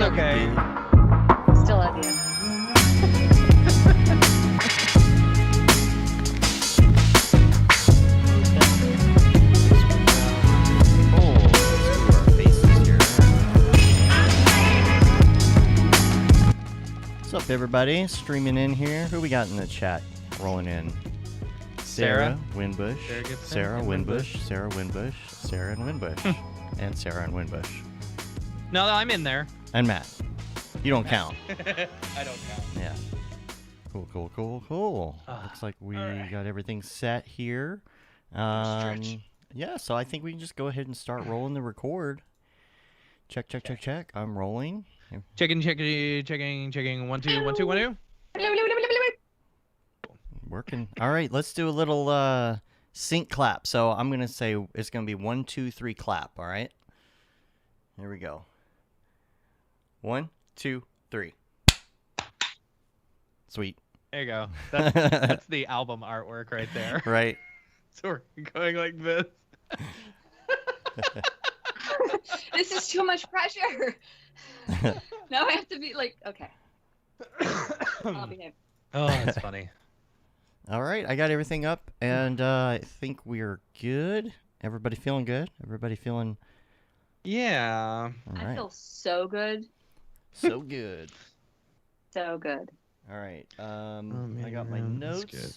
love okay. you, dude. Still love you. What's up, everybody? Streaming in here. Who we got in the chat? Rolling in. Sarah Winbush. Sarah Winbush. Sarah Winbush. Sarah and Winbush. And Sarah and Winbush. No, I'm in there. And Matt. You don't count. I don't count. Yeah. Cool. Looks like we got everything set here. Yeah, so I think we can just go ahead and start rolling the record. Check. I'm rolling. Checking. 1, 2, 1, 2, 1, 2. Working. All right, let's do a little sync clap. So I'm going to say it's going to be 1, 2, 3 clap, all right? Here we go. 1, 2, 3. Sweet. There you go. That's the album artwork right there. Right. So we're going like this. This is too much pressure. Now I have to be like, okay. I'll behave. Oh, that's funny. All right, I got everything up, and I think we're good. Everybody feeling good? Everybody feeling... Yeah. All right. I feel so good. So good. So good. All right. man, I got my that's notes. good.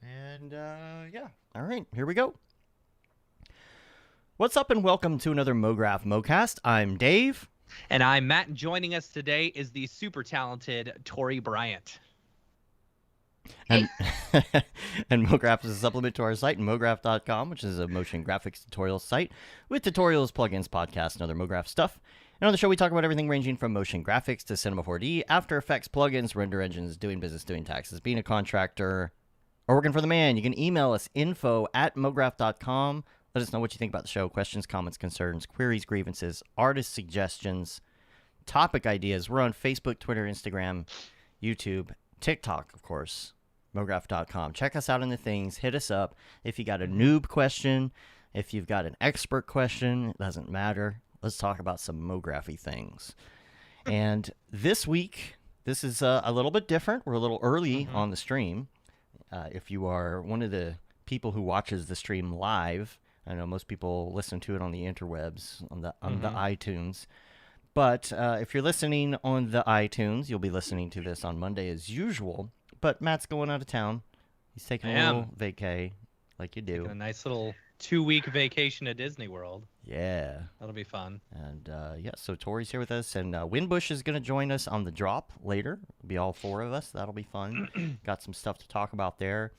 And, yeah. All right, here we go. What's up, and welcome to another Mograph Mocast. I'm Dave. And I'm Matt, and joining us today is the super talented Tory Bryant. And, and Mograph is a supplement to our site, mograph.com, which is a motion graphics tutorial site with tutorials, plugins, podcasts, and other Mograph stuff. And on the show, we talk about everything ranging from motion graphics to Cinema 4D, After Effects, plugins, render engines, doing business, doing taxes, being a contractor, or working for the man. You can email us, info@mograph.com. Let us know what you think about the show. Questions, comments, concerns, queries, grievances, artist suggestions, topic ideas. We're on Facebook, Twitter, Instagram, YouTube, TikTok, of course, mograph.com. Check us out in the things. Hit us up. If you got a noob question, if you've got an expert question, it doesn't matter. Let's talk about some Mography things. And this week, this is a little bit different. We're a little early on the stream. If you are one of the people who watches the stream live, I know most people listen to it on the interwebs, on the iTunes. But if you're listening on the iTunes, you'll be listening to this on Monday as usual. But Matt's going out of town. He's taking a little vacay, like you do. Taking a nice little 2-week vacation at Disney World. Yeah. That'll be fun. And, yeah, so Tori's here with us. And Winbush is going to join us on the drop later. It'll be all 4 of us. That'll be fun. Got some stuff to talk about there.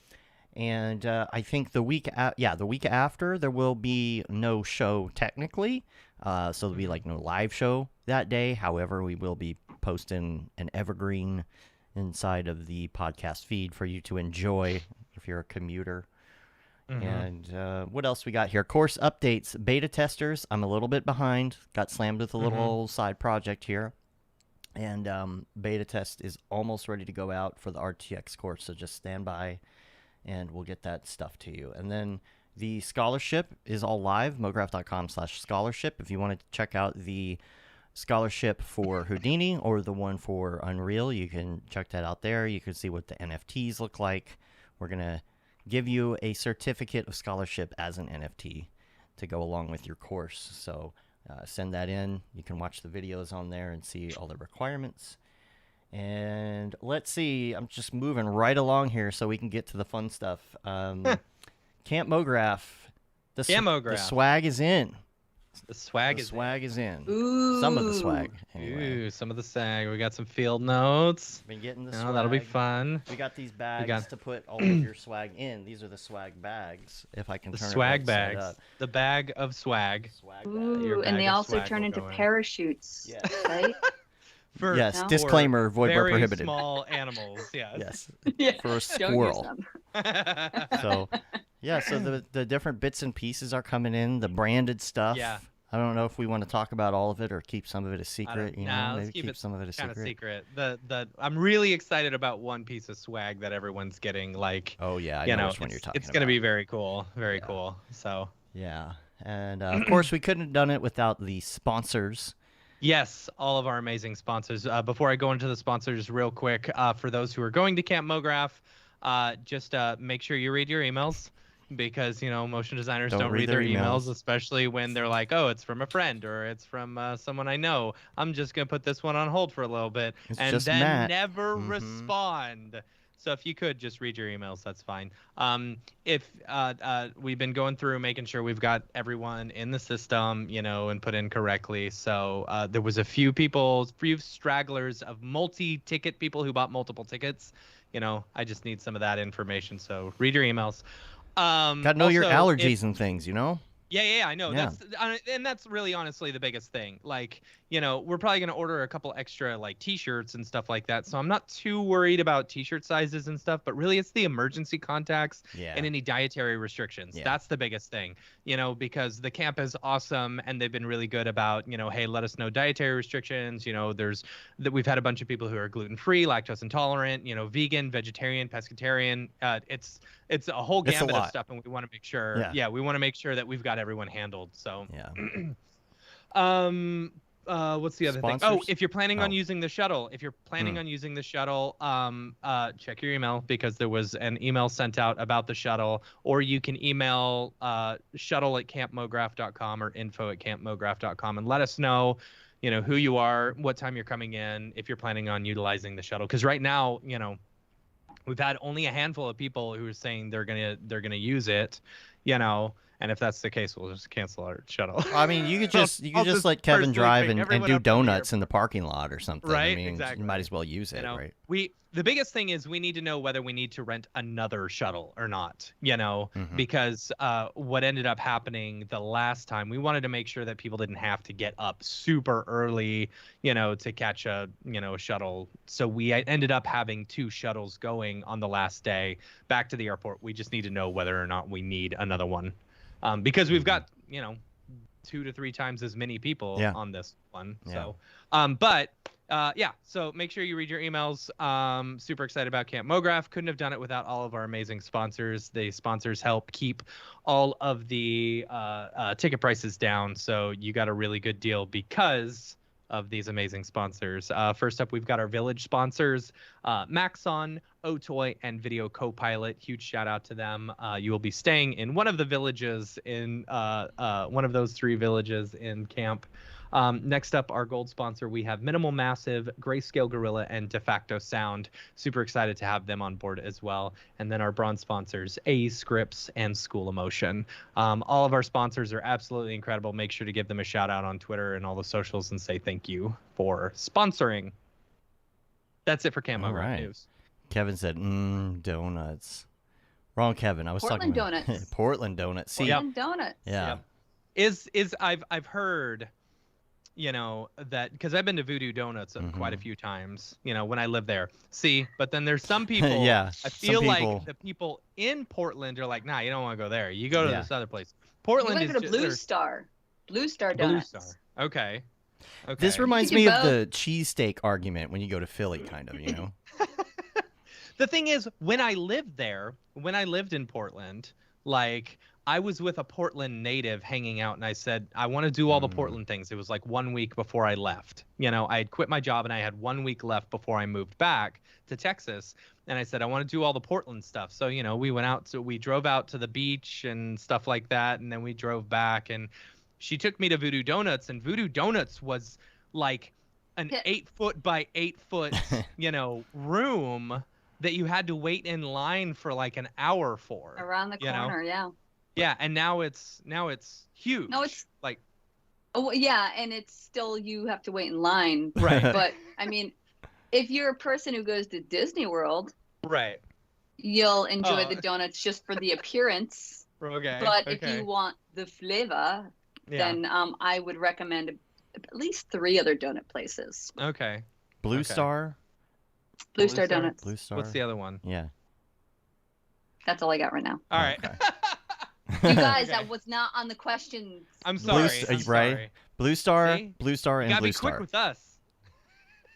And I think the week after, there will be no show technically. So there'll be like no live show that day. However, we will be posting an evergreen inside of the podcast feed for you to enjoy if you're a commuter. And what else we got here? Course updates, beta testers. I'm a little bit behind. Got slammed with a little side project here. And beta test is almost ready to go out for the RTX course. So just stand by and we'll get that stuff to you. And then the scholarship is all live, mograph.com/scholarship. If you want to check out the scholarship for Houdini or the one for Unreal, you can check that out there. You can see what the NFTs look like. We're going to give you a certificate of scholarship as an NFT to go along with your course. So send that in. You can watch the videos on there and see all the requirements. And let's see, I'm just moving right along here so we can get to the fun stuff. Camp Mograph. The swag is in. The swag is in. Ooh. Some of the swag. Anyway. Ooh, some of the swag. We got some field notes. Been getting the swag. Oh, that'll be fun. We got these bags to put all of your swag in. These are the swag bags. If I can The turn swag it bags. up. The bag of swag. Swag bag. Ooh, and they also turn into parachutes, Yes. right? For, yes, No? disclaimer, void where very prohibited. small animals, yes. Yes, Yeah. for a Don't use squirrel. them. So, yeah, so the different bits and pieces are coming in, the branded stuff. Yeah. I don't know if we want to talk about all of it or keep some of it a secret. Let's Maybe keep some of it a kind of secret. secret. I'm really excited about one piece of swag that everyone's getting. Like, Oh yeah, I know which one you're talking about. It's gonna be very cool, very cool. So yeah, and of course we couldn't have done it without the sponsors. Yes, all of our amazing sponsors. Before I go into the sponsors real quick, for those who are going to Camp Mograph, just make sure you read your emails because, motion designers don't read their emails, especially when they're like, oh, it's from a friend or it's from someone I know. I'm just going to put this one on hold for a little bit and then Matt. never respond. So if you could just read your emails, that's fine. If we've been going through making sure we've got everyone in the system, and put in correctly. So there was a few stragglers of multi-ticket people who bought multiple tickets. I just need some of that information. So read your emails. Gotta know your allergies and things, Yeah, I know. Yeah. That's really honestly the biggest thing. Like, we're probably going to order a couple extra like t-shirts and stuff like that. So I'm not too worried about t-shirt sizes and stuff, but really it's the emergency contacts and any dietary restrictions. Yeah. That's the biggest thing, because the camp is awesome and they've been really good about, hey, let us know dietary restrictions. We've had a bunch of people who are gluten-free, lactose intolerant, vegan, vegetarian, pescatarian. It's a whole gamut of stuff, and we want to make sure. Yeah, we want to make sure that we've got everyone handled. So what's the other thing? Oh, if you're planning on using the shuttle, check your email because there was an email sent out about the shuttle, or you can email shuttle@campmograph.com or info@campmograph.com and let us know, who you are, what time you're coming in, if you're planning on utilizing the shuttle. Because right now, we've had only a handful of people who are saying they're gonna use it, and if that's the case, we'll just cancel our shuttle. I mean, you could just let Kevin drive and do donuts in the parking lot or something. Right, I mean, exactly. You might as well use it, right? The biggest thing is we need to know whether we need to rent another shuttle or not, because what ended up happening the last time, we wanted to make sure that people didn't have to get up super early, to catch a shuttle. So we ended up having 2 shuttles going on the last day back to the airport. We just need to know whether or not we need another one, because we've got, 2 to 3 times as many people on this one. So, so make sure you read your emails. Super excited about Camp Mograph. Couldn't have done it without all of our amazing sponsors. The sponsors help keep all of the ticket prices down. So you got a really good deal because of these amazing sponsors. First up, we've got our village sponsors, Maxon, Otoy, and Video Copilot. Huge shout out to them. You will be staying in one of the villages in one of those 3 villages in camp. Next up, our gold sponsor, we have Minimal Massive, Grayscale Gorilla, and De Facto Sound. Super excited to have them on board as well. And then our bronze sponsors, A Scripts and School Emotion. All of our sponsors are absolutely incredible. Make sure to give them a shout out on Twitter and all the socials and say thank you for sponsoring. That's it for Camp Mograph News. Kevin said, donuts. Wrong, Kevin. I was Portland talking about donuts. Portland donuts. See, Portland donuts. Yeah. I've heard, that because I've been to Voodoo Donuts quite a few times, when I lived there. See, but then there's some people. I feel like the people in Portland are like, nah, you don't want to go there. You go to this other place. Portland is go to Blue Star. Blue Star Donuts. Blue Star. Okay. This reminds me of the cheesesteak argument when you go to Philly, kind of, The thing is, when I lived in Portland, like, I was with a Portland native hanging out, and I said, I want to do all the Portland things. It was like 1 week before I left. I had quit my job, and I had 1 week left before I moved back to Texas. And I said, I want to do all the Portland stuff. So, we drove out to the beach and stuff like that, and then we drove back, and she took me to Voodoo Donuts, and Voodoo Donuts was like an 8-foot by 8-foot, room that you had to wait in line for like an hour for. Around the corner, Yeah, and now it's huge. No, it's like, oh yeah, and it's still, you have to wait in line. Right. But I mean, if you're a person who goes to Disney World, right, you'll enjoy the donuts just for the appearance. Okay. But if you want the flavor, then I would recommend at least 3 other donut places. Okay. Blue Star. Blue Star Donuts. Blue Star. What's the other one? Yeah. That's all I got right now. All right. You guys, that was not on the questions. I'm sorry. Right? Blue Star, See? Blue Star, and you gotta Blue be Star. quick with us.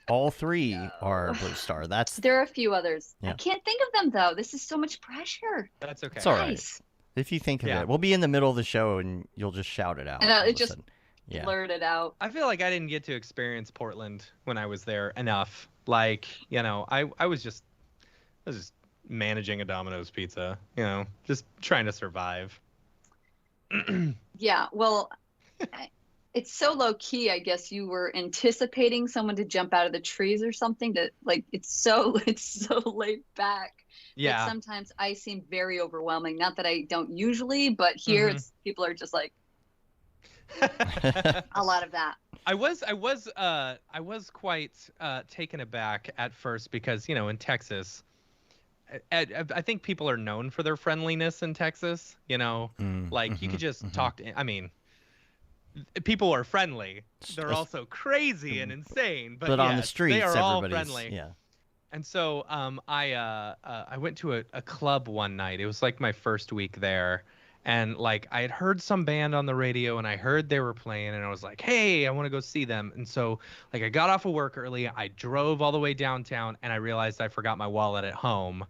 All 3 are Blue Star. There are a few others. Yeah. I can't think of them though. This is so much pressure. That's okay. It's all right. Guys. If you think of it, we'll be in the middle of the show and you'll just shout it out. And it just Yeah. blurt it out. I feel like I didn't get to experience Portland when I was there enough. Like, I was just managing a Domino's pizza, just trying to survive. Yeah, well, it's so low key. I guess you were anticipating someone to jump out of the trees or something. To like, it's so laid back. Yeah. That sometimes I seem very overwhelming. Not that I don't usually, but here it's people are just like a lot of that. I was quite taken aback at first because in Texas, I think people are known for their friendliness in Texas. Like you could just talk to. I mean, people are friendly. They're also crazy and insane, but on the yes, streets, they are all everybody's friendly. yeah. And so I went to a club one night. It was like my first week there. And like I had heard some band on the radio and I heard they were playing and I was like, hey, I want to go see them. And so like I got off of work early. I drove all the way downtown and I realized I forgot my wallet at home,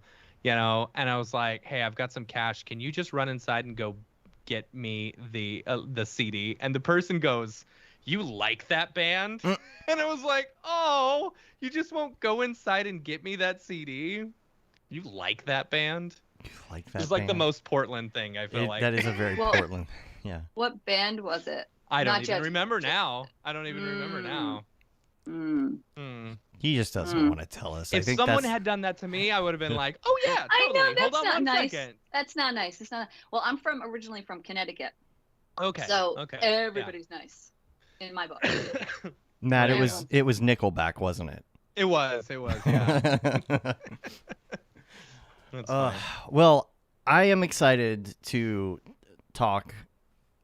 and I was like, hey, I've got some cash. Can you just run inside and go get me the CD? And the person goes, you like that band? And I was like, oh, you just won't go inside and get me that CD? You like that band? Like that. It's like the most Portland thing, I feel like. That is a very Portland. Yeah. What band was it? I don't even remember now. He just doesn't want to tell us. If someone had done that to me, I would have been like, oh yeah, totally. I know, that's Hold on not one nice. second. That's not nice. It's not. Well, I'm originally from Connecticut. Okay. So everybody's nice in my book. Matt, it was Nickelback, wasn't it? It was, yeah. Well, I am excited to talk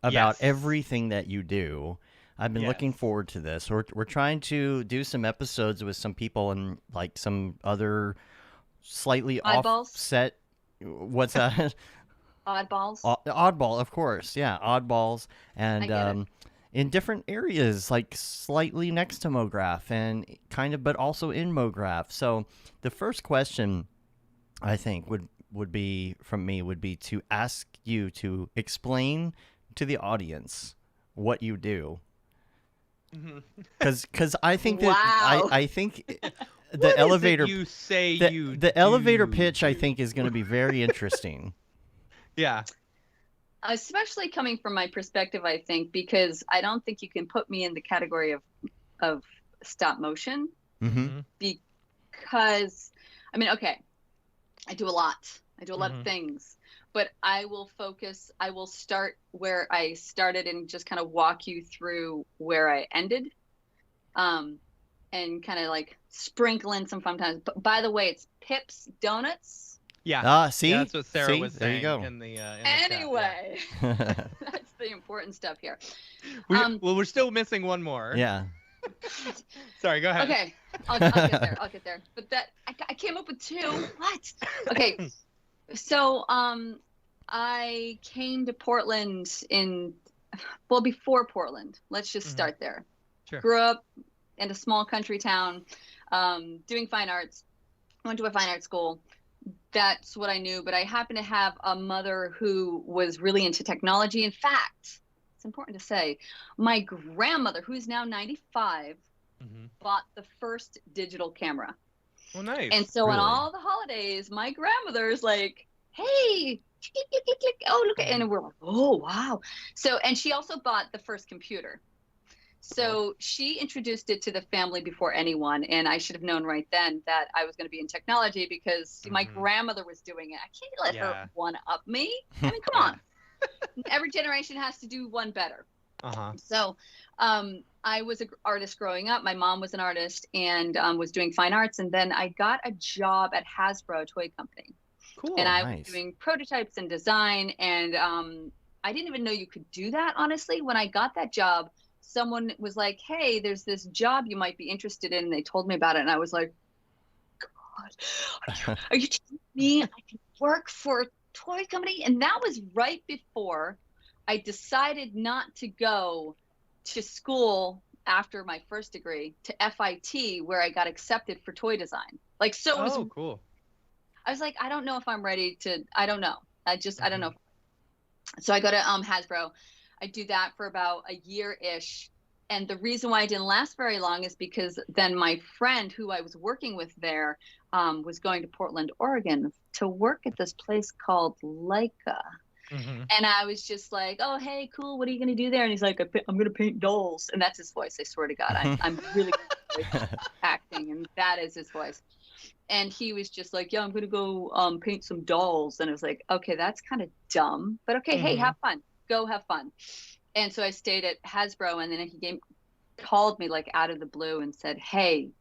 about everything that you do. I've been looking forward to this. We're trying to do some episodes with some people and like some other slightly offset. What's that? Oddballs. Oddball, of course. Yeah, oddballs, and in different areas, like slightly next to Mograph and kind of, but also in Mograph. So the first question I think would be from me would be to ask you to explain to the audience what you do. Because I think that I think the elevator the elevator pitch I think is going to be very interesting. Yeah. Especially coming from my perspective, I think, because I don't think you can put me in the category of stop motion. Because I mean, okay, I do a lot of things, but I will start where I started and just kind of walk you through where I ended, and kind of like sprinkle in some fun times. But by the way, it's Pips Donuts. Yeah. See? Yeah, that's what Sarah was saying. There you go. In the anyway, chat, that's the important stuff here. well, we're still missing one more. Yeah. Sorry, go ahead. Okay, I'll get there. But I came up with two. What? Okay, so I came to Portland before Portland. Let's just start there. Sure. Grew up in a small country town, doing fine arts. Went to a fine art school. That's what I knew. But I happened to have a mother who was really into technology. In fact, it's important to say, my grandmother, who's now 95, bought the first digital camera. Oh, nice. And so on all the holidays, my grandmother's like, hey, click, click, click, click. Oh, look at, and we're like, oh, wow. So, and she also bought the first computer. So she introduced it to the family before anyone. And I should have known right then that I was going to be in technology because my grandmother was doing it. I can't let her one up me. I mean, come on. Every generation has to do one better. So I was an artist growing up. My mom was an artist and was doing fine arts. And then I got a job at Hasbro toy company. Cool. And I was doing prototypes and design. And I didn't even know you could do that, honestly. When I got that job, someone was like, hey, there's this job you might be interested in. And they told me about it. And I was like, God, are you telling me I can work for a toy company? And that was right before I decided not to go to school after my first degree to FIT, where I got accepted for toy design. Like, so it was cool. I was like, I don't know if I'm ready to, I don't know. I don't know. So I go to Hasbro. I do that for about a year-ish. And the reason why I didn't last very long is because then my friend who I was working with there was going to Portland, Oregon to work at this place called Leica. Mm-hmm. And I was just like, oh, hey, cool. What are you going to do there? And he's like, I'm going to paint dolls. And that's his voice. I swear to God. I'm really good at voice acting. And that is his voice. And he was just like, yeah, I'm going to go paint some dolls. And I was like, okay, that's kind of dumb. But okay, hey, have fun. Go have fun. And so I stayed at Hasbro. And then he called me like out of the blue and said, hey.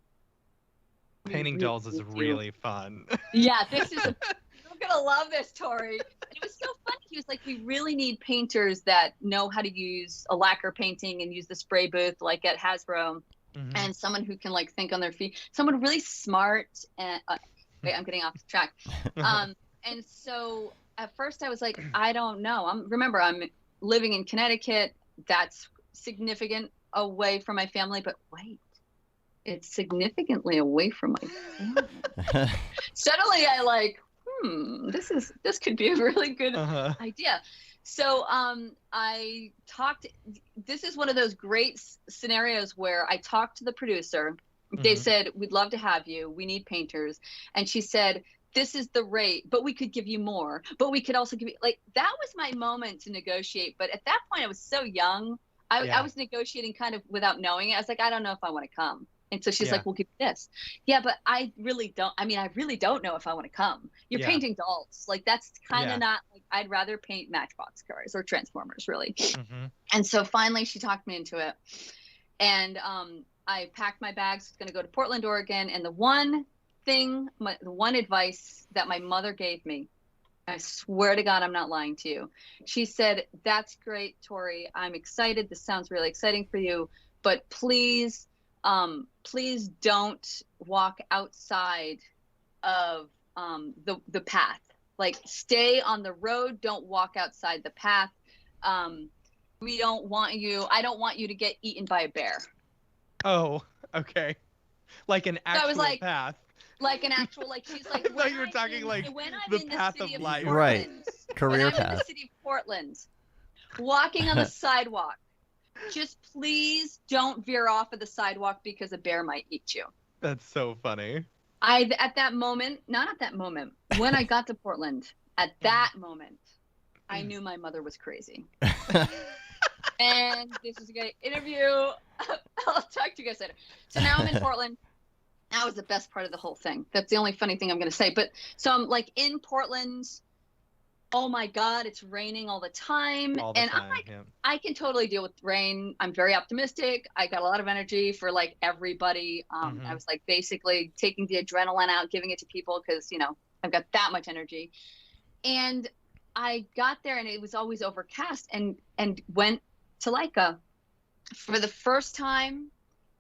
Painting dolls is really fun. Yeah, this is you're gonna love this, Tori. And it was so funny. He was like, we really need painters that know how to use a lacquer painting and use the spray booth like at Hasbro, and someone who can like think on their feet, someone really smart. And wait, I'm getting off track. And so at first I was like, I don't know. I'm living in Connecticut. That's significant away from my family, but wait. It's significantly away from my family. Suddenly I like, this could be a really good idea. So I talked, this is one of those great scenarios where I talked to the producer. They said, we'd love to have you. We need painters. And she said, this is the rate, but we could give you more. But we could also give you, like, that was my moment to negotiate. But at that point I was so young. I was negotiating kind of without knowing it. I was like, I don't know if I want to come. And so she's like, we'll give you this. Yeah, but I really don't know if I want to come. You're painting dolls. Like, that's kind of not, like, I'd rather paint Matchbox cars or Transformers, really. And so finally she talked me into it. And I packed my bags, was going to go to Portland, Oregon. And the one advice that my mother gave me, I swear to God, I'm not lying to you. She said, that's great, Tori. I'm excited. This sounds really exciting for you. But please don't walk outside of the path. Like, stay on the road. Don't walk outside the path. I don't want you to get eaten by a bear. Oh, okay. Like an actual path. Like an actual, like, she's like, I thought you were talking like the path of life. Right. Career path. path. In the city of Portland, walking on the sidewalk, just please don't veer off of the sidewalk because a bear might eat you. That's so funny. When I got to Portland, at that moment, I knew my mother was crazy. And this is a great interview. I'll talk to you guys later. So now I'm in Portland. That was the best part of the whole thing. That's the only funny thing I'm going to say. But so I'm like in Portland. Oh my God, it's raining all the time. I'm like, I can totally deal with rain. I'm very optimistic. I got a lot of energy for like everybody. I was like basically taking the adrenaline out, giving it to people because, you know, I've got that much energy. And I got there and it was always overcast and went to Leica for the first time.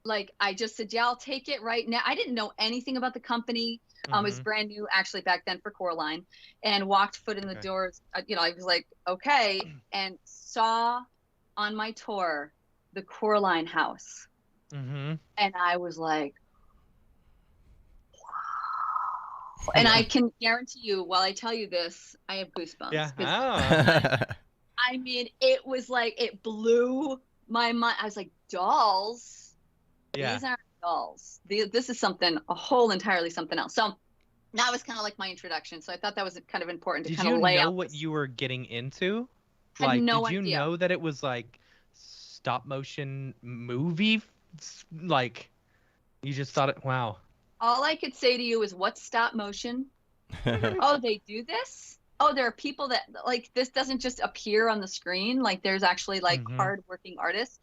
Like, I just said, yeah, I'll take it right now. I didn't know anything about the company. It was brand new actually back then for Coraline, and walked foot in the doors. You know, I was like, okay, and saw on my tour the Coraline house. And I was like, wow. And I can guarantee you, while I tell you this, I have goosebumps. Yeah. I mean, it was like, it blew my mind. I was like, dolls? Yeah. These aren't dolls. This is entirely something else. So that was kind of like my introduction. So I thought that was kind of important to kind of lay out. Did you know what you were getting into? Had no idea. Did you know that it was like stop motion movie? Like, you just thought it, wow. All I could say to you is, what's stop motion? Oh, they do this? Oh, there are people that, like, this doesn't just appear on the screen. Like, there's actually like hardworking artists.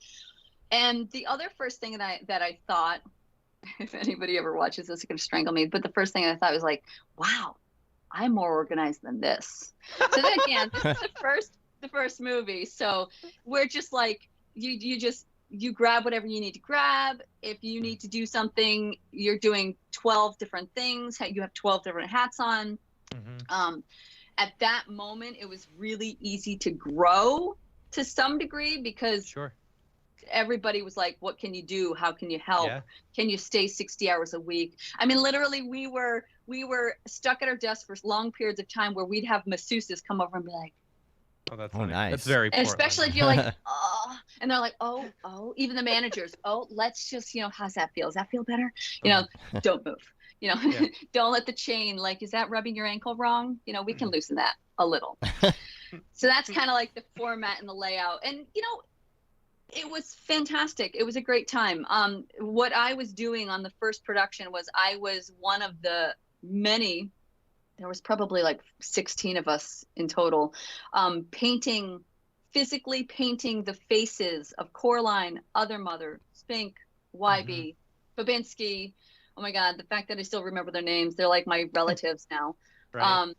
And the other first thing that I thought, if anybody ever watches this, they're going to strangle me. But the first thing I thought was like, wow, I'm more organized than this. So then again, this is the first movie. So we're just like, you grab whatever you need to grab. If you need to do something, you're doing 12 different things. You have 12 different hats on. At that moment, it was really easy to grow to some degree because everybody was like, what can you do? How can you help? Can you stay 60 hours a week? I mean, literally we were stuck at our desk for long periods of time where we'd have masseuses come over and be like, Oh, that's Oh, funny. nice. That's very And Portland. especially if you're like, oh, and they're like, oh, even the managers, oh, let's just, how's that feel? Does that feel better? Don't move. Yeah. Don't let the chain, like, is that rubbing your ankle wrong? We can loosen that a little. So that's kind of like the format and the layout. And, it was fantastic. It was a great time. What I was doing on the first production was I was one of the many, there was probably like 16 of us in total, physically painting the faces of Coraline, Other Mother, Spink, YB, Babinski. Oh my God, the fact that I still remember their names, they're like my relatives now. Right.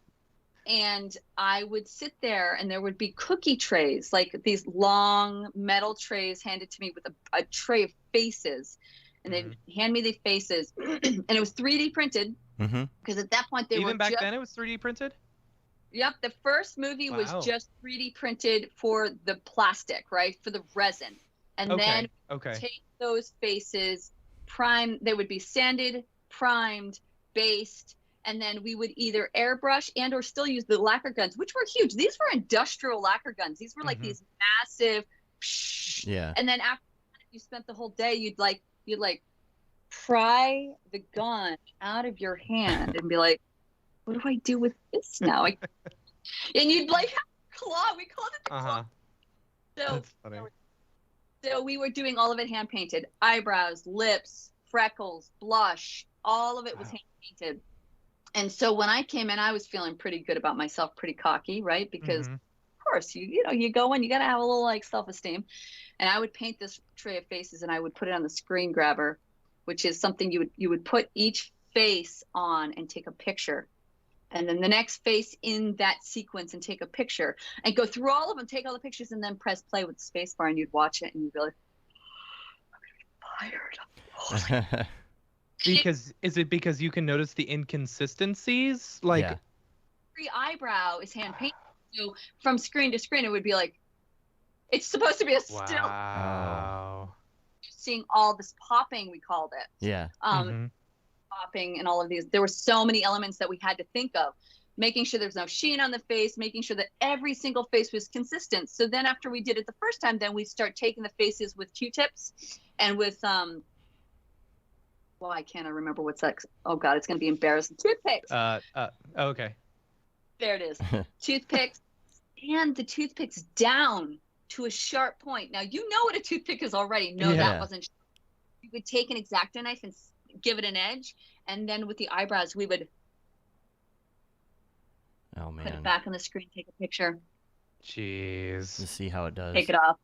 And I would sit there and there would be cookie trays, like these long metal trays handed to me with a tray of faces. And they'd hand me the faces. And it was 3D printed. Because at that point they were Even back then it was 3D printed? Yep. The first movie was just 3D printed for the plastic, right? For the resin. And then take those faces, they would be sanded, primed, based, and then we would either airbrush and or still use the lacquer guns, which were huge. These were industrial lacquer guns. These were like these massive Yeah. And then after you spent the whole day, you'd pry the gun out of your hand and be like, what do I do with this now? And you'd like have a claw. We called it the claw. That's funny. So we were doing all of it hand painted. Eyebrows, lips, freckles, blush, all of it was hand painted. And so when I came in, I was feeling pretty good about myself, pretty cocky, right? Because of course, you go in, you got to have a little like self-esteem. And I would paint this tray of faces and I would put it on the screen grabber, which is something you would put each face on and take a picture. And then the next face in that sequence and take a picture and go through all of them, take all the pictures and then press play with the space bar and you'd watch it and you'd be like, I'm tired. Because you can notice the inconsistencies? Like every eyebrow is hand painted. So from screen to screen, it would be like, it's supposed to be a still. Wow. Seeing all this popping, we called it. Yeah. Popping and all of these. There were so many elements that we had to think of. Making sure there's no sheen on the face, making sure that every single face was consistent. So then after we did it the first time, then we start taking the faces with Q-tips and with why can't I remember what's that? Oh God, it's gonna be embarrassing. Toothpicks. Okay. There it is. Toothpicks, and the toothpicks down to a sharp point. Now you know what a toothpick is already. No, that wasn't sharp. We would take an X-Acto knife and give it an edge, and then with the eyebrows, we would put it back on the screen, take a picture. Jeez. To see how it does. Take it off.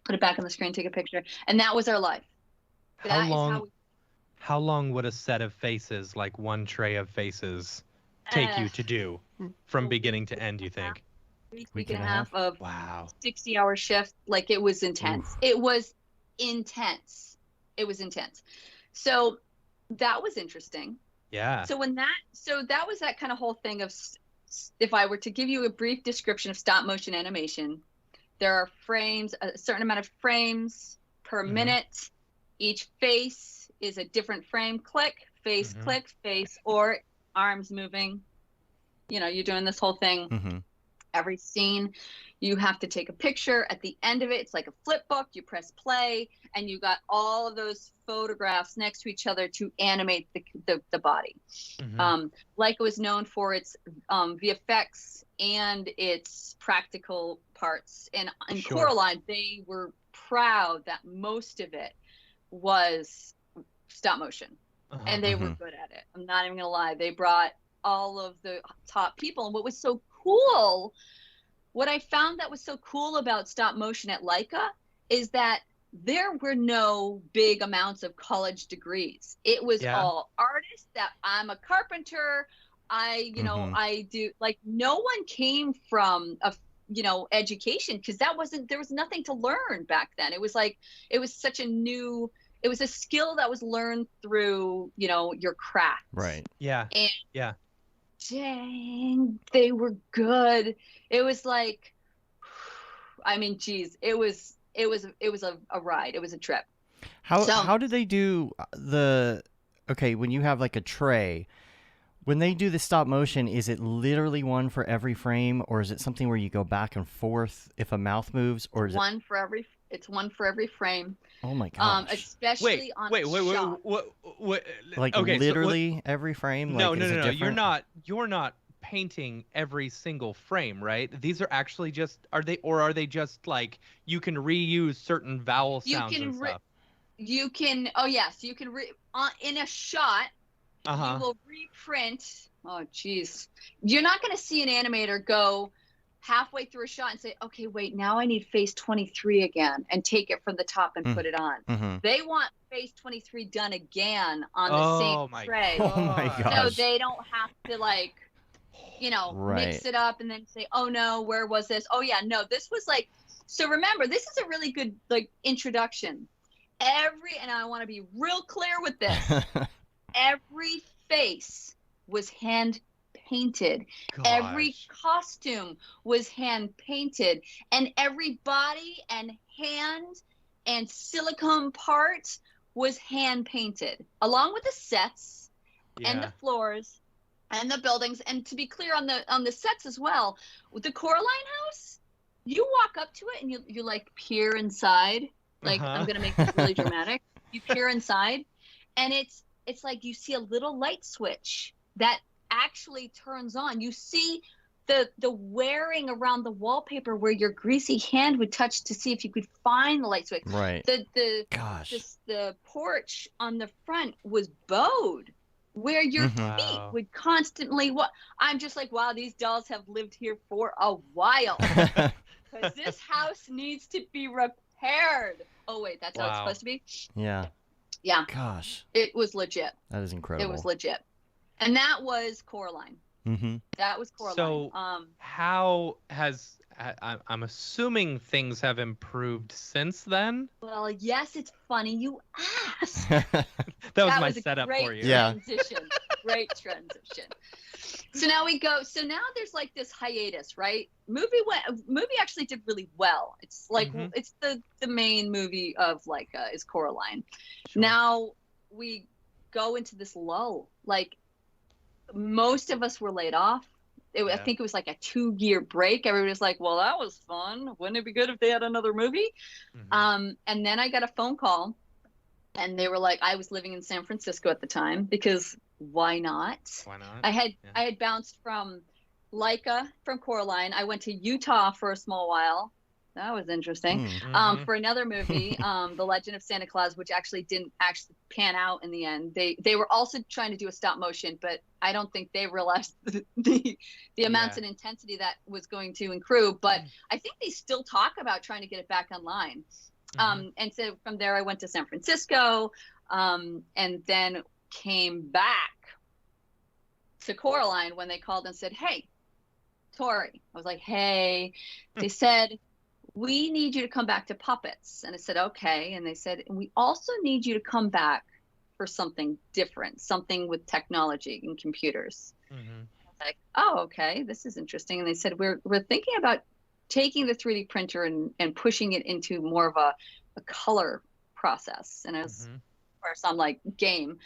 Put it back on the screen, take a picture, and that was our life. How long would a set of faces, like one tray of faces, take you to do from beginning to end, you think? Week and a half of 60-hour shift. Like, it was intense. Oof. It was intense. So that was interesting. Yeah. So that was that kind of whole thing of, if I were to give you a brief description of stop motion animation, there are frames, a certain amount of frames per minute. Each face is a different frame. Click, face, click, face, or arms moving. You're doing this whole thing. Every scene, you have to take a picture. At the end of it, it's like a flip book. You press play, and you got all of those photographs next to each other to animate the body. Leica was known for its VFX and its practical parts. And in Coraline, they were proud that most of it was stop motion, and they were good at it. I'm not even gonna lie. They brought all of the top people, and what was so cool, what I found that was so cool about stop motion at Leica is that there were no big amounts of college degrees. It was all artists. That I'm a carpenter. I do, like, no one came from a education, because there was nothing to learn back then. It was a skill that was learned through, your craft. Right. Yeah. And dang, they were good. It was like, I mean, geez, it was a ride. It was a trip. How did they do when you have like a tray, When they do the stop motion, is it literally one for every frame, or is it something where you go back and forth if a mouth moves, or is One for every. It's one for every frame. Oh my gosh! Especially on a shot. What? Like Okay, literally every frame? No, like, no, is no, it no. different? You're not painting every single frame, right? These are actually just are they just like you can reuse certain vowel You sounds and can stuff? you can. Oh yes, you can in a shot. You will reprint. Oh geez, you're not going to see an animator go halfway through a shot and say, okay, wait, now I need face 23 again, and take it from the top and put it on. Mm-hmm. They want face 23 done again on the Oh same my tray. Oh my God. gosh! So they don't have to like, Right. mix it up and then say, oh no, where was this? Oh yeah, no, this was like. So remember, this is a really good like introduction. And I want to be real clear with this. Every face was hand painted. Every Gosh. costume was hand painted, and every body and hand and silicone part was hand painted, along with the sets and the floors and the buildings. And to be clear on the sets as well, with the Coraline house, you walk up to it and you like peer inside. Like, I'm gonna make this really dramatic. You peer inside, and it's like you see a little light switch that actually turns on. You see the wearing around the wallpaper where your greasy hand would touch to see if you could find the light switch. Right. The porch on the front was bowed where your feet would constantly I'm just like, wow, these dolls have lived here for a while. Because this house needs to be repaired. Oh wait, that's how it's supposed to be? Yeah. Yeah. Gosh. It was legit. That is incredible. It was legit. And that was Coraline. Mm-hmm. That was Coraline. So how has I'm assuming things have improved since then? Well, yes, it's funny you asked. that was my setup for you. Transition. Great transition. So now there's like this hiatus, right? Movie actually did really well. It's like it's the main movie of like is Coraline. Sure. Now we go into this lull. Like most of us were laid off. I think it was like a 2-year break. Everybody was like, well, that was fun. Wouldn't it be good if they had another movie? And then I got a phone call, and they were like, I was living in San Francisco at the time because why not? Why not? I had bounced from Leica from Coraline. I went to Utah for a small while. That was interesting. For another movie, The Legend of Santa Claus, which actually didn't pan out in the end. They were also trying to do a stop motion, but I don't think they realized the amounts and intensity that was going to accrue. But I think they still talk about trying to get it back online. And so from there, I went to San Francisco, and then came back to Coraline when they called and said, hey, Tory. I was like, hey. They said, we need you to come back to puppets. And I said, okay. And they said, and we also need you to come back for something different, something with technology and computers. I was like, oh, okay, this is interesting. And they said, we're thinking about taking the 3D printer and pushing it into more of a color process. And as first I'm like, game.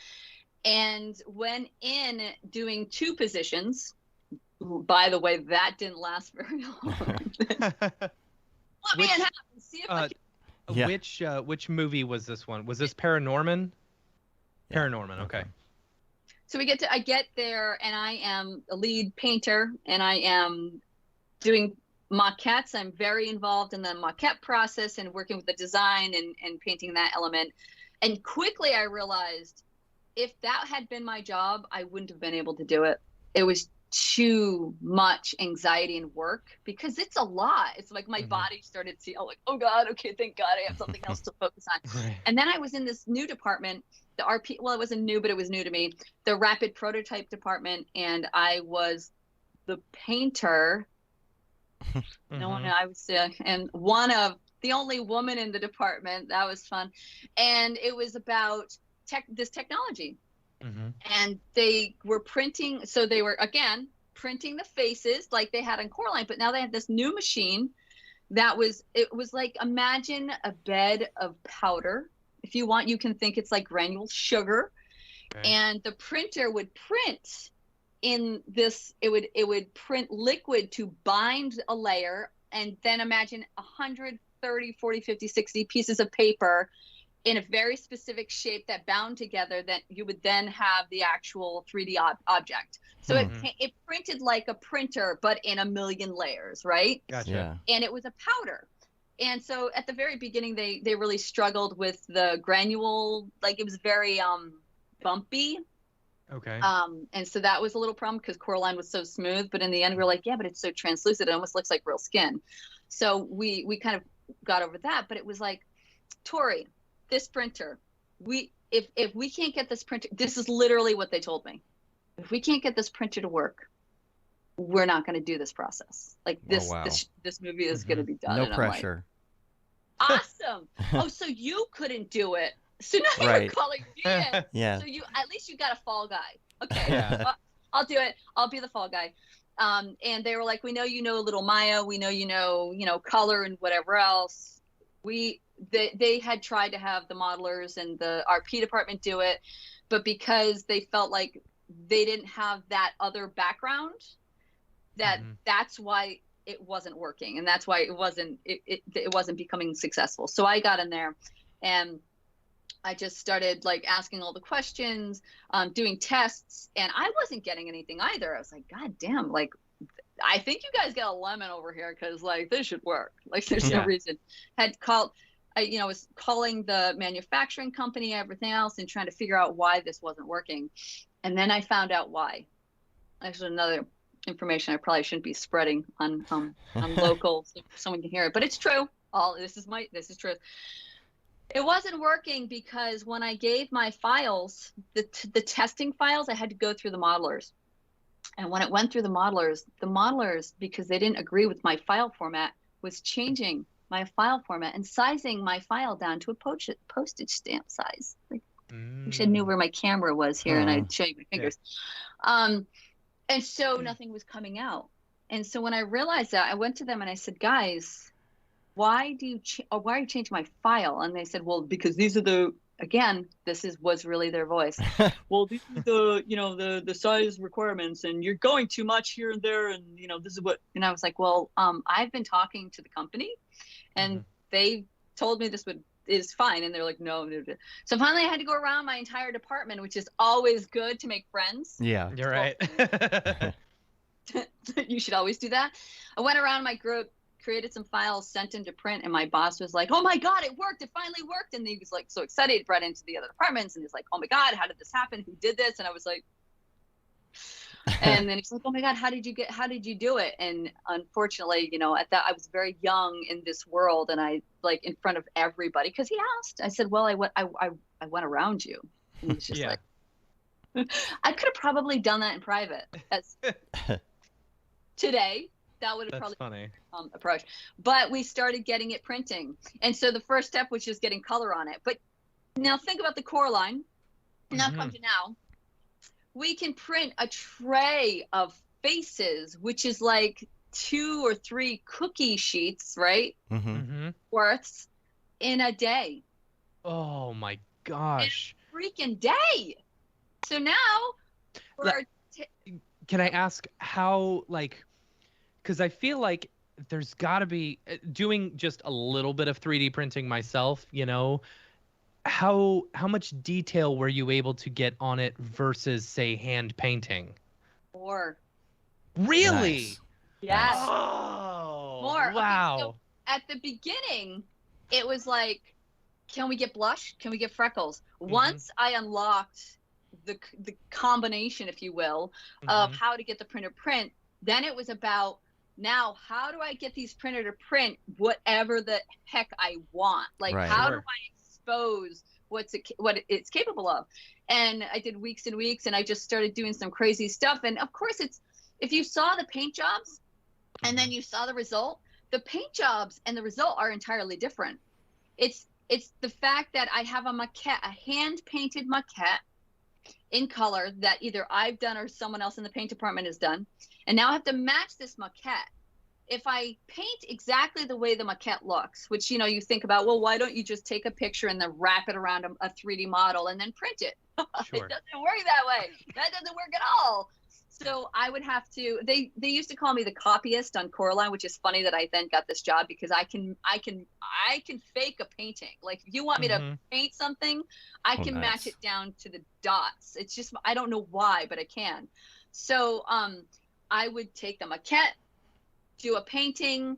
And went in doing 2 positions. By the way, that didn't last very long. Let me in half and see if I can... Which movie was this one? Was this Paranorman? Yeah. Paranorman, okay. So I get there, and I am a lead painter, and I am doing maquettes. I'm very involved in the maquette process and working with the design and painting that element. And quickly I realized if that had been my job, I wouldn't have been able to do it. It was too much anxiety and work because it's a lot. It's like my body started to like, oh God, okay, thank God I have something else to focus on. Right. And then I was in this new department, the RP, well, it wasn't new, but it was new to me, the rapid prototype department. And I was the painter. No one, I was, and one of the only woman in the department. That was fun. And it was about this technology. And they were printing, so they were again printing the faces like they had on Coraline, but now they had this new machine it was like, imagine a bed of powder. If you want, you can think it's like granule sugar. Okay. And the printer would print in this, it would print liquid to bind a layer, and then imagine 130, 40, 50, 60 pieces of paper in a very specific shape that bound together, that you would then have the actual 3D object. So it printed like a printer, but in a million layers, right? Gotcha. Yeah. And it was a powder. And so at the very beginning, they really struggled with the granule, like it was very bumpy. Okay. And so that was a little problem because Coraline was so smooth, but in the end we were like, yeah, but it's so translucent, it almost looks like real skin. So we kind of got over that, but it was like, Tori, this printer, if we can't get this printer, this is literally what they told me. If we can't get this printer to work, we're not going to do this process. Like this, this movie is going to be done. No and pressure. I'm like, awesome. Oh, so you couldn't do it. So now you're calling me in. Yeah. So at least you got a fall guy. Okay. Yeah. Well, I'll do it. I'll be the fall guy. And they were like, we know you know Little Maya. We know you know color and whatever else. They had tried to have the modelers and the RP department do it, but because they felt like they didn't have that other background, that's why it wasn't working, and that's why it wasn't becoming successful. So I got in there, and I just started like asking all the questions, doing tests, and I wasn't getting anything either. I was like, God damn, like I think you guys got a lemon over here, because like this should work. Like there's no reason. I was calling the manufacturing company, everything else, and trying to figure out why this wasn't working. And then I found out why. Actually, another information I probably shouldn't be spreading on local, so someone can hear it, but it's true. This is truth. It wasn't working because when I gave my files, the testing files, I had to go through the modelers. And when it went through the modelers, because they didn't agree with my file format, was changing my file format and sizing my file down to a postage stamp size. Like, I wish I knew where my camera was here, and I'd show you my fingers. Yeah. And so nothing was coming out. And so when I realized that, I went to them and I said, guys, why are you changing my file? And they said, well, because these are was really their voice. Well, these are the size requirements, and you're going too much here and there, and this is what. And I was like, well, I've been talking to the company, and they told me this is fine, and they're like, no. So finally, I had to go around my entire department, which is always good to make friends. Yeah, you're right. You should always do that. I went around my group, created some files, sent them to print, and my boss was like, oh my God, it worked. It finally worked. And he was like so excited, brought into the other departments, and he's like, oh my God, how did this happen? Who did this? And I was like, and then he's like, oh my God, how did you do it? And unfortunately, at that, I was very young in this world, and I like in front of everybody, because he asked, I said, well, I went around you. And he's just like, I could have probably done that in private. Today, that would have probably been approach. But we started getting it printing. And so the first step was just getting color on it. But now think about the Coraline. Now come to now. We can print a tray of faces, which is like 2 or 3 cookie sheets, right? Worths in a day. Oh my gosh. In a freaking day. So now can I ask how, like, because I feel like there's got to be, doing just a little bit of 3D printing myself, how much detail were you able to get on it versus, say, hand painting? More. Really? Nice. Yes. Oh, more. Wow. Okay, so at the beginning, it was like, can we get blush? Can we get freckles? Once I unlocked the combination, if you will, of how to get the printer print, then it was about, now how do I get these printer to print whatever the heck I want? Like, how do I expose what it's capable of? And I did weeks and weeks, and I just started doing some crazy stuff. And of course, if you saw the paint jobs and then you saw the result, the paint jobs and the result are entirely different. It's the fact that I have a hand painted maquette in color that either I've done or someone else in the paint department has done. And now I have to match this maquette. If I paint exactly the way the maquette looks, which, you think about, well, why don't you just take a picture and then wrap it around a 3D model and then print it? It doesn't work that way. That doesn't work at all. So I would have to. They used to call me the copyist on Coraline, which is funny that I then got this job because I can fake a painting. Like if you want me to paint something, I can match it down to the dots. It's just I don't know why, but I can. So I would take the maquette, do a painting,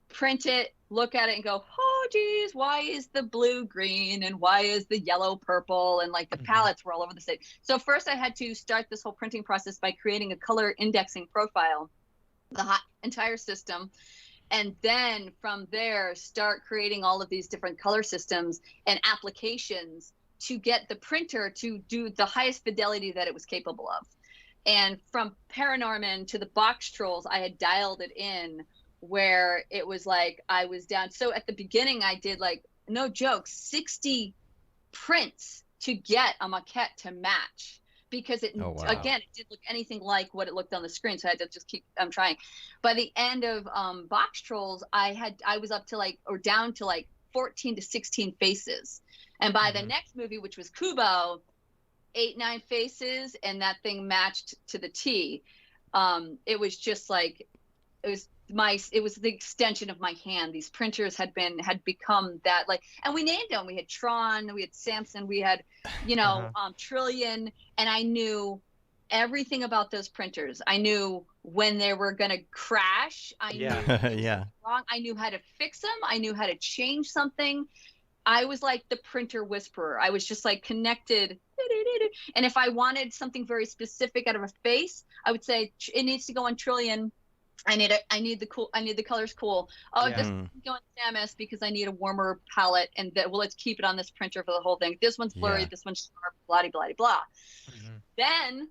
print it, look at it and go, oh geez, why is the blue green and why is the yellow purple, and like the palettes were all over the state. So first I had to start this whole printing process by creating a color indexing profile, the entire system, and then from there start creating all of these different color systems and applications to get the printer to do the highest fidelity that it was capable of. And from Paranorman to the box trolls, I had dialed it in where it was like I was down. So at the beginning, I did like, no joke, 60 prints to get a maquette to match because it, again, it didn't look anything like what it looked on the screen. So I had to just keep trying. By the end of box trolls, I was up to like, or down to like 14 to 16 faces. And by the next movie, which was Kubo, 8-9 faces, and that thing matched to the T. It was just like, it was the extension of my hand. These printers had become that, like, and we named them. We had Tron, we had Samson, we had, Trillion, and I knew everything about those printers. I knew when they were going to crash. I knew wrong. I knew how to fix them. I knew how to change something. I was like the printer whisperer. I was just like connected. And if I wanted something very specific out of a face, I would say it needs to go on Trillion. I need the colors cool. Oh, this one's going Samus because I need a warmer palette, and let's keep it on this printer for the whole thing. This one's blurry, this one's sharp, blah blah blah. Then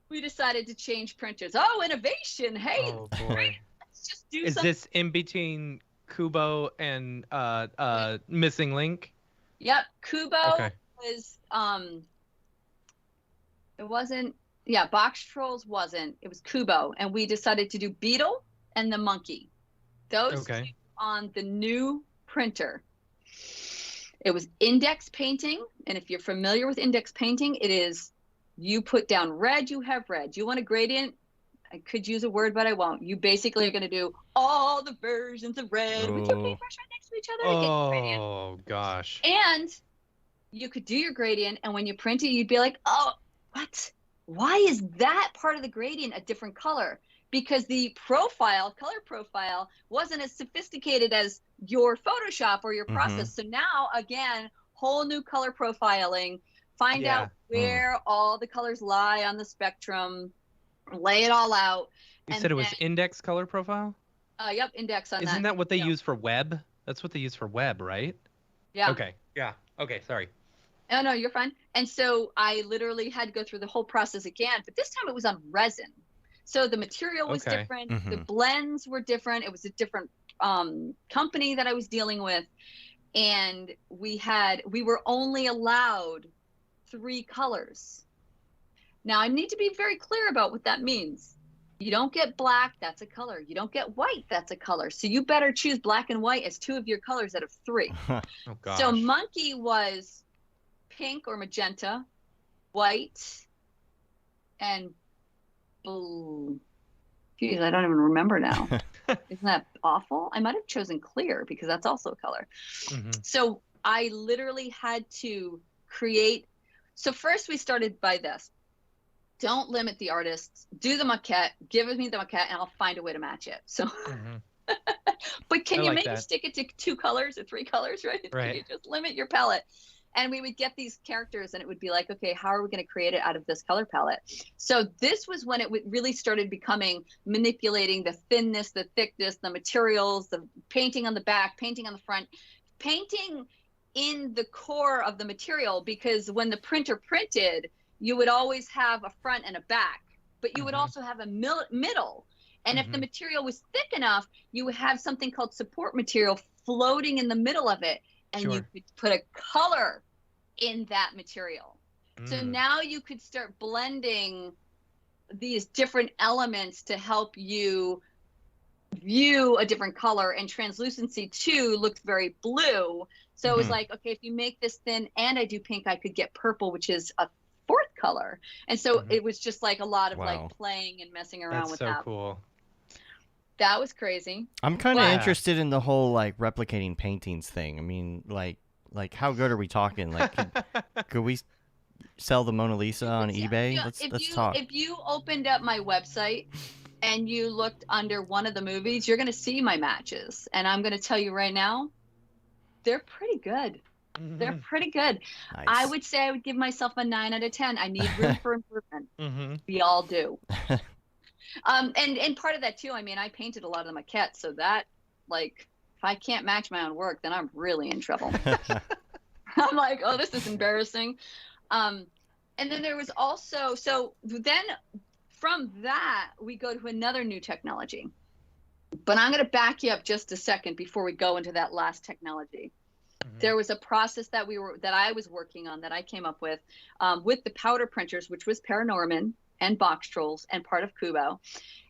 we decided to change printers. Oh, innovation! Hey, let's just do. Is this in between Kubo and Missing Link? Yep, Kubo was it wasn't. Yeah, Box Trolls wasn't. It was Kubo, and we decided to do Beetle and the Monkey. Those two on the new printer. It was index painting, and if you're familiar with index painting, it is you put down red, you have red. You want a gradient? I could use a word, but I won't. You basically are going to do all the versions of red with your paintbrush right next to each other. Oh, gosh. And you could do your gradient, and when you print it, you'd be like, oh, what? Why is that part of the gradient a different color? Because the color profile, wasn't as sophisticated as your Photoshop or your process. So now, again, whole new color profiling, find out where all the colors lie on the spectrum, lay it all out. You said it was index color profile? Yep, index on that. Isn't that what they use for web? That's what they use for web, right? Yeah. Okay. Yeah. Okay, sorry. Oh, no, you're fine. And so I literally had to go through the whole process again, but this time it was on resin. So the material was different. The blends were different. It was a different company that I was dealing with. And we were only allowed 3 colors. Now I need to be very clear about what that means. You don't get black, that's a color. You don't get white, that's a color. So you better choose black and white as 2 of your colors out of 3. Oh, gosh. So Monkey was pink or magenta, white, and blue. Geez, I don't even remember now. Isn't that awful? I might have chosen clear because that's also a color. So I literally had to create. So first we started by this. Don't limit the artists. Do the maquette. Give me the maquette, and I'll find a way to match it. So, but can you maybe stick it to 2 colors or 3 colors, right? Can you just limit your palette? And we would get these characters, and it would be like, okay, how are we going to create it out of this color palette? So this was when it really started becoming manipulating the thinness, the thickness, the materials, the painting on the back, painting on the front, painting in the core of the material, because when the printer printed, you would always have a front and a back, but you would also have a middle. And if the material was thick enough, you would have something called support material floating in the middle of it. And you could put a color in that material. So now you could start blending these different elements to help you view a different color. And translucency too looked very blue. So it was like, okay, if you make this thin and I do pink, I could get purple, which is a 4th color. And so Mhm. it was just like a lot of Wow. like playing and messing around That's with so that. cool. That was crazy. I'm kind of But interested in the whole like replicating paintings thing. I mean, like how good are we talking? Like, could we sell the Mona Lisa on eBay? Let's talk. if you opened up my website and you looked under one of the movies, you're going to see my matches. And I'm going to tell you right now, they're pretty good. They're pretty good. Nice. I would say I would give myself a 9 out of 10. I need room for improvement. Mm-hmm. We all do. And part of that too, I mean, I painted a lot of the maquettes, so that, like, if I can't match my own work, then I'm really in trouble. I'm like, oh, this is embarrassing. And then there was also, so then from that, we go to another new technology. But I'm going to back you up just a second before we go into that last technology. Mm-hmm. There was a process that I was working on that I came up with the powder printers, which was Paranorman and Box Trolls and part of Kubo.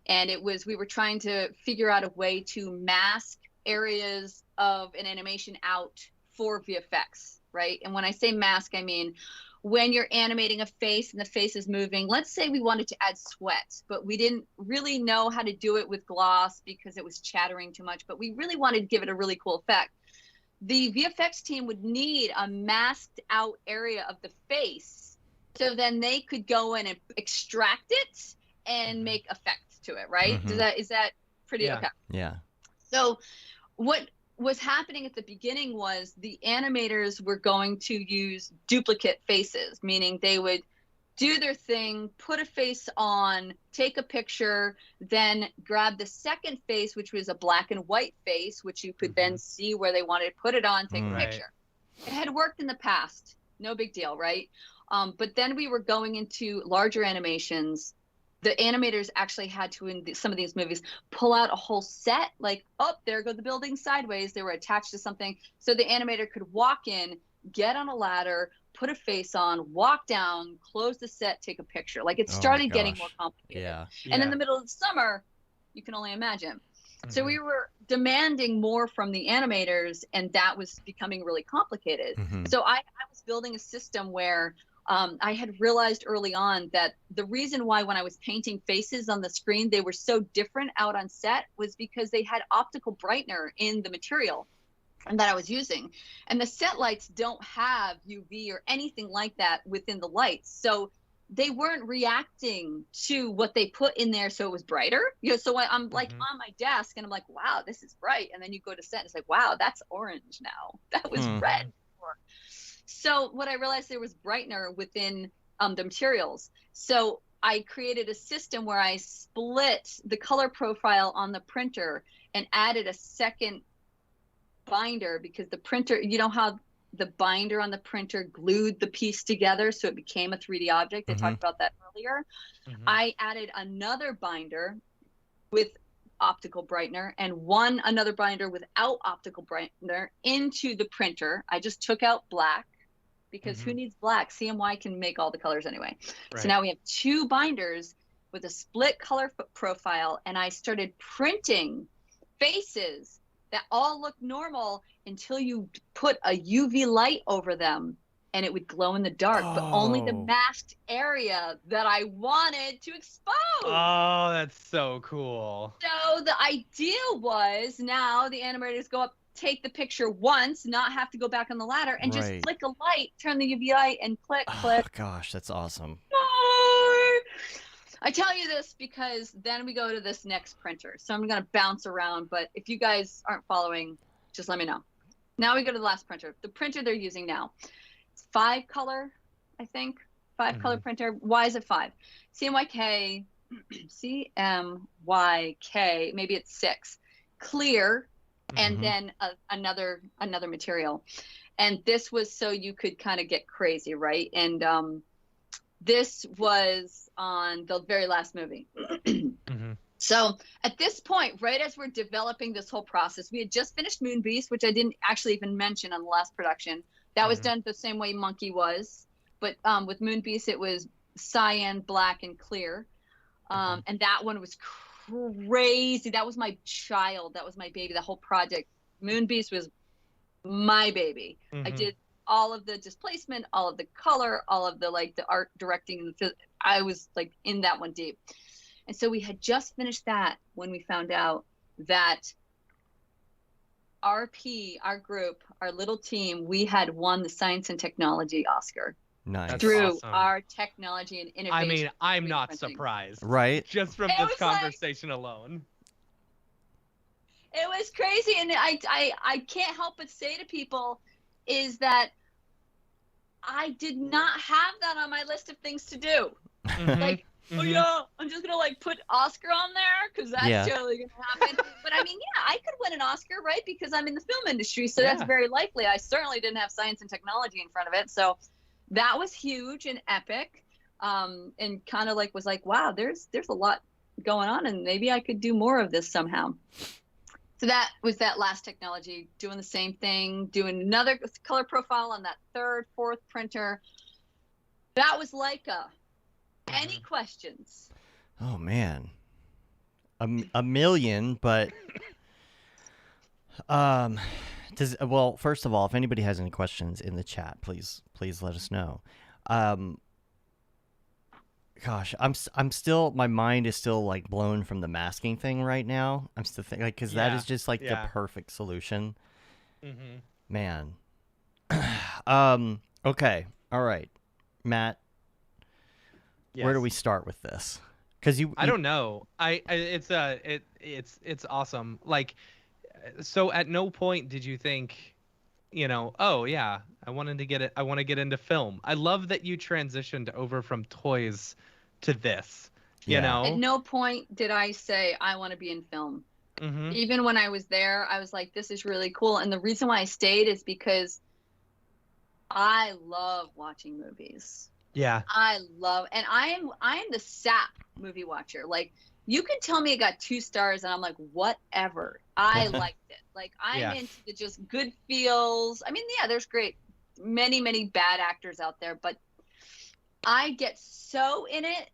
And we were trying to figure out a way to mask areas of an animation out for VFX, right? And when I say mask, I mean when you're animating a face and the face is moving, let's say we wanted to add sweat, but we didn't really know how to do it with gloss because it was chattering too much, but we really wanted to give it a really cool effect. The VFX team would need a masked out area of the face, so then they could go in and extract it and make effects to it, right? Mhm. Is that pretty Yeah. okay? Yeah. So what was happening at the beginning was the animators were going to use duplicate faces, meaning they would do their thing, put a face on, take a picture, then grab the second face, which was a black and white face, which you could then see where they wanted to put it on, take a Right. picture. It had worked in the past. No big deal, right? But then we were going into larger animations. The animators actually had to, in some of these movies, pull out a whole set, like, oh, there go the buildings sideways. They were attached to something. So the animator could walk in, get on a ladder, put a face on, walk down, close the set, take a picture. Like, it started getting more complicated. Yeah. And in the middle of the summer, you can only imagine. So we were demanding more from the animators, and that was becoming really complicated. So I was building a system where I had realized early on that the reason why when I was painting faces on the screen, they were so different out on set was because they had optical brightener in the material and that I was using. And the set lights don't have UV or anything like that within the lights. So they weren't reacting to what they put in there, so it was brighter. You know, so I'm like on my desk and I'm like, wow, this is bright. And then you go to set and it's like, wow, that's orange now. That was red before. So what I realized, there was brightener within the materials. So I created a system where I split the color profile on the printer and added a second binder, because the printer, you know how the binder on the printer glued the piece together so it became a 3D object? I talked about that earlier. I added another binder with optical brightener and another binder without optical brightener into the printer. I just took out black, because who needs black? CMY can make all the colors anyway. Right. So now we have 2 binders with a split color profile, and I started printing faces that all look normal until you put a UV light over them and it would glow in the dark, but only the masked area that I wanted to expose. Oh, that's so cool. So the idea was, now the animators go up, take the picture once, not have to go back on the ladder, and just flick a light, turn the UV light, and click. Oh gosh, that's awesome. I tell you this because then we go to this next printer. So I'm going to bounce around, but if you guys aren't following, just let me know. Now we go to the last printer. The printer they're using now, it's 5 color, I think. 5 color printer. Why is it 5? CMYK, CMYK, maybe it's 6. Clear, and then another material. And this was so you could kind of get crazy, right? And this was on the very last movie. So at this point, right as we're developing this whole process, we had just finished Moon Beast, which I didn't actually even mention on the last production. That was done the same way Monkey was. But with Moon Beast, it was cyan, black, and clear. And that one was crazy. That was my child. That was my baby. The whole project. Moon Beast was my baby. I did all of the displacement, all of the color, all of the like the art directing. I was like in that one deep. And so we had just finished that when we found out that RP, our group, our little team, we had won the Science and Technology Oscar. Nice. That's Through awesome. our technology and innovation. I mean, I'm 3D not printing. surprised. Right? Just from It this was like- conversation alone. It was crazy, and I can't help but say to people is that I did not have that on my list of things to do. Mhm. Like, oh Mhm. yeah, I'm just gonna like put Oscar on there because that's Yeah. totally gonna happen. But I mean, yeah, I could win an Oscar, right? Because I'm in the film industry, so that's Yeah. very likely. I certainly didn't have Science and Technology in front of it, so that was huge and epic. And kind of like was like, wow, there's a lot going on, and maybe I could do more of this somehow. So that was that last technology, doing the same thing, doing another color profile on that third, fourth printer. That was Leica. Any questions? Oh man, a million, but well, first of all, if anybody has any questions in the chat, please let us know. Gosh, I'm still, my mind is still like blown from the masking thing right now. I'm still thinking, like, because that Yeah, is just like yeah. the perfect solution, Mhm. man. Okay, all right, Matt, where do Yes. we start with this? Because I don't know. It's awesome. Like, so at no point did you think, oh yeah, I want to get into film. I love that you transitioned over from toys to this. You Yeah. know? At no point did I say I want to be in film. Mhm. Even when I was there, I was like, this is really cool. And the reason why I stayed is because I love watching movies. Yeah. And I am the sap movie watcher. Like, you can tell me it got 2 stars and I'm like, whatever. I liked it. Like, I'm Yeah. into the just good feels. I mean, yeah, there's many bad actors out there, but I get so in it.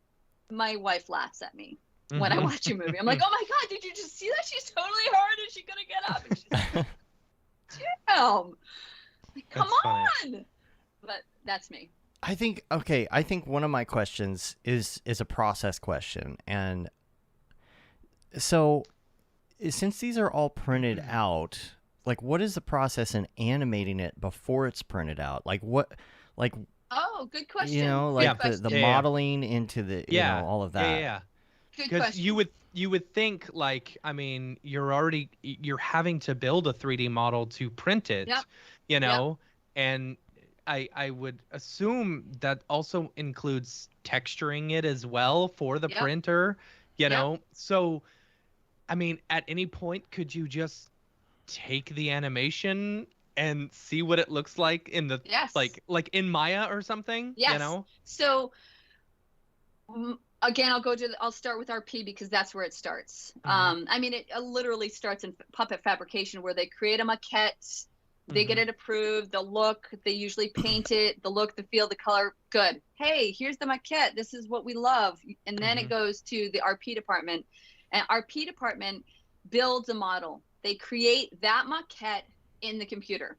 My wife laughs at me when I Mhm. watch a movie. I'm like, oh my God, did you just see that? She's totally hard and she's going to get up. And she's like, damn. Like, come That's funny. on. But that's me. I think one of my questions is a process question, and so since these are all printed out, like, what is the process in animating it before it's printed out? Like, what, like, Oh, good question. you know, Good like question. the Yeah, yeah. modeling into the, you Yeah. know, all of Yeah, that. yeah, yeah. Good Because question. you would think, like, I mean, you're having to build a 3D model to print it, Yep. and I would assume that also includes texturing it as well for the Yep. printer, you Yep. know. So, I mean, at any point, could you just take the animation and see what it looks like in the Yes. like in Maya or something? Yes. You know? So again, I'll start with RP because that's where it starts. I mean, it literally starts in puppet fabrication where they create a maquette, they get it approved, the look, they usually paint it, the look, the feel, the color, good. Hey, here's the maquette. This is what we love. And then it goes to the RP department, and RP department builds a model. They create that maquette in the computer.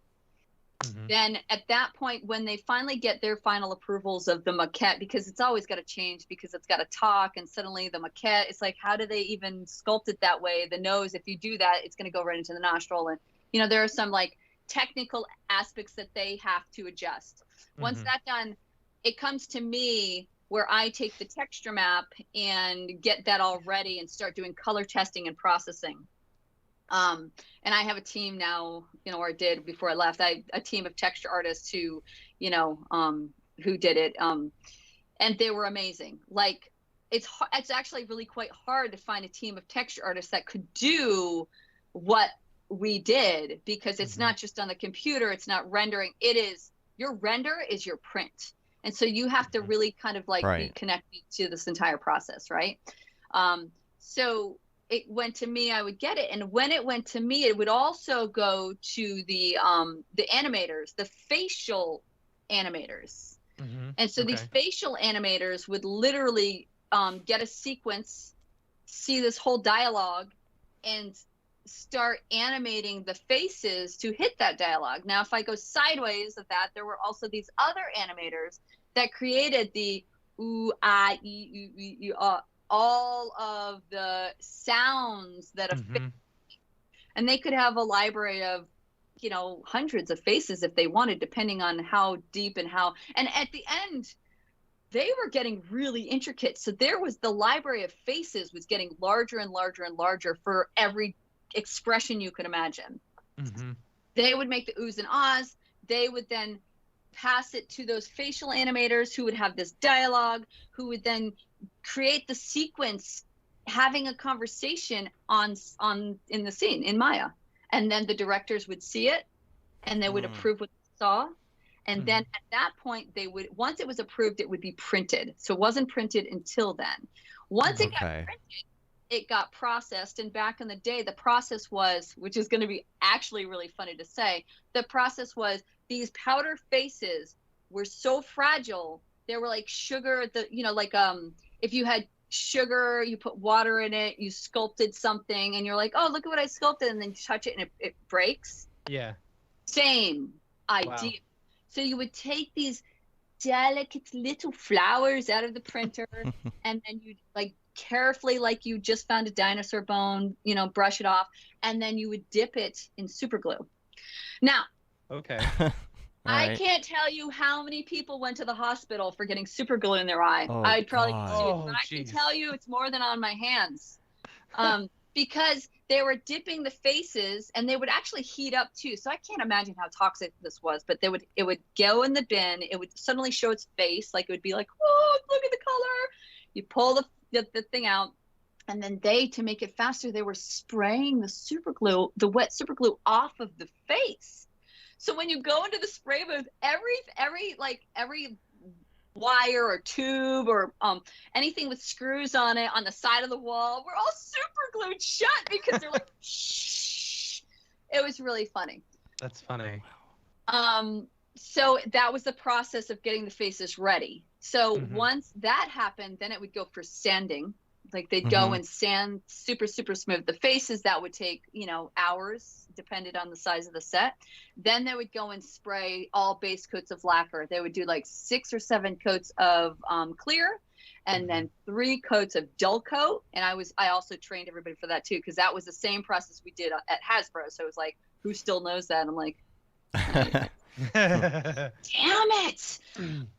Then at that point, when they finally get their final approvals of the maquette, because it's always got to change because it's got to talk, and suddenly the maquette, it's like, how do they even sculpt it that way? The nose, if you do that, it's going to go right into the nostril. And, you know, there are some like technical aspects that they have to adjust. Once that's done, it comes to me where I take the texture map and get that all ready and start doing color testing and processing. And I have a team now, you know, or I did before I left, a team of texture artists who, you know, who did it. And they were amazing. Like, it's actually really quite hard to find a team of texture artists that could do what we did, because it's not just on the computer. It's not rendering. It is, your render is your print. And so you have to really kind of like be connected to this entire process. Right. So it went to me, I would get it. And when it went to me, it would also go to the animators, the facial animators. And so these facial animators would literally get a sequence, see this whole dialogue, and start animating the faces to hit that dialogue. Now, if I go sideways of that, there were also these other animators that created the ooh, ah, ee, ooh, all of the sounds that a face, and they could have a library of, you know, hundreds of faces if they wanted, depending on how deep and how, and at the end, they were getting really intricate. So there was the library of faces was getting larger and larger and larger for every expression you could imagine. They would make the oohs and ahs. They would then pass it to those facial animators who would have this dialogue, who would then create the sequence, having a conversation on in the scene in Maya, and then the directors would see it, and they would approve what they saw. And then at that point, they would, once it was approved, it would be printed. So it wasn't printed until then. Once it got printed, it got processed. And back in the day, the process was, which is going to be actually really funny to say, the process was these powder faces were so fragile. They were like sugar, you know, like if you had sugar, you put water in it, you sculpted something, and you're like, oh, look at what I sculpted, and then you touch it and it breaks. Yeah. Same idea. Wow. So you would take these delicate little flowers out of the printer, and then you'd like carefully, like you just found a dinosaur bone, you know, brush it off, and then you would dip it in super glue. Now, okay. I can't tell you how many people went to the hospital for getting super glue in their eye. I'd probably but I can tell you it's more than on my hands. Because they were dipping the faces, and they would actually heat up too. So I can't imagine how toxic this was, but it would go in the bin. It would suddenly show its face. Like it would be like, oh, look at the color. You pull the thing out, and then to make it faster, they were spraying the super glue, the wet super glue off of the face. So when you go into the spray booth, every wire or tube or anything with screws on it on the side of the wall, we're all super glued shut because they're like, shh. It was really funny. That's funny. So that was the process of getting the faces ready. So once that happened, then it would go for sanding. Like they'd go and sand super, super smooth the faces. That would take, you know, hours, depended on the size of the set. Then they would go and spray all base coats of lacquer. They would do like 6 or 7 coats of clear, and then 3 coats of dull coat. And I also trained everybody for that too, because that was the same process we did at Hasbro. So it was like, who still knows that? I'm like, damn it.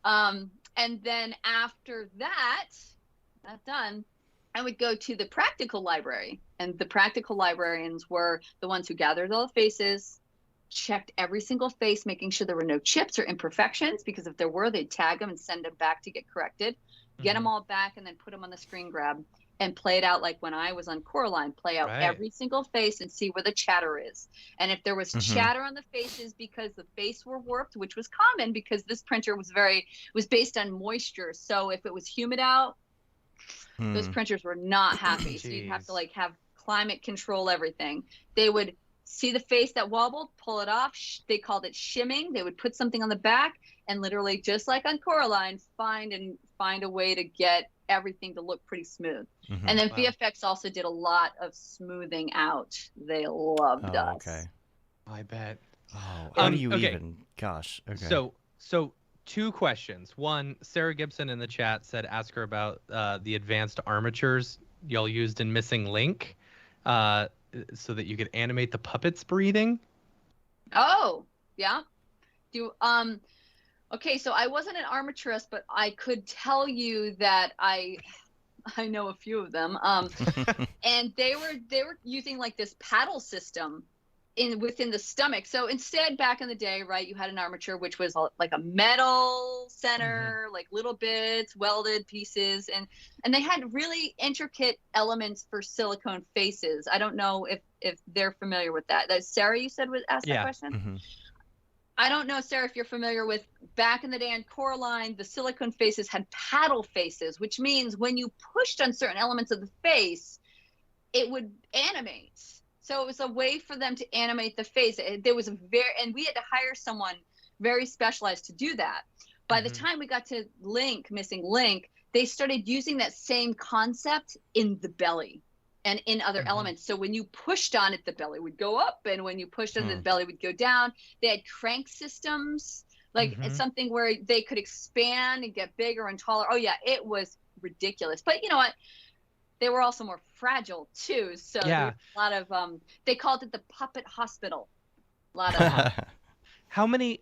And then after that's done, I would go to the practical library, and the practical librarians were the ones who gathered all the faces, checked every single face, making sure there were no chips or imperfections, because if there were, they'd tag them and send them back to get corrected, get them all back, and then put them on the screen grab and play it out like when I was on Coraline, play out every single face and see where the chatter is. And if there was chatter on the faces because the face were warped, which was common because this printer was based on moisture. So if it was humid out, those printers were not happy. So you'd have to like have climate control everything. They would see the face that wobbled, pull it off. They called it shimming. They would put something on the back and literally, just like on Coraline, find a way to get everything to look pretty smooth. And then VFX also did a lot of smoothing out. They loved us. Okay. I bet. Oh, how do you even? Gosh. Okay. So 2 questions. One, Sarah Gibson in the chat said, ask her about the advanced armatures y'all used in Missing Link, so that you could animate the puppets breathing. Oh, yeah. Okay, so I wasn't an armaturist, but I could tell you that I know a few of them. And they were using like this paddle system within the stomach. So instead, back in the day, right, you had an armature, which was like a metal center, like little bits, welded pieces, and they had really intricate elements for silicone faces. I don't know if they're familiar with that. Sarah, you said asked that question? I don't know, Sarah, if you're familiar with, back in the day on Coraline, the silicone faces had paddle faces, which means when you pushed on certain elements of the face, it would animate. So it was a way for them to animate the face. There was and we had to hire someone very specialized to do that. By the time we got to Missing Link, they started using that same concept in the belly. and in other elements. So when you pushed on it, the belly would go up, and when you pushed on it, the belly would go down. They had crank systems, like it's something where they could expand and get bigger and taller. Oh yeah, it was ridiculous. But you know what? They were also more fragile too. So there's a lot of they called it the puppet hospital. A lot of How many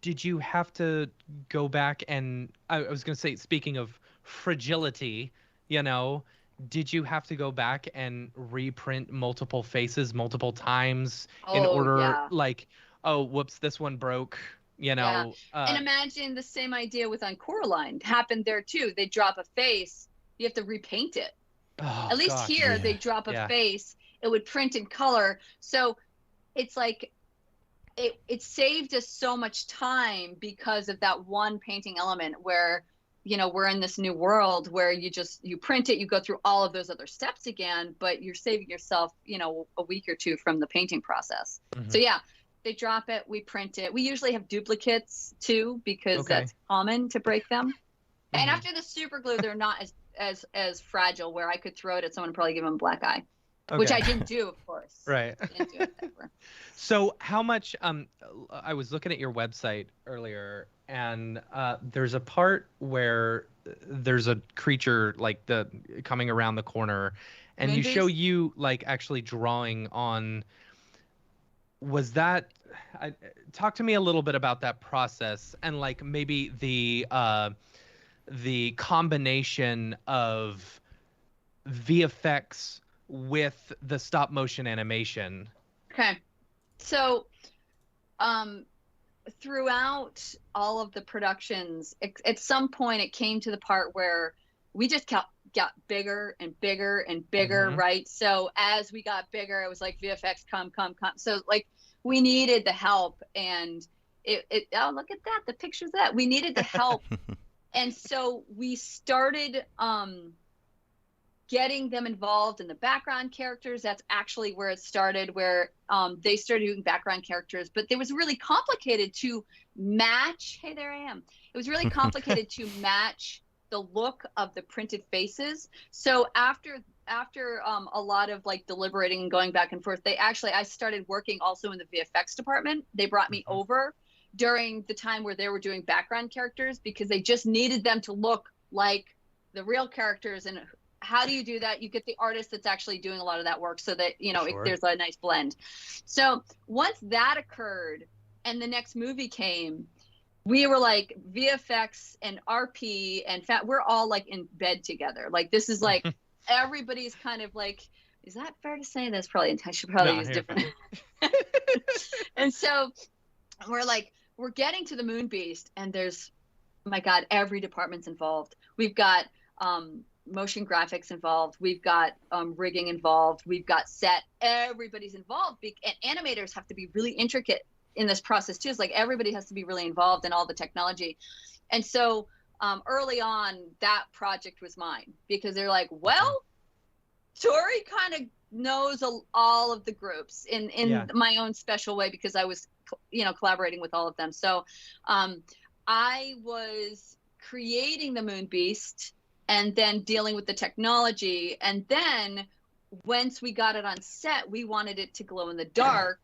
did you have to go back and I was going to say, speaking of fragility, you know, did you have to go back and reprint multiple faces multiple times in order like, oh, whoops, this one broke, you know? And imagine the same idea with on Coraline happened there too. They drop a face, you have to repaint it. At least here they drop a face, it would print in color. So it's like it saved us so much time because of that one painting element where, you know, we're in this new world where you print it, you go through all of those other steps again, but you're saving yourself, you know, a week or two from the painting process. So yeah, they drop it, we print it. We usually have duplicates too, because that's common to break them. And after the super glue, they're not as fragile, where I could throw it at someone and probably give them a black eye. Which I didn't do, of course. Right. I didn't do it ever. So how much, I was looking at your website earlier, and there's a part where there's a creature like coming around the corner, and you show you like actually drawing on, was that, talk to me a little bit about that process, and like maybe the combination of VFX with the stop motion animation. Okay. So throughout all of the productions, at some point it came to the part where we just got bigger and bigger and bigger, right? So as we got bigger, it was like VFX come. So like we needed the help, and it oh, look at that, the pictures of that. We needed the help. And so we started getting them involved in the background characters. That's actually where it started, where they started doing background characters, but it was really complicated to match. Hey, there I am. It was really complicated to match the look of the printed faces. So after a lot of like deliberating and going back and forth, I started working also in the VFX department. They brought me over during the time where they were doing background characters, because they just needed them to look like the real characters. And how do you do that? You get the artist that's actually doing a lot of that work, so that, you know, there's a nice blend. So once that occurred and the next movie came, we were like VFX and RP and we're all like in bed together. Like this is like everybody's kind of like, is that fair to say? That's probably, I should probably use different. And so we're getting to the Moon Beast, and there's, oh my God, every department's involved. We've got motion graphics involved. We've got rigging involved. We've got set. Everybody's involved. And animators have to be really intricate in this process too. It's like everybody has to be really involved in all the technology. And so early on, that project was mine, because they're like, well, Tory kind of knows all of the groups in my own special way, because I was, you know, collaborating with all of them. So I was creating the Moon Beast and then dealing with the technology. And then once we got it on set, we wanted it to glow in the dark,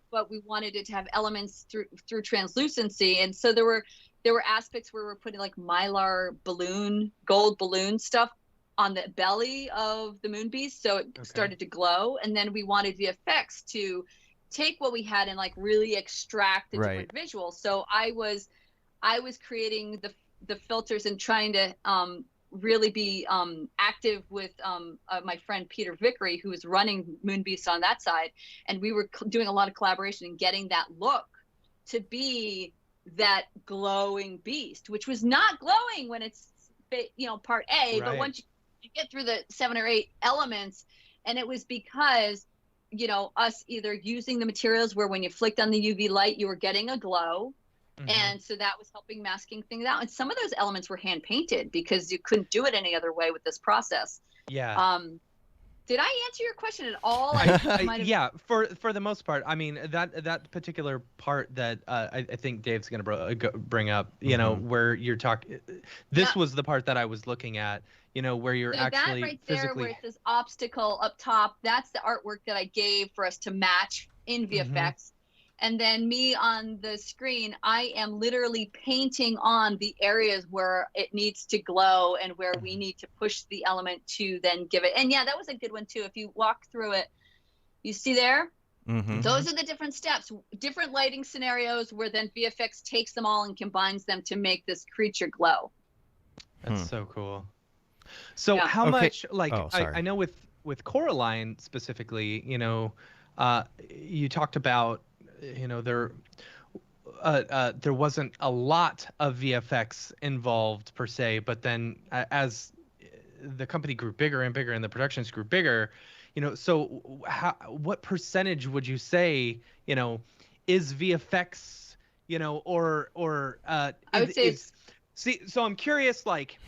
but we wanted it to have elements through translucency. And so there were aspects where we're putting like mylar balloon, gold balloon stuff on the belly of the Moon Beast, so it started to glow. And then we wanted VFX to take what we had and like really extract the different visuals. So I was creating the filters and trying to really be active with my friend Peter Vickery, who was running Moon Beast on that side, and we were doing a lot of collaboration and getting that look to be that glowing beast, which was not glowing when it's, you know, part A, but once you get through the 7 or 8 elements, and it was because, you know, us either using the materials where when you flicked on the UV light, you were getting a glow. And so that was helping masking things out. And some of those elements were hand painted because you couldn't do it any other way with this process. There Did I answer your question at all? Yeah, for the most part. I mean, that particular part that I think Dave's going to bring up, you know, where you're talking. This was the part that I was looking at, you know, where you're actually that right physically. there, where it says obstacle up top, that's the artwork that I gave for us to match in VFX. And then me on the screen, I am literally painting on the areas where it needs to glow and where we need to push the element to then give it. And yeah, that was a good one too. If you walk through it, you see there, those are the different steps, different lighting scenarios where then VFX takes them all and combines them to make this creature glow. That's so cool. So how much, like, I know with Coraline specifically, you know, you talked about, you know, there wasn't a lot of VFX involved per se, but then as the company grew bigger and bigger and the productions grew bigger, you know, so what percentage would you say, you know, is VFX, you know, or I would say so I'm curious, like,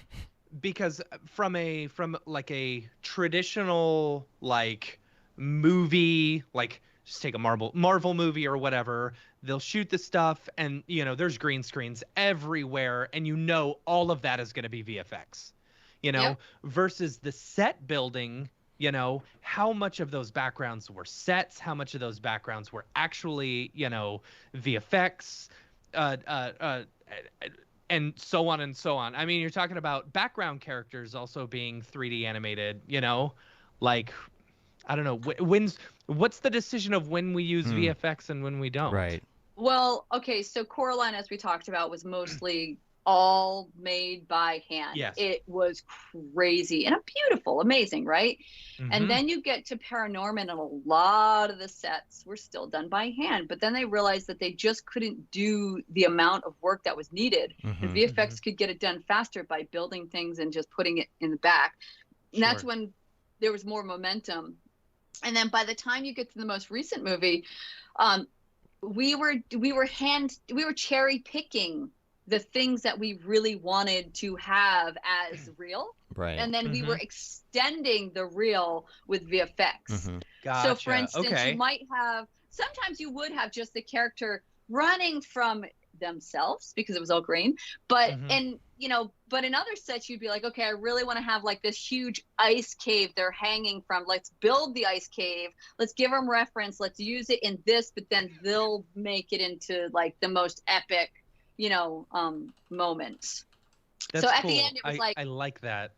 because from like a traditional like movie, like just take a Marvel movie or whatever, they'll shoot the stuff and, you know, there's green screens everywhere and, you know, all of that is going to be VFX, you know, versus the set building, you know, how much of those backgrounds were sets, how much of those backgrounds were actually, you know, VFX, and so on and so on. I mean, you're talking about background characters also being 3D animated, you know, like, I don't know, what's the decision of when we use VFX and when we don't? Right. Well, okay, so Coraline, as we talked about, was mostly all made by hand. Yes. It was crazy and beautiful, amazing, right? And then you get to Paranorman, and a lot of the sets were still done by hand. But then they realized that they just couldn't do the amount of work that was needed. And VFX could get it done faster by building things and just putting it in the back. And that's when there was more momentum. And then by the time you get to the most recent movie, we were cherry picking the things that we really wanted to have as real. Right. And then we were extending the real with VFX. Gotcha. So for instance, you might have, sometimes you would have just the character running from themselves because it was all green, but and you know, but in other sets you'd be like, okay, I really want to have like this huge ice cave they're hanging from. Let's build the ice cave, let's give them reference, let's use it in this, but then they'll make it into like the most epic, you know, moments. That's so at cool. the end it was I like that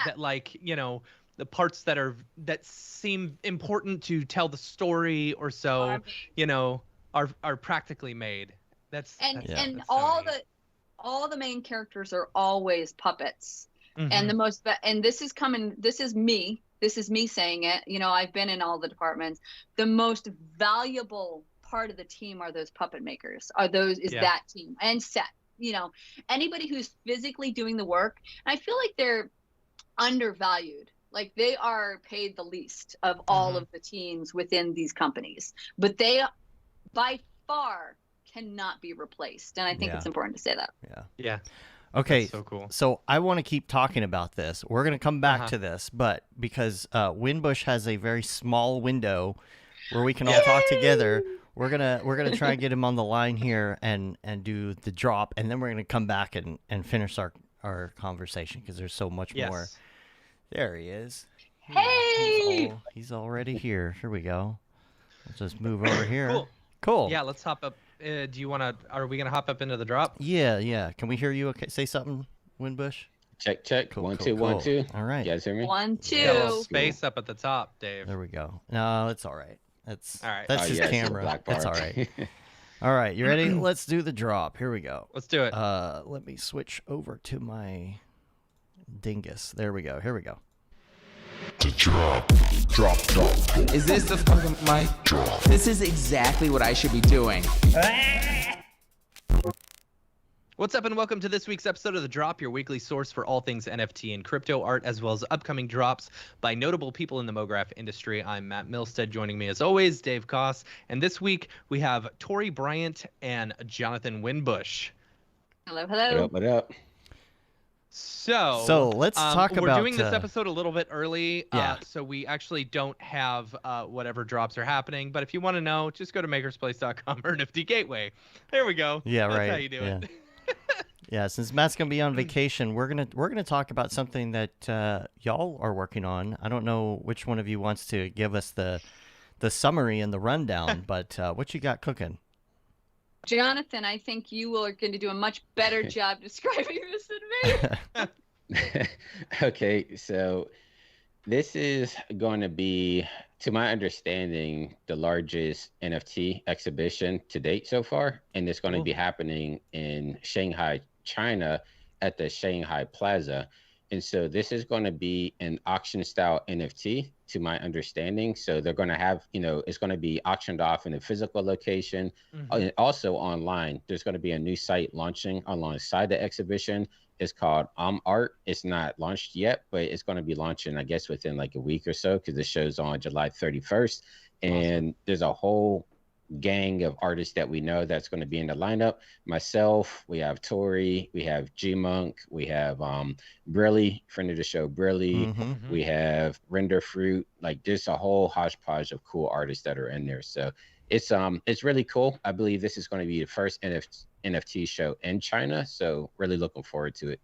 that, like, you know, the parts that seem important to tell the story or so, you know, are practically made. That's all the main characters are always puppets. And this is me saying it, you know, I've been in all the departments. The most valuable part of the team are those puppet makers, that team and set, you know, anybody who's physically doing the work. And I feel like they're undervalued. Like they are paid the least of all of the teams within these companies, but they by far cannot be replaced. And I think it's important to say that. Yeah. Okay. That's so cool. So I want to keep talking about this. We're going to come back to this, but because Winbush has a very small window where we can all talk together, we're gonna try and get him on the line here and do the drop, and then we're gonna come back and finish our conversation because there's so much more. There he is. Hey! He's already here. Here we go. Let's just move over here. Cool. Yeah, let's hop up. Are we going to hop up into the drop? Yeah. Can we hear you okay? Say something, Winbush? Check. Cool, 1 cool, 2 cool. 1 2. All right. You guys hear me? 1 2. Got a little space up at the top, Dave. There we go. No, it's all right. That's all right. That's his camera. That's all right. All right, you ready? Let's do the drop. Here we go. Let's do it. Let me switch over to my dingus. There we go. Here we go. The drop. Is this the fucking mic? Drop. This is exactly what I should be doing. What's up, and welcome to this week's episode of The Drop, your weekly source for all things NFT and crypto art, as well as upcoming drops by notable people in the Mograph industry. I'm Matt Milstead. Joining me, as always, Dave Koss. And this week, we have Tory Bryant and Jonathan Winbush. Hello. What up? So let's talk we're about. doing this episode a little bit early, Yeah. so we actually don't have whatever drops are happening. But if you want to know, just go to makersplace.com or Nifty Gateway. There we go. Yeah, That's right. how you do it. Yeah, since Matt's gonna be on vacation, we're gonna talk about something that y'all are working on. I don't know which one of you wants to give us the summary and the rundown, but what you got cooking? Jonathan, I think you are going to do a much better job describing this than me. Okay, so this is going to be, to my understanding, the largest NFT exhibition to date so far, and it's going to be happening in Shanghai, China, at the Shanghai Plaza. And so this is going to be an auction style NFT, to my understanding. So they're going to have, it's going to be auctioned off in a physical location, and also online. There's going to be a new site launching alongside the exhibition. It's called Art. It's not launched yet, but it's going to be launching, I guess, within like a week or so, because the show's on July 31st. And there's a whole gang of artists that we know that's going to be in the lineup. Myself, we have Tory, we have G Monk, we have Brilly, friend of the show Brilly, we have Render Fruit. Like, there's a whole hodgepodge of cool artists that are in there. So it's really cool. I believe this is going to be the first NFT show in China, so really looking forward to it.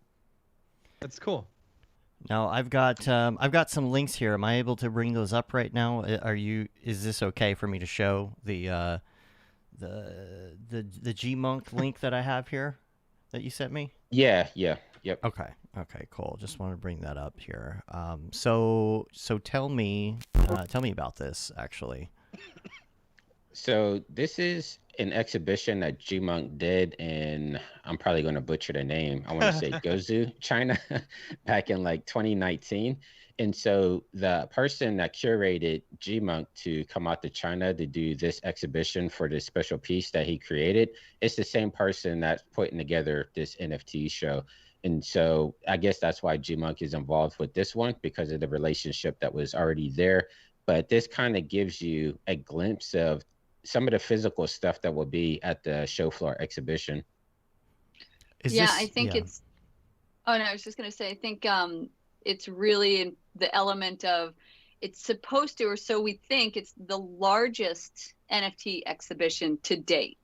That's cool. Now I've got some links here. Am I able to bring those up right now? Is this okay for me to show the G Monk link that I have here that you sent me? Yep. Okay, cool. Just want to bring that up here. So tell me about this actually. So this is an exhibition that G Monk did in, I'm probably going to butcher the name, I want to say Guangzhou, China, back in like 2019. And so the person that curated G Monk to come out to China to do this exhibition for this special piece that he created, it's the same person that's putting together this NFT show. And so I guess that's why G Monk is involved with this one, because of the relationship that was already there. But this kind of gives you a glimpse of some of the physical stuff that will be at the show floor exhibition. I think it's, oh no, I was just going to say, I think it's really the element of, it's supposed to, or so we think, it's the largest NFT exhibition to date.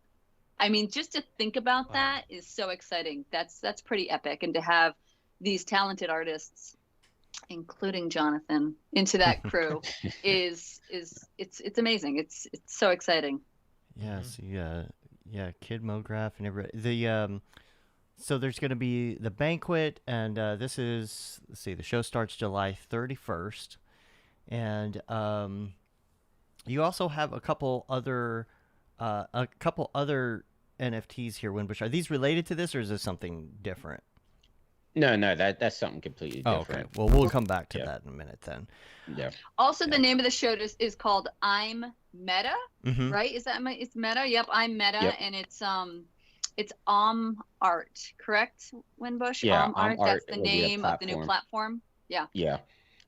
I mean, just to think about that is so exciting. That's pretty epic. And to have these talented artists, including Jonathan, into that crew it's amazing. It's so exciting. Yeah. So Kid Mograph and everybody. So there's going to be the banquet, and this is, let's see, the show starts July 31st, and you also have a couple other NFTs here. Winbush, are these related to this, or is this something different? No, that's something completely different. Okay. Well, we'll come back to that in a minute then. Yeah. Also, the name of the show is called I'm Meta, right? Is that it's Meta? Yep, I'm Meta, and it's Art, correct, Winbush? Yeah, Art. Art. That's the name of the new platform. Yeah. Yeah.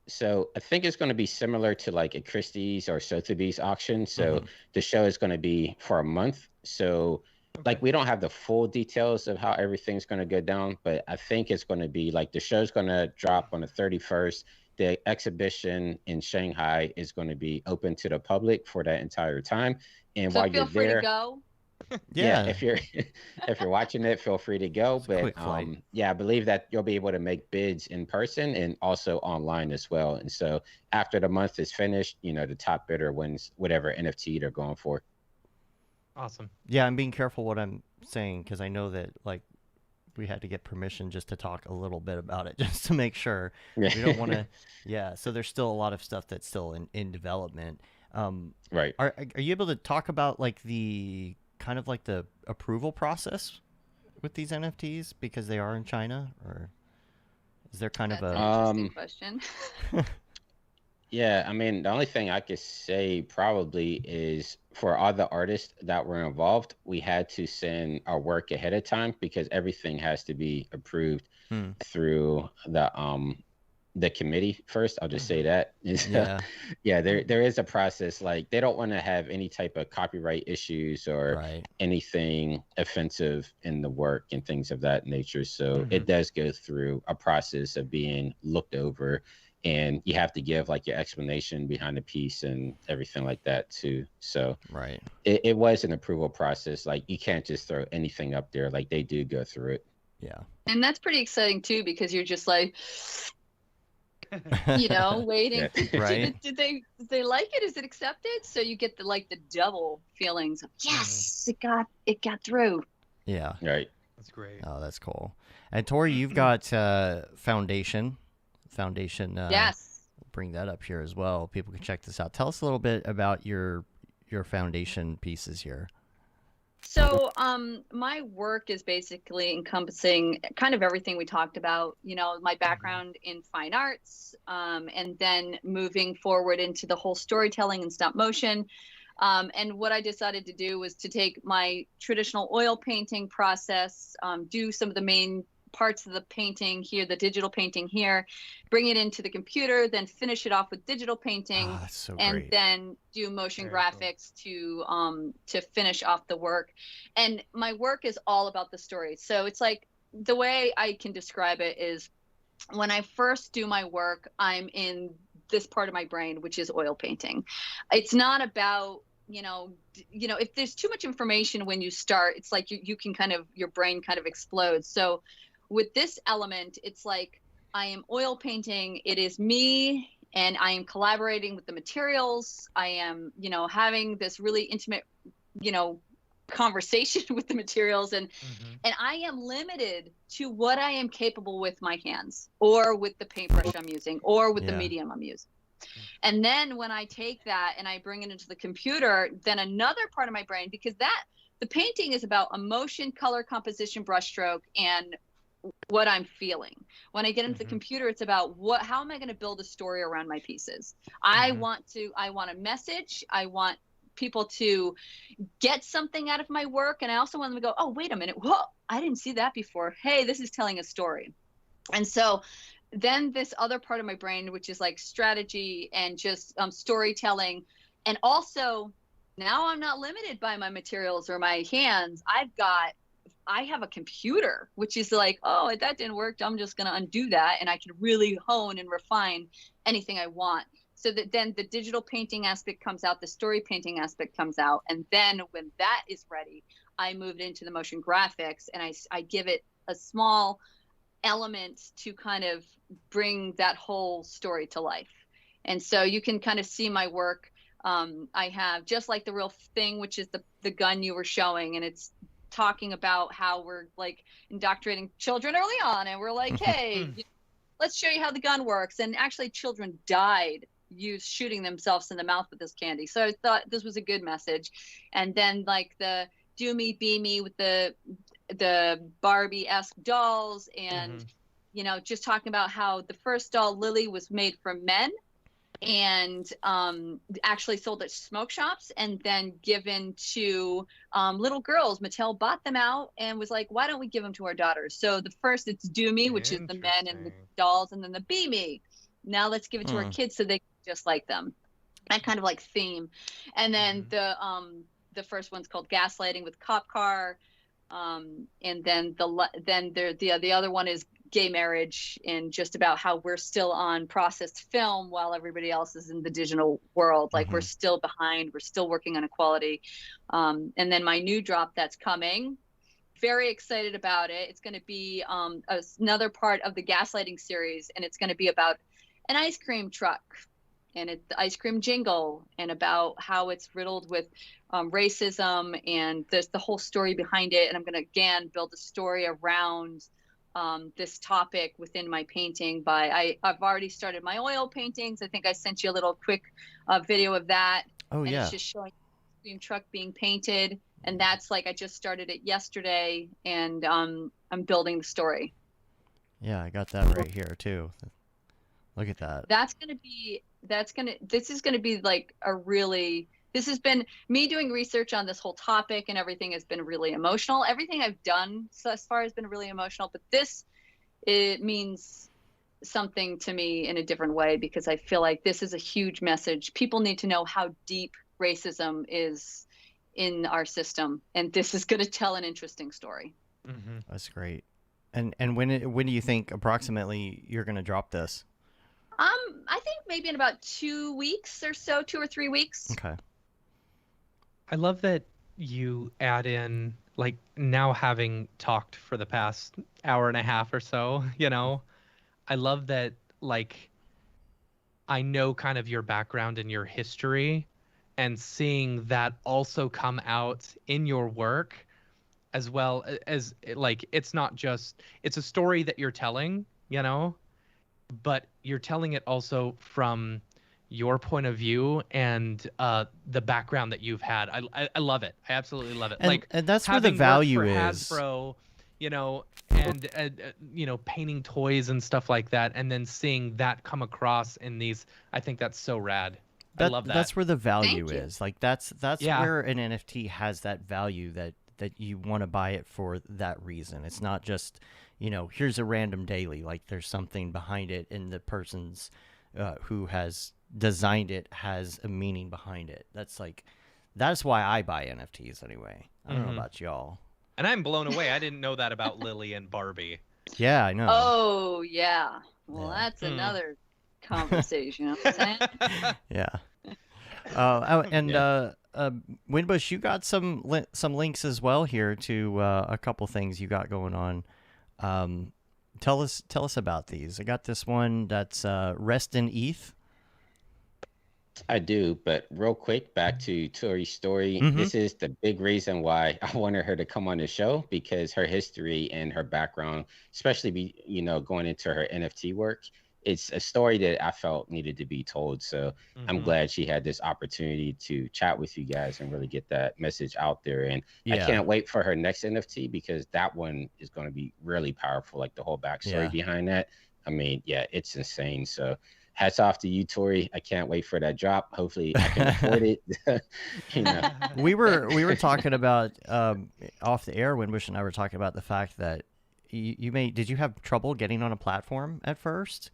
So I think it's going to be similar to like a Christie's or Sotheby's auction. So the show is going to be for a month. So like, we don't have the full details of how everything's going to go down, but I think it's going to be like, the show's going to drop on the 31st. The exhibition in Shanghai is going to be open to the public for that entire time. And so while you're free there, to go. Yeah, if you're watching it, feel free to go. But I believe that you'll be able to make bids in person and also online as well. And so after the month is finished, the top bidder wins whatever NFT they're going for. Awesome. Yeah, I'm being careful what I'm saying, because I know that like we had to get permission just to talk a little bit about it, just to make sure. We don't want to. Yeah, so there's still a lot of stuff that's still in development. Right. Are you able to talk about like the kind of like the approval process with these NFTs, because they are in China, or is there kind That's of a an interesting question? Yeah, I mean, the only thing I could say probably is, for all the artists that were involved, we had to send our work ahead of time, because everything has to be approved through the the committee first. I'll just say that. Yeah. Yeah, there is a process. Like, they don't want to have any type of copyright issues or Right. anything offensive in the work and things of that nature. So it does go through a process of being looked over, and you have to give like your explanation behind the piece and everything like that too. So Right. it was an approval process. Like, you can't just throw anything up there. Like, they do go through it. Yeah. And that's pretty exciting too, because you're just like, waiting. Yeah. Right. Did they like it? Is it accepted? So you get the double feelings of, yes, it got through. Yeah. Right. That's great. Oh, that's cool. And Tori, you've got foundation. Yes. Bring that up here as well. People can check this out. Tell us a little bit about your foundation pieces here. So my work is basically encompassing kind of everything we talked about, my background in fine arts, and then moving forward into the whole storytelling and stop motion. And what I decided to do was to take my traditional oil painting process, do some of the main parts of the painting here, the digital painting here, bring it into the computer, then finish it off with digital painting, That's so and great. then do motion Very graphics to finish off the work. And my work is all about the story. So it's like, the way I can describe it is, when I first do my work, I'm in this part of my brain, which is oil painting. It's not about, if there's too much information when you start, it's like you can your brain kind of explodes. So with this element, it's like, I am oil painting. It is me, and I am collaborating with the materials. I am, having this really intimate, conversation with the materials, and I am limited to what I am capable with my hands, or with the paintbrush I'm using, or with the medium I'm using. And then when I take that and I bring it into the computer, then another part of my brain, because the painting is about emotion, color, composition, brushstroke, and what I'm feeling. When I get into the computer, it's about how am I going to build a story around my pieces? I want a message. I want people to get something out of my work. And I also want them to go, oh, wait a minute. Whoa, I didn't see that before. Hey, this is telling a story. And so then this other part of my brain, which is like strategy and just storytelling. And also, now I'm not limited by my materials or my hands. I have a computer, which is like, oh, that didn't work. I'm just going to undo that. And I can really hone and refine anything I want. So that then the digital painting aspect comes out, the story painting aspect comes out. And then when that is ready, I moved into the motion graphics, and I give it a small element to kind of bring that whole story to life. And so you can kind of see my work. I have just like the real thing, which is the gun you were showing, and it's talking about how we're like indoctrinating children early on, and we're like, hey, let's show you how the gun works. And actually, children died shooting themselves in the mouth with this candy. So I thought this was a good message. And then like the do me, be me with the Barbie-esque dolls, and just talking about how the first doll, Lily, was made for men, and actually sold at smoke shops, and then given to little girls. Mattel bought them out and was like, why don't we give them to our daughters? So the first, it's do me, which is the men and the dolls, and then the be me. Now let's give it to our kids so they can just like them. That kind of like theme. And then the first one's called Gaslighting with Cop Car. And then the other one is gay marriage, and just about how we're still on processed film while everybody else is in the digital world. Like we're still behind, we're still working on equality. And then my new drop that's coming, very excited about it. It's going to be another part of the Gaslighting series, and it's going to be about an ice cream truck, and it's the ice cream jingle, and about how it's riddled with racism, and there's the whole story behind it. And I'm going to again build a story around this topic within my painting. I've already started my oil paintings. I think I sent you a little quick video of that. Oh, and yeah. It's just showing the ice cream truck being painted, and that's like, I just started it yesterday, and I'm building the story. Yeah, I got that right here too. Look at that. This is going to be like this has been me doing research on this whole topic, and everything has been really emotional. Everything I've done thus far has been really emotional, but it means something to me in a different way, because I feel like this is a huge message. People need to know how deep racism is in our system, and this is going to tell an interesting story. That's great. And when do you think approximately you're going to drop this? I think maybe in about 2 weeks or so, 2 or 3 weeks. Okay. I love that you add in, like, now having talked for the past hour and a half or so, you know, I love that, like, I know kind of your background and your history, and seeing that also come out in your work, as well as, like, it's not just, it's a story that you're telling, you know, but you're telling it also from your point of view and the background that you've had. I love it. I absolutely love it. And that's where the having worked value for is. Hasbro, you know, and you know, painting toys and stuff like that, and then seeing that come across in these. I think that's so rad. I love that. That's where the value Thank you. is. Like that's Yeah. where an NFT has that value, that you want to buy it for that reason. It's not just, you know, here's a random daily. Like there's something behind it, and the person's who has designed it has a meaning behind it. That's why I buy NFTs anyway. I don't know about y'all. And I'm blown away. I didn't know that about Lily and Barbie. Yeah, I know. Oh yeah. Well, Yeah. that's another conversation. You know what I'm saying? Yeah. And Winbush, you got some links as well here to a couple things you got going on. Tell us about these. I got this one that's Rest in ETH. I do, but real quick, back to Tori's story. Mhm. This is the big reason why I wanted her to come on the show, because her history and her background, especially going into her NFT work, it's a story that I felt needed to be told. So I'm glad she had this opportunity to chat with you guys and really get that message out there. And I can't wait for her next NFT, because that one is going to be really powerful. Like the whole backstory behind that. I mean, yeah, it's insane. So hats off to you, Tori. I can't wait for that drop. Hopefully I can afford it. You know. We were talking about off the air, Winbush and I were talking about the fact that did you have trouble getting on a platform at first?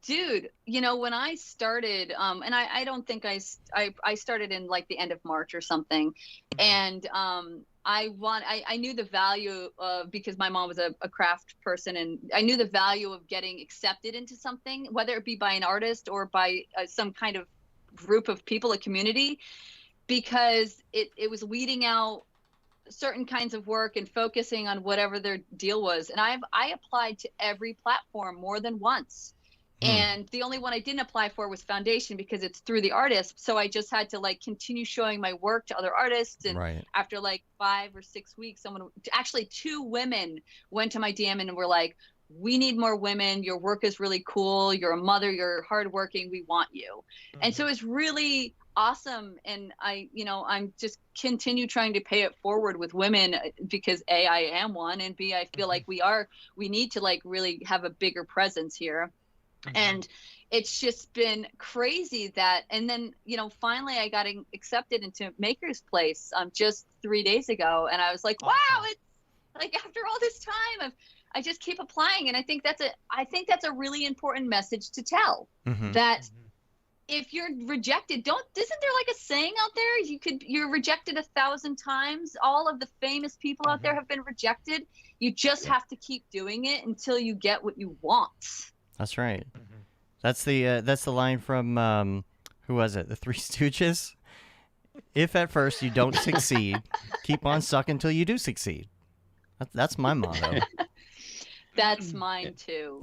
Dude, you know, when I started, and I don't think I started in like the end of March or something, and I knew the value of, because my mom was a craft person, and I knew the value of getting accepted into something, whether it be by an artist or by some kind of group of people, a community, because it was weeding out certain kinds of work and focusing on whatever their deal was. And I applied to every platform more than once. And the only one I didn't apply for was Foundation, because it's through the artist. So I just had to like continue showing my work to other artists. And after like 5 or 6 weeks, actually 2 women went to my DM and were like, we need more women. Your work is really cool. You're a mother. You're hardworking. We want you. And so it's really awesome. And I'm just continue trying to pay it forward with women, because A, I am one, and B, I feel like we need to like really have a bigger presence here. And it's just been crazy that, and then, finally I got accepted into Maker's Place just 3 days ago. And I was like, wow, it's like, after all this time, I just keep applying. And I think that's a really important message to tell, that if you're rejected, isn't there like a saying out there? You're rejected 1,000 times. All of the famous people out there have been rejected. You just have to keep doing it until you get what you want. That's right. That's the line from who was it? The Three Stooges. If at first you don't succeed, keep on sucking until you do succeed. That's my motto. That's mine too.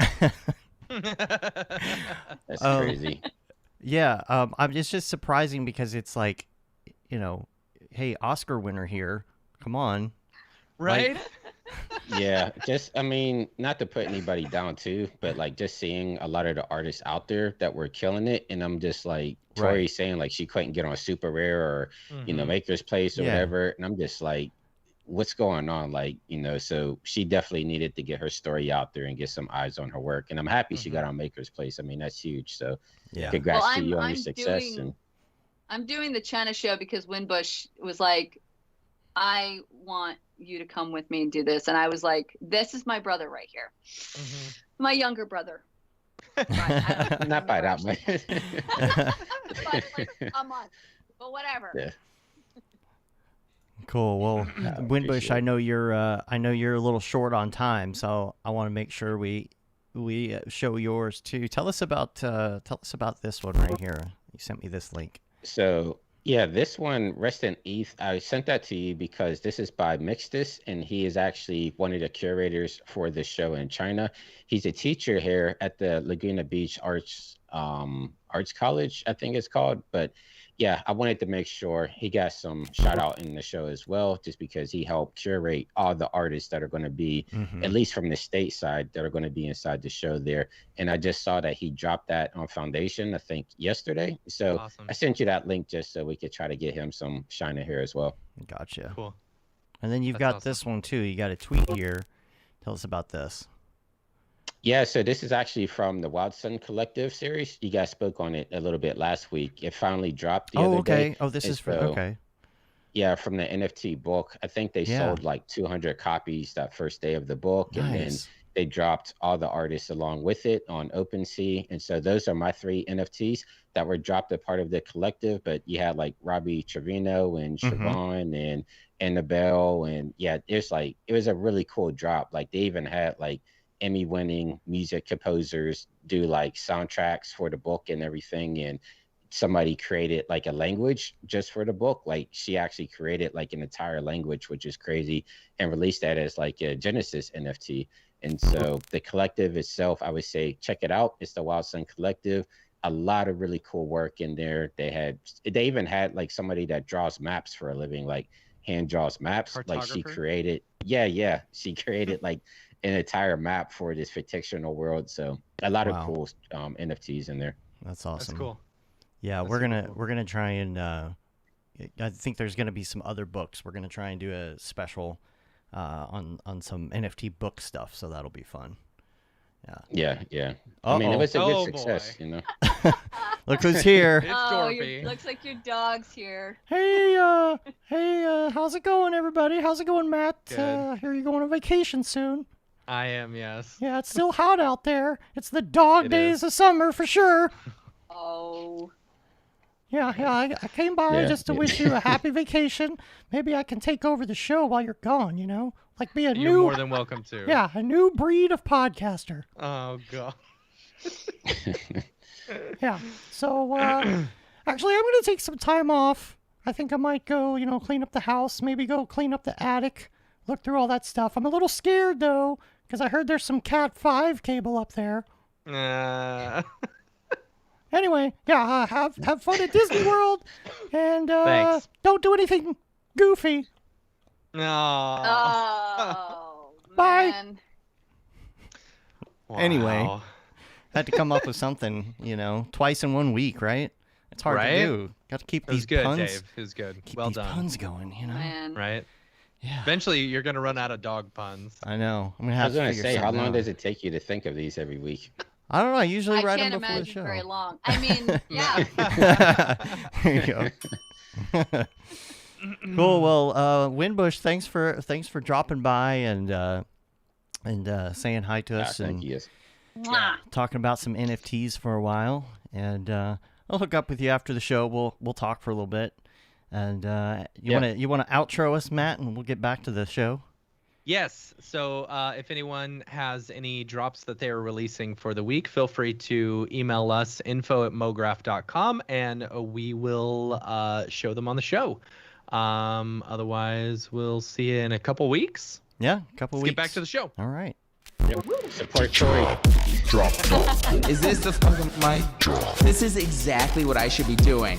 That's crazy. Yeah, it's just surprising, because it's like, hey, Oscar winner here. Come on. Right? Like, Yeah, I mean, not to put anybody down too, but like just seeing a lot of the artists out there that were killing it, and I'm just like, Tori saying like she couldn't get on Super Rare or Maker's Place or whatever, and I'm just like, what's going on? Like, so she definitely needed to get her story out there and get some eyes on her work, and I'm happy she got on Maker's Place. I mean, that's huge. So congrats to you on your success. I'm doing the China show because Winbush was like, I want you to come with me and do this. And I was like, this is my brother right here. My younger brother. Right, Not by that much. but like a month, but whatever. Yeah. Cool. Well, Winbush, appreciate I know you're a little short on time, so I want to make sure we show yours too. Tell us about this one right here. You sent me this link. So yeah, this one, Rest in ETH, I sent that to you because this is by Mixtus, and he is actually one of the curators for the show in China. He's a teacher here at the Laguna Beach Arts College, I think it's called. But yeah, I wanted to make sure he got some shout out in the show as well, just because he helped curate all the artists that are going to be, at least from the state side, that are going to be inside the show there. And I just saw that he dropped that on Foundation, I think yesterday. So Awesome. I sent you that link just so we could try to get him some shine in here as well. Gotcha. Cool. And then you've That's got awesome. this one too. You got a tweet here. Tell us about this. Yeah, so this is actually from the Wild Sun Collective series. You guys spoke on it a little bit last week. It finally dropped the other Okay. day. Oh, this And is for so, okay. Yeah, from the NFT book. I think they Yeah. sold like 200 copies that first day of the book. And then Nice. they dropped all the artists along with it on OpenSea. And so those are my 3 NFTs that were dropped a part of the collective. But you had like Robbie Trevino and Siobhan and Annabelle. And yeah, it was a really cool drop. Like they even had like Emmy-winning music composers do like soundtracks for the book and everything. And somebody created like a language just for the book. Like she actually created like an entire language, which is crazy, and released that as like a Genesis NFT. And so the collective itself, I would say, check it out. It's the Wild Sun Collective. A lot of really cool work in there. They even had like somebody that draws maps for a living, like hand draws maps. Like she created, she created like an entire map for this fictional world. So a lot of cool NFTs in there. That's awesome. That's cool. Yeah, That's we're super gonna cool. we're gonna try and I think there's gonna be some other books. We're gonna try and do a special on some NFT book stuff, so that'll be fun. Yeah. I mean, it was a good success, boy. you know. Look who's here. It's Oh, Dorothy. looks like your dog's here. Hey, how's it going, everybody? How's it going, Matt? Good. Here you going on vacation soon? I am, yes. Yeah, it's still hot out there. It's the dog It days is. of summer for sure. Oh. Yeah, I came by Yeah, just to yeah. wish you a happy vacation. Maybe I can take over the show while you're gone, you know? Like be a You're new more than welcome to. Yeah, a new breed of podcaster. Oh god. Yeah. So actually I'm gonna take some time off. I think I might go, clean up the house, maybe go clean up the attic, look through all that stuff. I'm a little scared though, because I heard there's some Cat 5 cable up there. Anyway, yeah, have fun at Disney World, and Thanks. don't do anything goofy. No. Oh. Bye. Man. Anyway. Had to come up with something, twice in 1 week, right? It's hard Right? to do. Got to keep It was these good, puns. Dave. It was good. Keep Well these done. puns going, Man. Right? Yeah. Eventually, you're gonna run out of dog puns. I know. I'm gonna I have was to going to figure say, how something long out. does it take you to think of these every week? I don't know. I usually I write can't them before the imagine show. very long. I mean, yeah. There you go. Cool. Well, Winbush, thanks for dropping by and saying hi to us Thank and you. Mwah. talking about some NFTs for a while. And I'll hook up with you after the show. We'll talk for a little bit. And you wanna outro us, Matt, and we'll get back to the show. Yes. So if anyone has any drops that they are releasing for the week, feel free to email us info@mograph.com and we will show them on the show. Otherwise, we'll see you in a couple weeks. Yeah, a couple Let's weeks. get back to the show. All right. Support Tory. Drop. Is this the fucking mic? This is exactly what I should be doing.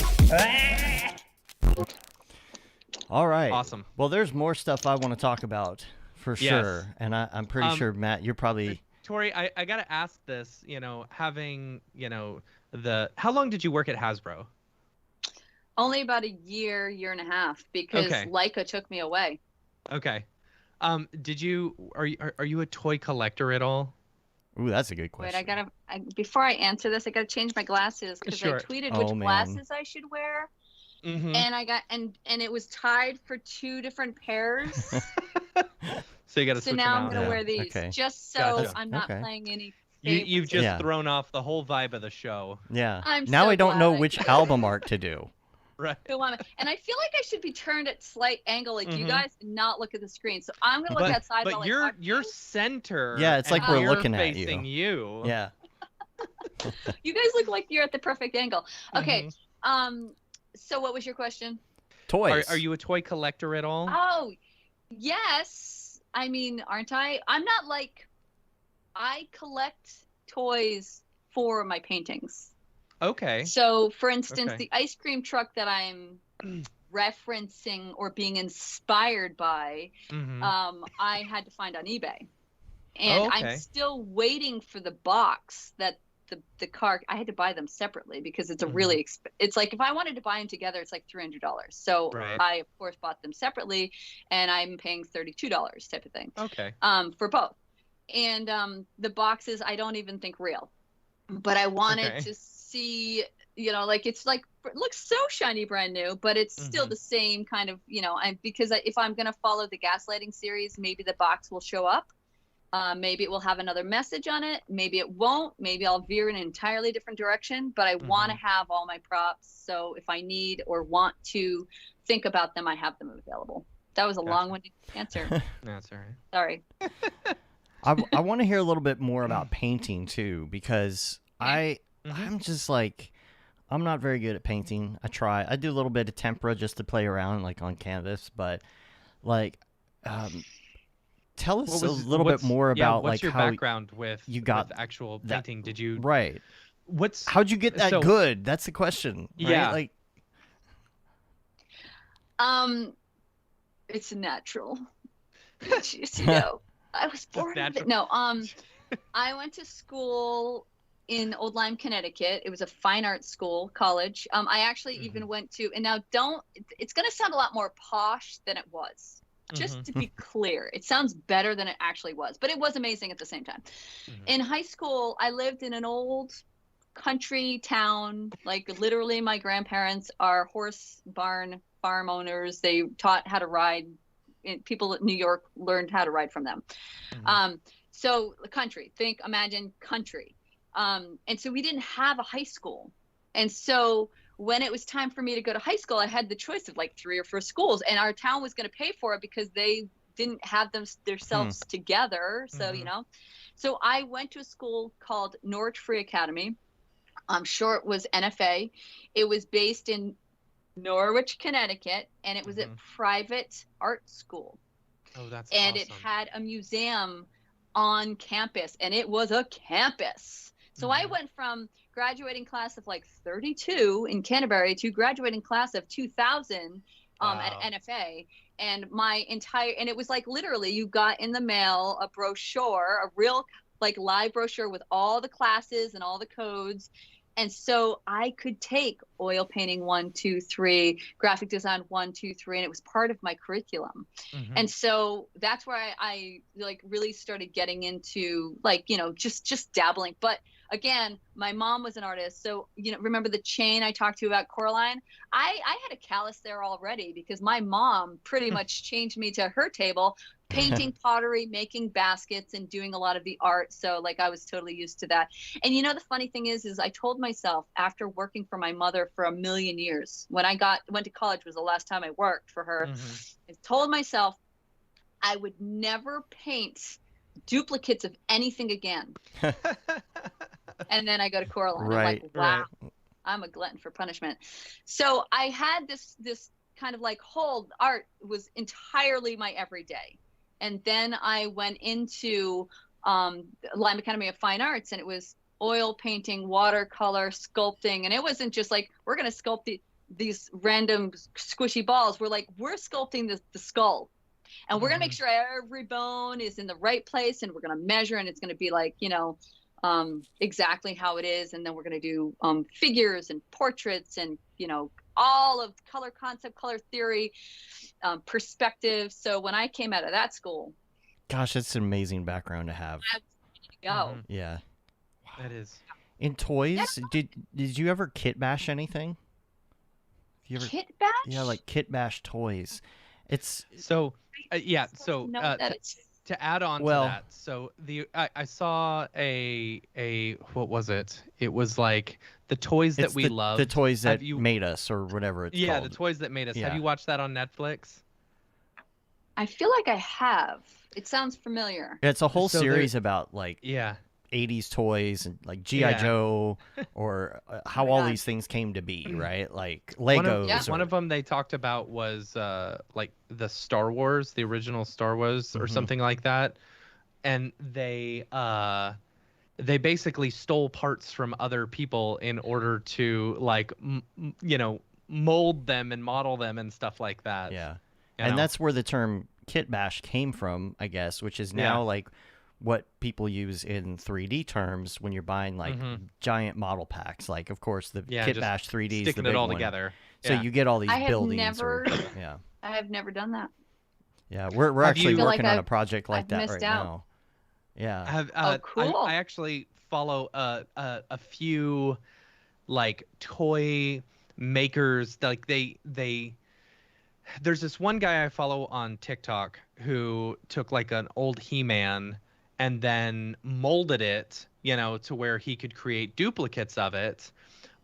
All right. Awesome. Well, there's more stuff I want to talk about for Yes. sure, and I'm pretty sure, Matt, you're probably. Tori, I gotta ask this. Having how long did you work at Hasbro? Only about a year and a half because Okay. Leica took me away. Okay. Are you a toy collector at all? Ooh, that's a good question. Wait, before I answer this, I gotta change my glasses because Sure. I tweeted Oh, which man. glasses I should wear. and I got and it was tied for 2 different pairs. So you got to So switch now them I'm out. gonna wear these Okay. just so Gotcha. I'm not Okay. playing any. You've just Yeah. thrown off the whole vibe of the show. Yeah. I'm now so I don't know glad I which did. album art to do. Right. And I feel like I should be turned at slight angle like you guys and not look at the screen. So I'm gonna look But outside. but while I you're talk to you. center. Yeah, it's and like we're you're looking at facing you. Yeah. You guys look like you're at the perfect angle. Okay. So what was your question? Toys. Are you a toy collector at all? Oh, yes. I mean, aren't I? I'm not like. I collect toys for my paintings. Okay. So, for instance, Okay. the ice cream truck that I'm referencing or being inspired by, I had to find on eBay, and Oh, okay. I'm still waiting for the box that the car. I had to buy them separately because it's a really it's like if I wanted to buy them together, it's like $300. So Right. I of course bought them separately, and I'm paying $32 type of thing. Okay. For both, and the boxes I don't even think real, but I wanted Okay. to see, like it looks so shiny brand new, but it's still the same kind of, because if I'm going to follow the gaslighting series, maybe the box will show up. Maybe it will have another message on it. Maybe it won't. Maybe I'll veer in an entirely different direction, but I want to have all my props. So if I need or want to think about them, I have them available. That was a long-winded answer. That's all right. Sorry. I want to hear a little bit more about painting too, because I'm just like, I'm not very good at painting. I do a little bit of tempera just to play around like on canvas, but like, tell us a little bit more about what's like your how background with you got with actual that- painting. Did you right. How'd you get that so- good? That's the question. Right? Yeah. Like, It's natural. Just, I was born with it. No, I went to school in Old Lyme, Connecticut. It was a fine arts school, college. I actually even went to, and now it's going to sound a lot more posh than it was. Just to be clear, it sounds better than it actually was, but it was amazing at the same time. In high school, I lived in an old country town. Like literally my grandparents are horse barn farm owners. They taught how to ride. People in New York learned how to ride from them. So the country, imagine country. And so we didn't have a high school. And so when it was time for me to go to high school, I had the choice of like 3 or 4 schools, and our town was going to pay for it because they didn't have themselves together. So, so I went to a school called Norwich Free Academy. Short was NFA. It was based in Norwich, Connecticut, and it was a private art school. Oh, that's and awesome. It had a museum on campus, and it was a campus. So I went from graduating class of like 32 in Canterbury to graduating class of 2000 at NFA. And and it was like literally you got in the mail a brochure, a real like live brochure with all the classes and all the codes. And so I could take oil painting 1, 2, 3, graphic design 1, 2, 3, and it was part of my curriculum. And so that's where I like really started getting into like, just dabbling. But again, my mom was an artist. So, remember the chain I talked to you about, Coraline? I had a callus there already because my mom pretty much changed me to her table, painting pottery, making baskets, and doing a lot of the art. So like I was totally used to that. And the funny thing is I told myself after working for my mother for a million years, when I went to college was the last time I worked for her. I told myself I would never paint duplicates of anything again. And then I go to Coraline. Right. I'm like, wow, I'm a glutton for punishment. So I had this kind of like hold. Art was entirely my everyday. And then I went into Lyme Academy of Fine Arts, and it was oil painting, watercolor, sculpting. And it wasn't just like, we're going to sculpt these random squishy balls. We're sculpting the skull. And we're going to make sure every bone is in the right place, and we're going to measure, and it's going to be like, exactly how it is. And then we're going to do figures and portraits and, all of color concept, color theory, perspective. So when I came out of that school, gosh, that's an amazing background to have. I was ready to go. Yeah. That is. In toys, did you ever kit bash anything? You ever? Kit Bash? Yeah, like Kit Bash toys. It's So, yeah. So No, that is. to add on Well- to that, so I saw a what was it? It was like the toys it's that we the, loved. the toys Have that you- made us or whatever it's Yeah, called. the toys that made us. Have Yeah. you watched that on Netflix? I feel like I have. It sounds familiar. It's a whole So there- series about like Yeah. 80s toys and like G.I. Yeah. Joe or how my all God. these things came to be, right? Like One Legos. of, or- one of them they talked about was like the Star Wars, the original Star Wars, or Mhm. something like that, and they basically stole parts from other people in order to like mold them and model them and stuff like that. Yeah. You And know? that's where the term kit bash came from, I guess, which is now Yeah. like what people use in 3D terms when you're buying like Mhm. giant model packs. Like, of course, the Yeah, kit just bash 3D is sticking the big it all one. together. So Yeah. you get all these I have buildings. never- Yeah. I have never done that. Yeah. We're Have actually you- I feel like working on a I've- project like I've that missed right out. now. Yeah. Have, Oh, cool. I actually follow a few like toy makers. Like there's this one guy I follow on TikTok who took like an old He-Man and then molded it, to where he could create duplicates of it,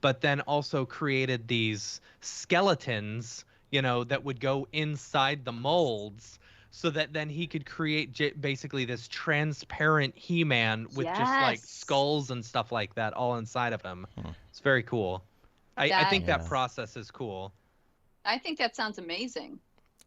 but then also created these skeletons, that would go inside the molds, so that then he could create basically this transparent He-Man with just like Yes. skulls and stuff like that all inside of him. Hmm. It's very cool. I That- think Yeah. that process is cool. I think that sounds amazing.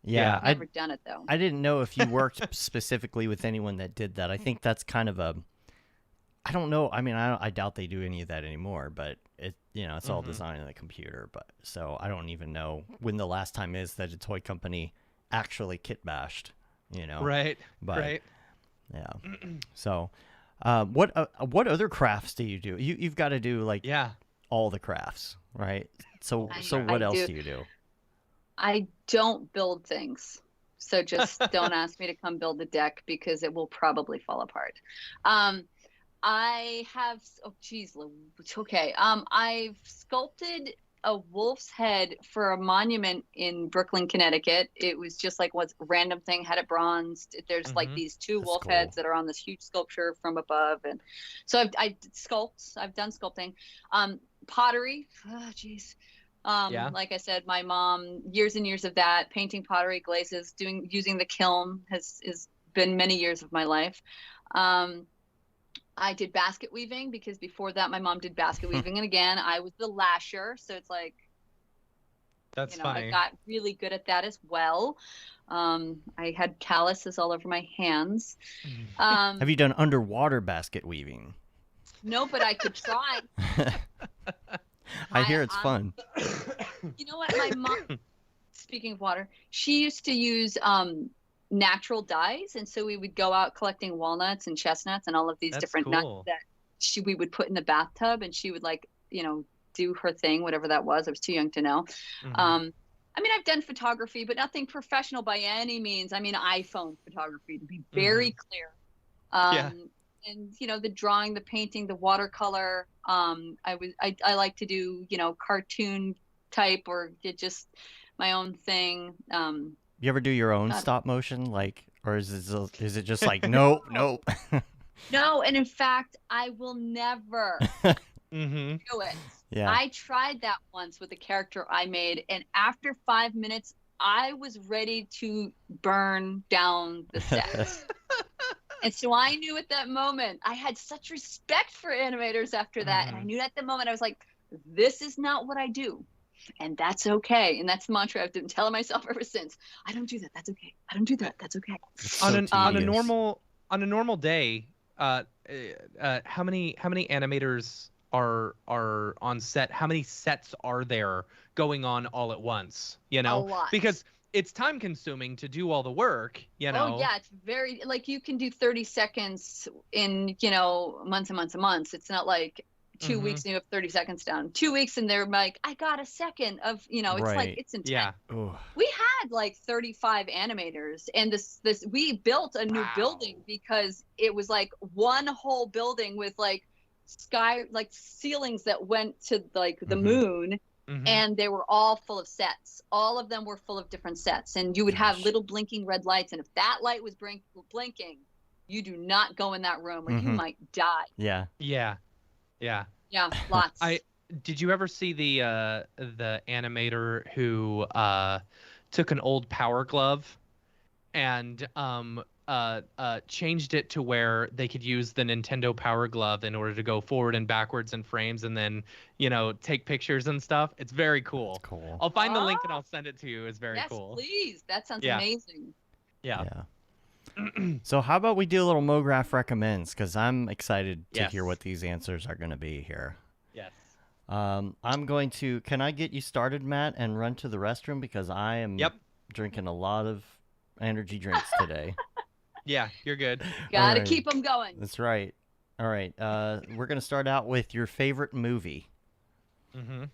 Yeah. I've never done it though. I didn't know if you worked specifically with anyone that did that. I think that's kind of I don't know. I mean, I doubt they do any of that anymore, but it's all Mhm. designed in the computer. But so I don't even know when the last time is that a toy company actually kit bashed, Right. But Right. yeah. So, what other crafts do you do? You've got to do like Yeah. all the crafts, right? So I what else do. do you do? I don't build things. So just don't ask me to come build a deck because it will probably fall apart. I have, oh geez, it's okay. I've sculpted a wolf's head for a monument in Brooklyn, Connecticut. It was just like what's random thing, had it bronzed. There's like Mhm. these two That's wolf cool. heads that are on this huge sculpture from above. And so I sculpt, I've done sculpting. Pottery, oh geez. Yeah. Like I said, my mom, years and years of that, painting pottery glazes, using the kiln has been many years of my life. I did basket weaving because before that my mom did basket weaving, and again I was the lasher, so it's like That's I funny. got really good at that as well. I had calluses all over my hands. Have you done underwater basket weaving? No, but I could try. I hear it's I'm- fun. You know what, my mom, speaking of water, she used to use natural dyes, and so we would go out collecting walnuts and chestnuts and all of these That's different cool. nuts that we would put in the bathtub, and she would do her thing, whatever that was. I was too young to know. Mhm. I mean, I've done photography, but nothing professional by any means. I mean, iPhone photography, to be very clear. Yeah. And the drawing, the painting, the watercolor. I like to do cartoon type or just my own thing. You ever do your own God. stop motion, or is it just like nope? No, and in fact, I will never Mhm. do it. Yeah. I tried that once with a character I made, and after 5 minutes, I was ready to burn down the set. And so I knew at that moment, I had such respect for animators after that. And I knew at the moment, I was like, this is not what I do. And that's okay. And that's the mantra I've been telling myself ever since. I don't do that. That's okay. I don't do that. That's okay. It's on so a tedious. normal day, how many animators are on set? How many sets are there going on all at once? A lot. Because it's time consuming to do all the work. Oh yeah, it's very you can do 30 seconds in months and months and months. It's not like 2 weeks and you have 30 seconds down. 2 weeks and they're like, I got a second of it's Right. like it's intense. Yeah. Ooh. We had like 35 animators, and this we built a new Wow. building because it was like one whole building with like ceilings that went to like the Mhm. moon, Mhm. and they were all full of sets. All of them were full of different sets, and you would have Gosh. little blinking red lights, and if that light was blinking, you do not go in that room or you Mhm. might die. Yeah. Yeah. Yeah. Yeah, lots. Did you ever see the animator who took an old Power Glove and changed it to where they could use the Nintendo Power Glove in order to go forward and backwards in frames and then, take pictures and stuff? It's very cool. Cool. I'll find the link and I'll send it to you. It's very Yes, cool. please. That sounds Yeah. amazing. Yeah. So how about we do a little Mograph recommends? Because I'm excited to hear Yes. what these answers are going to be here. Yes. I'm going to. Can I get you started, Matt, and run to the restroom because I am Yep. drinking a lot of energy drinks today. Yeah, you're good. Gotta Alright. keep them going. That's right. All right. We're gonna start out with your favorite movie. Mm-hmm.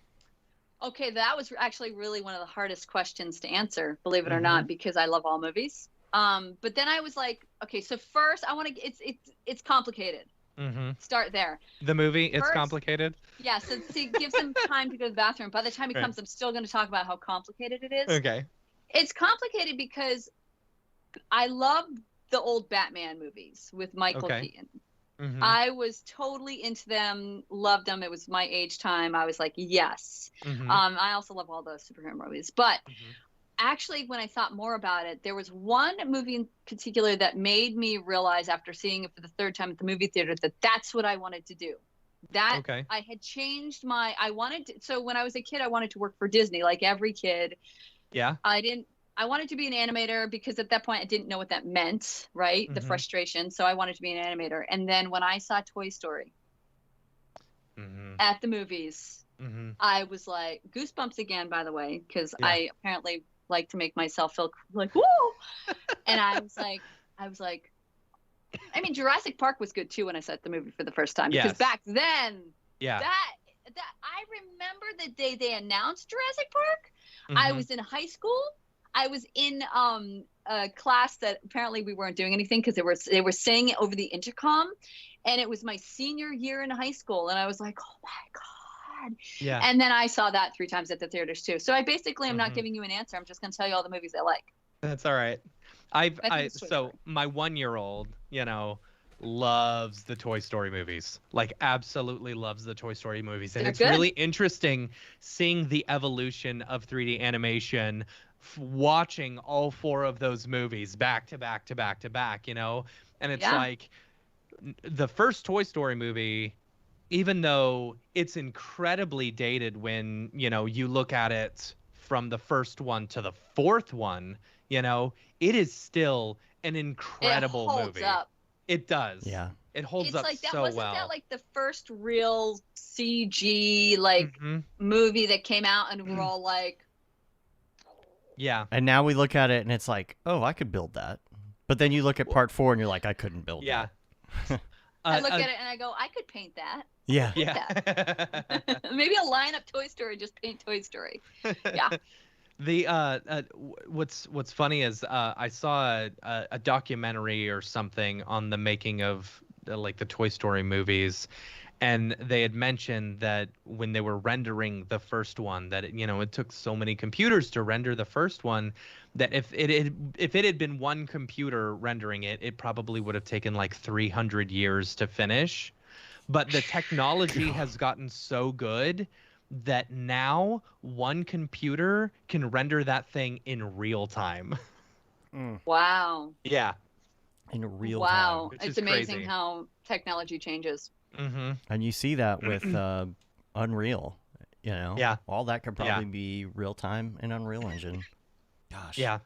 Okay, that was actually really one of the hardest questions to answer, believe it or Mm-hmm. not, because I love all movies. But then I was like, okay, so first I want to. It's complicated. Mm-hmm. Start there. The movie, it's First- complicated. Yeah, so see, give some time to go to the bathroom. By the time he Right. comes, I'm still going to talk about how complicated it is. Okay. It's complicated because I love the old Batman movies with Michael Okay. Keaton. Mm-hmm. I was totally into them, loved them. It was my age time. I was like, yes. Mm-hmm. I also love all those superhero movies. But Mhm. actually, when I thought more about it, there was one movie in particular that made me realize after seeing it for the third time at the movie theater that that's what I wanted to do. That Okay. I had changed so when I was a kid, I wanted to work for Disney, like every kid. Yeah. I wanted to be an animator because at that point I didn't know what that meant, right? The Mhm. frustration. So I wanted to be an animator. And then when I saw Toy Story Mm-hmm. at the movies, Mm-hmm. I was like, goosebumps again, by the way, because Yeah. I apparently like to make myself feel like, woo! And I was like, I mean, Jurassic Park was good too when I saw the movie for the first time because Yes. back then, Yeah. that I remember the day they announced Jurassic Park. I Mhm. was in high school. I was in a class that apparently we weren't doing anything because they were saying it over the intercom, and it was my senior year in high school, and I was like, oh my god! Yeah. And then I saw that 3 times at the theaters too. So I basically am not Mhm. giving you an answer. I'm just going to tell you all the movies I like. That's all right. I think it's Toy So Story. my 1-year-old, loves the Toy Story movies. Like absolutely loves the Toy Story movies. And They're it's good. really interesting seeing the evolution of 3D animation, watching all 4 of those movies back to back to back to back, And it's Yeah. like the first Toy Story movie, even though it's incredibly dated when, you look at it from the first one to the 4th one, it is still an incredible it holds movie. up. It does. Yeah. It holds It's up like that. so Wasn't well. that like the first real CG like Mhm. movie that came out, and we're all like, Yeah. And now we look at it and it's like, oh, I could build that. But then you look at part 4 and you're like, I couldn't build Yeah. that. I look at it and I go, I could paint that. Yeah. Yeah. Maybe I'll line up Toy Story, just paint Toy Story. Yeah. The what's funny is I saw a documentary or something on the making of like the Toy Story movies, and they had mentioned that when they were rendering the first one, that it took so many computers to render the first one, that if it had been one computer rendering it, it probably would have taken like 300 years to finish. But the technology has gotten so good that now one computer can render that thing in real time. Wow. Yeah. In real Wow. time. Which It's is amazing crazy. how technology changes. Mm-hmm. And you see that with Unreal. Yeah. All that could probably Yeah. be real time in Unreal Engine. Gosh. Yeah.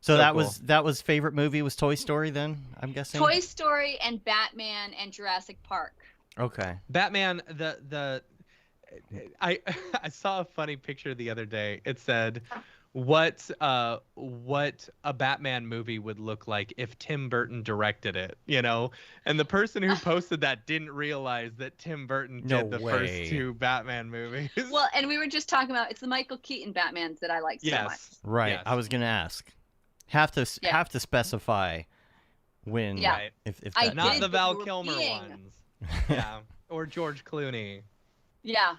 So So that cool. was favorite movie was Toy Story then, I'm guessing? Toy Story and Batman and Jurassic Park. Okay. Batman, I I saw a funny picture the other day. It said what a Batman movie would look like if Tim Burton directed it, And the person who posted that didn't realize that Tim Burton No did the way. first 2 Batman movies. Well, and we were just talking about it's the Michael Keaton Batmans that I like so much. yes. Right. Yes. I was going to ask. Have to Yeah. have to specify when Yeah. Right. if I that Not did, the but Val you were Kilmer being- ones. Yeah. Or George Clooney. Yeah.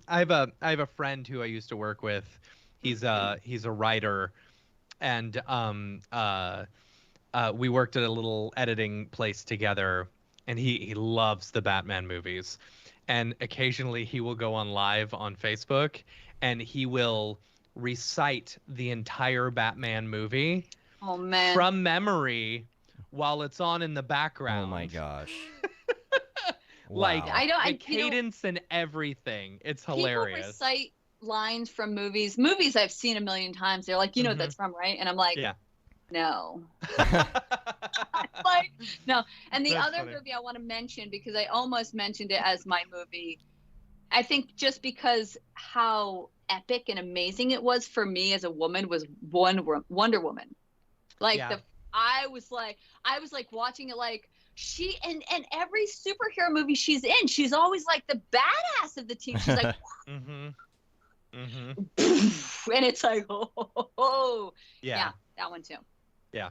I have a friend who I used to work with. He's a writer, and we worked at a little editing place together, and he loves the Batman movies, and occasionally he will go on live on Facebook, and he will recite the entire Batman movie Oh man. from memory while it's on in the background. Oh my gosh. Like Wow. the cadence and everything. It's hilarious. People recite lines from movies. Movies I've seen a million times. They're like, you know what that's from, right? And I'm like, Yeah. no. Like, no. And the That's other funny. movie I want to mention, because I almost mentioned it as my movie, I think just because how epic and amazing it was for me as a woman, was Wonder Woman. Like Yeah. I was like watching it, like she and every superhero movie she's in, she's always like the badass of the team. She's like, Mm-hmm. Mm-hmm. and it's like, oh, Yeah. that one too. Yeah.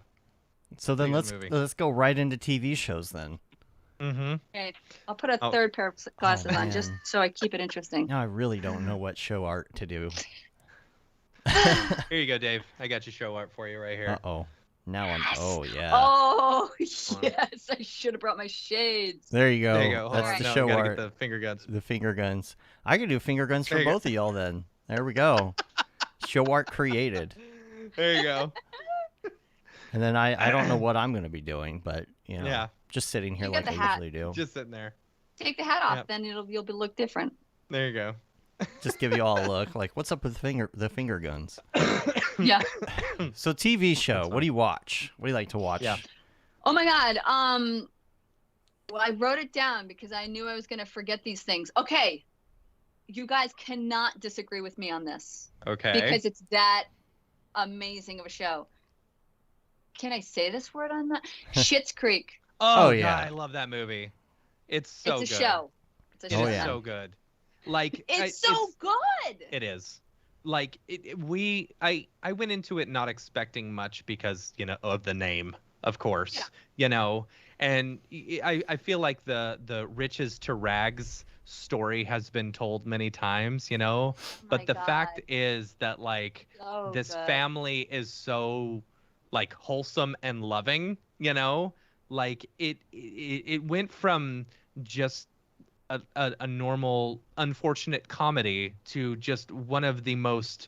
So then Pretty good movie. let's go right into TV shows then. Mm-hmm. Okay, I'll put a Oh. third pair of glasses on just man. so I keep it interesting. Now I really don't know what show art to do. Here you go, Dave. I got your show art for you right here. Uh-oh. Now I'm Yes. oh yeah. Oh yes, I should have brought my shades. There you go. There you go. Hold That's on. the No, show gotta art. get the finger guns. The finger guns. I could do finger guns There for you go. both of y'all then. There we go. Show art created. There you go. And then I don't know what I'm going to be doing, but you know, Yeah. just sitting here You got like the I hat. usually do. Just sitting there. Take the hat off, Yep. then you'll look different. There you go. Just give you all a look. Like, what's up with the finger guns? Yeah. So TV show. That's What do you watch? What do you like to watch? Yeah. Oh my God. Well, I wrote it down because I knew I was gonna forget these things. Okay. You guys cannot disagree with me on this Okay. because it's that amazing of a show. Can I say this word on that? Schitt's Creek. oh yeah. God, I love that movie. It's so It's a good. show. It's a It show. is yeah. so good. Like It's so good. It is. Like I went into it not expecting much because, you know, of the name, of course. Yeah. You know, and I feel like the riches to rags story has been told many times, you know. My But the God. fact is that like So this good. family is so like wholesome and loving, you know. Like it went from just a normal unfortunate comedy to just one of the most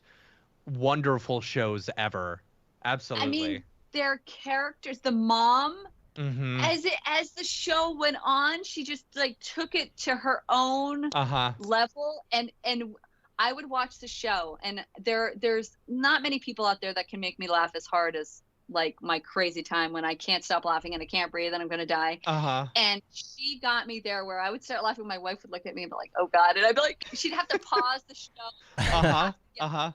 wonderful shows ever. Absolutely. I mean, their characters, the mom, Mm-hmm. as the show went on, she just like took it to her own Uh-huh. level, and I would watch the show, and there's not many people out there that can make me laugh as hard as like my crazy time when I can't stop laughing and I can't breathe and I'm gonna die. Uh-huh. And she got me there where I would start laughing. My wife would look at me and be like, "Oh God!" And I'd be like, she'd have to pause the show, Uh-huh. Uh-huh.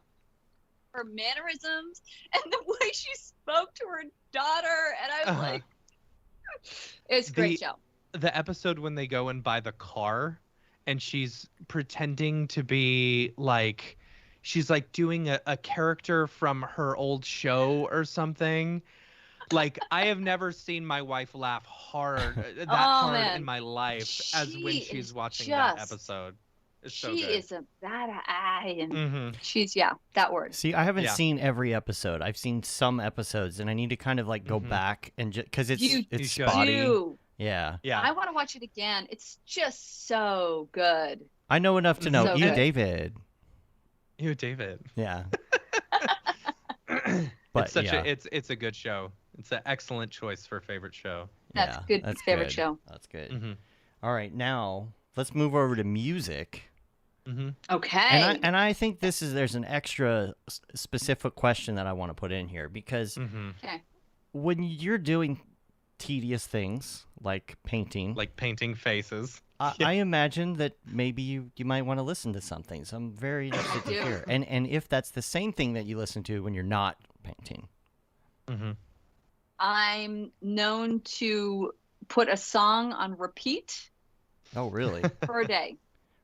her mannerisms and the way she spoke to her daughter, and I was Uh-huh. like, it's a great show. The episode when they go and buy the car and she's pretending to be like she's like doing a character from her old show or something. Like I have never seen my wife laugh hard hard man. in my life as when She she's is watching that just- episode. It's so She good. is a bad eye, and Mm-hmm. she's that word. See, I haven't Yeah. seen every episode. I've seen some episodes, and I need to kind of like go Mhm. back and just because it's You it's should. spotty. Do. Yeah, Yeah. I want to watch it again. It's just so good. I know enough to know So you, good. David. You, David. Yeah, but It's such yeah, it's a good show. It's an excellent choice for favorite show. That's yeah, good. Favorite good. show. That's good. Mm-hmm. All right, now let's move over to music. Mm-hmm. Okay. And I think there's an extra specific question that I want to put in here because Mm-hmm. when you're doing tedious things like painting, Like painting faces. I imagine that maybe you might want to listen to something. So I'm very interested to Yeah. hear. And if that's the same thing that you listen to when you're not painting. Mm-hmm. I'm known to put a song on repeat Oh, really? per day.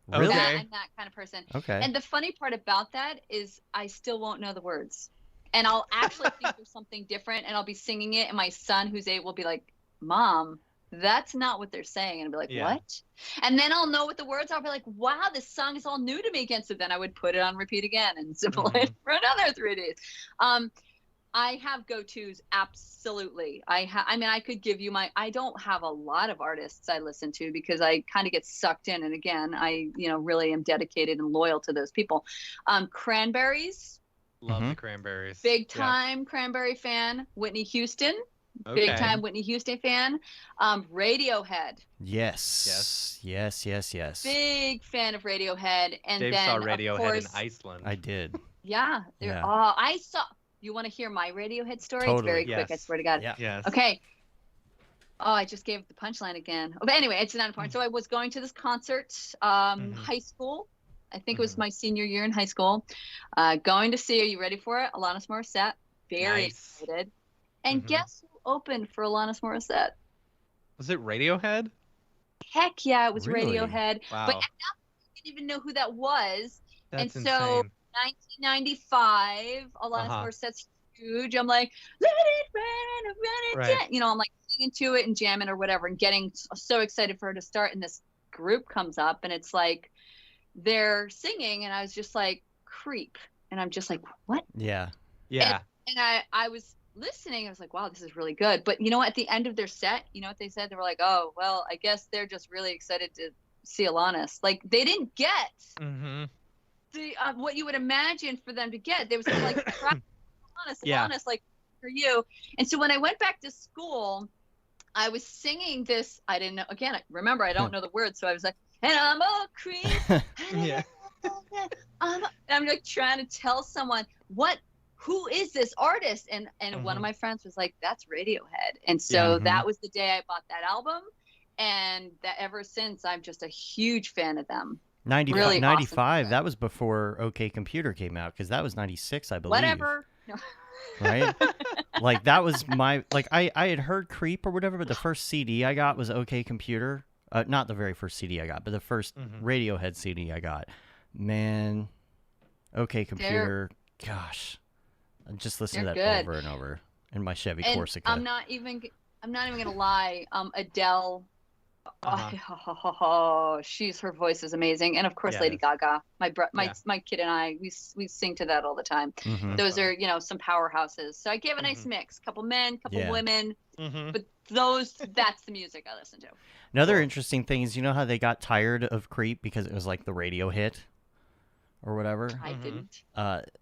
Really? Okay. I'm that kind of person. Okay. And the funny part about that is I still won't know the words. And I'll actually think of something different and I'll be singing it. And my son, who's 8, will be like, "Mom, that's not what they're saying. And I'd be like, Yeah. what? And then I'll know what the words are. I'll be like, wow, this song is all new to me again. So then I would put it on repeat again and simple it for another 3 days. I have go-tos, absolutely. I mean, I could give you I don't have a lot of artists I listen to because I kind of get sucked in. And again, I, really am dedicated and loyal to those people. Cranberries. Love the Cranberries. Big time Cranberry fan. Whitney Houston. Okay. Big time Whitney Houston fan. Radiohead. Yes. Big fan of Radiohead. And Dave then saw of Radiohead course, in Iceland. I did. Yeah. Yeah. I saw. You want to hear my Radiohead story? Totally. It's very quick. I swear to God. Yeah. Yes. Okay. Oh, I just gave the punchline again. But anyway, it's not important. So I was going to this concert, high school. I think it was my senior year in high school. Going to see, are you ready for it? Alanis Morissette. Very excited. And guess who opened for Alanis Morissette? Was it Radiohead? Heck yeah, it was Really? Radiohead. Wow. But at that point, I didn't even know who that was. That's and so insane. 1995, Alanis Morissette's huge. I'm like, let it run, run it. I'm like singing to it and jamming or whatever and getting so excited for her to start. And this group comes up and it's like they're singing and I was just like, creep. And I'm just like, what? Yeah. Yeah. And I was listening. I was like, wow, this is really good. But at the end of their set, you know what they said? They were like, oh, well, I guess they're just really excited to see Alanis. Like they didn't get what you would imagine for them to get. They was like, Alanis, like for you. And so when I went back to school, I was singing this. I didn't know. Again, remember, I don't know the words, so I was like, and I'm a creep. Yeah. I'm like trying to tell someone who is this artist? And one of my friends was like, that's Radiohead. And so that was the day I bought that album. And that ever since, I'm just a huge fan of them. 95, awesome. that was before OK Computer came out, because that was 96, I believe. Whatever. No. Right? Like, that was my, like, I had heard Creep or whatever, but the first CD I got was OK Computer. Not the very first CD I got, but the first Radiohead CD I got. Man, OK Computer, gosh. I just listened to that over and over in my Chevy Corsica. I'm not even gonna lie. Adele, her voice is amazing, and of course Lady Gaga. My kid and I, we sing to that all the time. Those are some powerhouses. So I gave a nice mix, couple men, couple women, but that's the music I listen to. Another interesting thing is, how they got tired of Creep because it was like the radio hit or whatever. I didn't.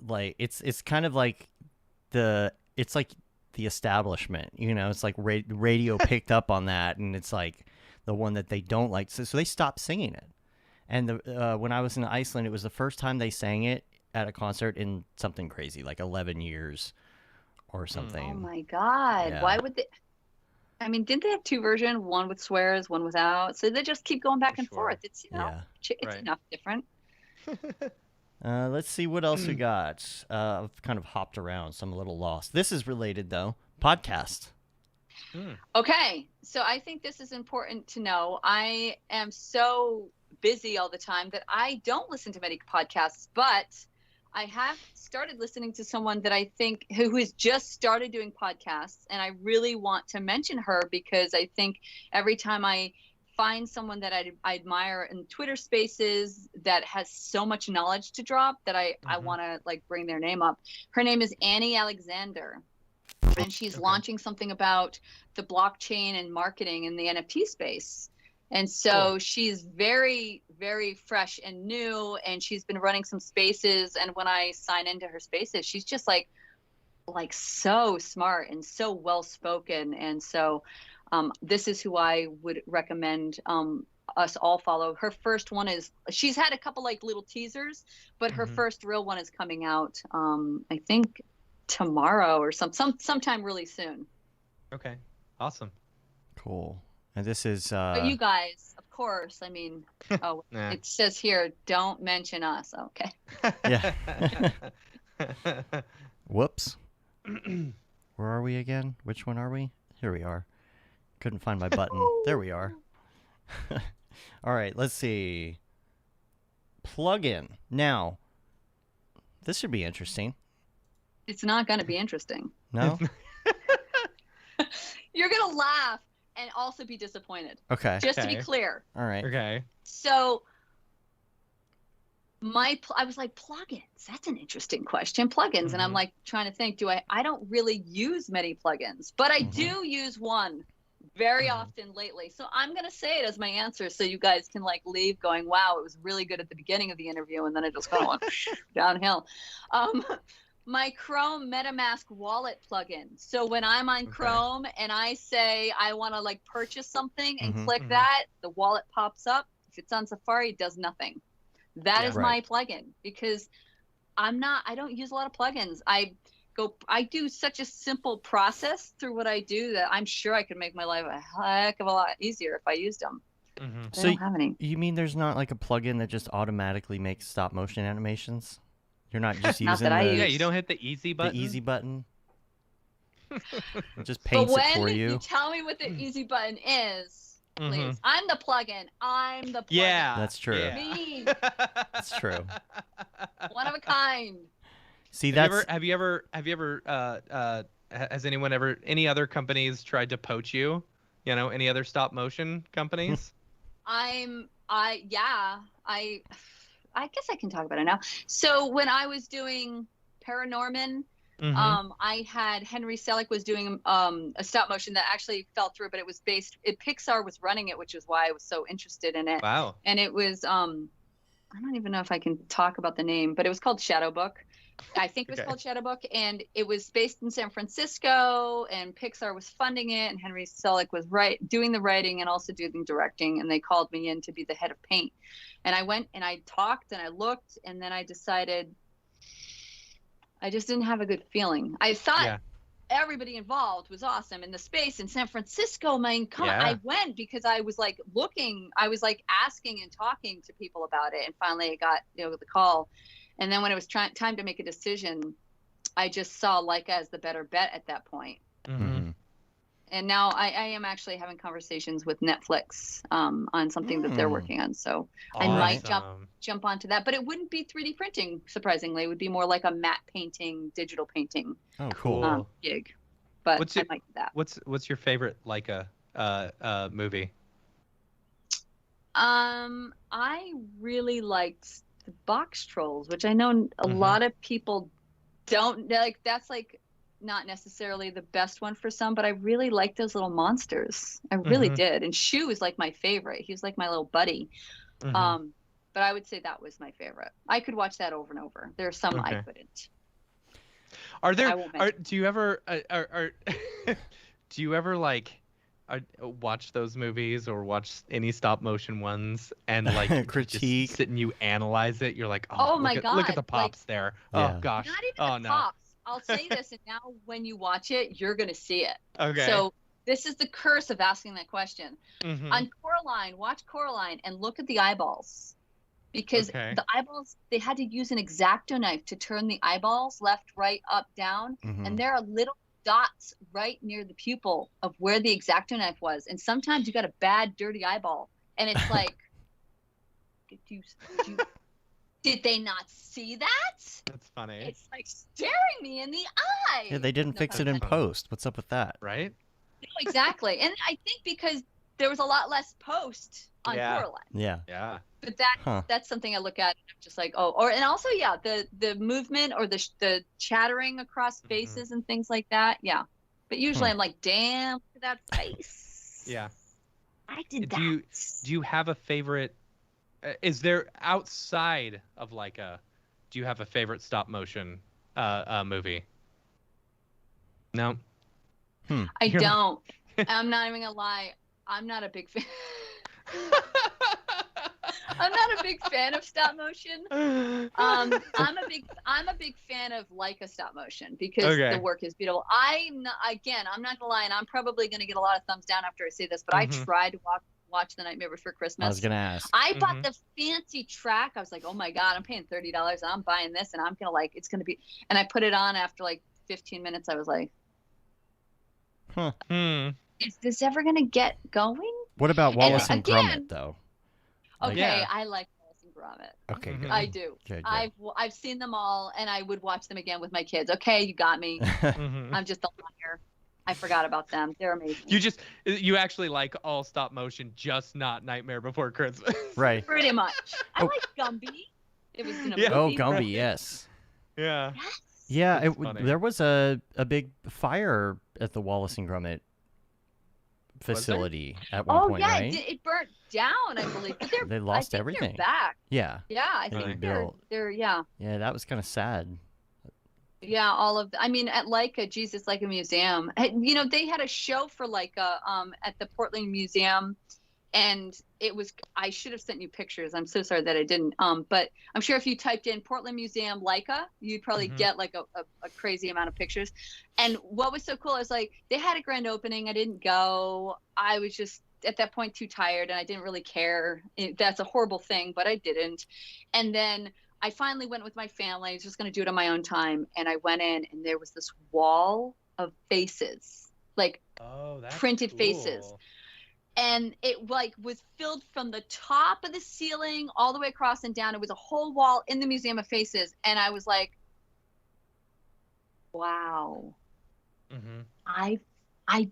Like it's kind of like it's like the establishment, it's like radio picked up on that, and it's like the one that they don't like, so they stopped singing it. And when I was in Iceland, it was the first time they sang it at a concert in something crazy, like 11 years or something. Oh my God. Yeah. Why would they? I mean, didn't they have two versions, one with swears, one without? So they just keep going back and forth. It's it's enough different. Let's see what else we got. I've kind of hopped around, so I'm a little lost. This is related, though. Podcast. Okay, so I think this is important to know. I am so busy all the time that I don't listen to many podcasts, but I have started listening to someone that I think who has just started doing podcasts, and I really want to mention her because I think every time I find someone that I admire in Twitter Spaces that has so much knowledge to drop that I want to like bring their name up. Her name is Annie Alexander, and she's launching something about the blockchain and marketing in the NFT space. And so she's very, very fresh and new, and she's been running some spaces. And when I sign into her spaces, she's just like so smart and so well-spoken. And so this is who I would recommend us all follow. Her first one she's had a couple like little teasers, but her first real one is coming out, I think tomorrow or sometime really soon. Okay. Awesome. Cool. And this is but you guys, of course, I mean, it says here, don't mention us. Okay. Yeah. Whoops. Where are we again? Which one are we? Here we are. Couldn't find my button. There we are. All right, let's see. Plug-in. Now, this should be interesting. It's not going to be interesting. No? You're going to laugh. and also be disappointed. Okay. Just to be Okay. clear. All right. Okay. So I was like, plugins. That's an interesting question. Plugins. And I'm Mhm. like trying to think, I don't really use many plugins, but I Mhm. do use one very Mhm. often lately. So I'm going to say it as my answer so you guys can like leave going, wow, it was really good at the beginning of the interview. And then it just kind of went downhill. My Chrome MetaMask wallet plugin. So when I'm on Okay. Chrome and I say I want to like purchase something and Mhm. click Mhm. that, the wallet pops up. If it's on Safari, it does nothing. That Yeah. is Right. my plugin because I don't use a lot of plugins. I do such a simple process through what I do that I'm sure I could make my life a heck of a lot easier if I used them. Mhm. I So don't have any. you mean there's not like a plugin that just automatically makes stop motion animations? You're not just Not using that I the Yeah, use. you don't hit the easy button. the easy button? It just But paints it when for you you. tell me what the easy button is, please. Mhm. I'm the plugin. I'm the plugin. Yeah. That's true. Yeah. Me. That's true. One of a kind. See, Have that's you ever has anyone ever, any other companies tried to poach you? You know, any other stop motion companies? Yeah, I guess I can talk about it now. So when I was doing Paranorman, Mhm. I had Henry Selick was doing a stop motion that actually fell through, but Pixar was running it, which is why I was so interested in it. Wow. And it was I don't even know if I can talk about the name, but it was called Shadow Book. I think it was Okay. called Shadow Book, and it was based in San Francisco, and Pixar was funding it, and Henry Selick was doing the writing and also doing directing, and they called me in to be the head of paint. And I went and I talked and I looked, and then I decided I just didn't have a good feeling. I thought Yeah. everybody involved was awesome, and the space in San Francisco, man, come on. Yeah. I went because I was like looking, I was like asking and talking to people about it, and finally I got the call. And then when it was time to make a decision, I just saw Leica as the better bet at that point. Mhm. And now I am actually having conversations with Netflix on something that they're working on. So I might jump onto that, but it wouldn't be 3D printing. Surprisingly, it would be more like a matte painting, digital painting oh cool. Cool. gig. But What's I your- might do that. What's your favorite Leica movie? I really liked the Box Trolls, which I know a lot of people don't like. That's like not necessarily the best one for some, but I really like those little monsters. I really did. And Shu is like my favorite. He was like my little buddy. Mhm. But I would say that was my favorite. I could watch that over and over. There's some I Okay. couldn't. Are I there won't mention. do you ever do you ever like watch those movies or watch any stop motion ones and like you Critique. just sit and you analyze it? You're like, Oh look my at God, the pops there. Yeah. Oh gosh. Not even Oh the no. pops. I'll say this, and now when you watch it, you're gonna see it. Okay. So this is the curse of asking that question. Mhm. On Coraline, watch Coraline and look at the eyeballs. Because Okay. the eyeballs, they had to use an X-Acto knife to turn the eyeballs left, right, up, down. Mhm. And there are little dots right near the pupil of where the X-Acto knife was. And sometimes you got a bad, dirty eyeball. And it's like, did they not see that? That's funny. It's like staring me in the eye. Yeah, they didn't No fix pun it in intended. post. What's up with that? Right? No, exactly. And I think because there was a lot less post on Yeah. Coraline. Yeah. Yeah. But Huh. that's something I look at and I'm just like, and also the movement or the chattering across faces and things like that. Yeah. But usually I'm like, damn, look at that face. Yeah. I did that. Do you have a favorite? Is there outside of Leica? Do you have a favorite stop motion movie? No. I don't. I'm not even gonna lie. I'm not a big fan. I'm not a big fan of stop motion. I'm a big fan of Leica stop motion because Okay. the work is beautiful. I'm not gonna lie, and I'm probably gonna get a lot of thumbs down after I say this, but I tried to watch The Nightmare Before Christmas. I was gonna ask. I bought the fancy track. I was like, oh my God, I'm paying $30 and I'm buying this and I'm gonna it's gonna be, and I put it on after like 15 minutes. I was like, is this ever gonna get going? What about Wallace and again- Gromit though? Okay, Yeah. I like Wallace and Gromit. Okay, Mhm. good. I do. Good, good. I've seen them all, and I would watch them again with my kids. Okay, you got me. Mhm. I'm just a liar. I forgot about them. They're amazing. You actually like all stop motion, just not Nightmare Before Christmas. Right. Pretty much. I like Gumby. It was in a Yeah. Oh, movie. Gumby, right. yes. Yeah. Yes. Yeah, That's funny. there was a big fire at the Wallace and Gromit facility at one Oh point, yeah, right? it burnt down, I believe. But They lost I think everything. They're back. Yeah. Yeah, I They think built. they're yeah. Yeah, that was kind of sad. Yeah, all of I mean at Leica, Jesus Leica Museum. You know, they had a show for Leica at the Portland Museum, and it was I should have sent you pictures. I'm so sorry that I didn't. But I'm sure if you typed in Portland Museum Leica, you'd probably get like a crazy amount of pictures. And what was so cool is like they had a grand opening. I didn't go. I was just at that point too tired and I didn't really care. That's a horrible thing, but I didn't. And then I finally went with my family. I was just going to do it on my own time. And I went in and there was this wall of faces, like printed faces. And it like was filled from the top of the ceiling all the way across and down. It was a whole wall in the Museum of Faces. And I was like, wow, I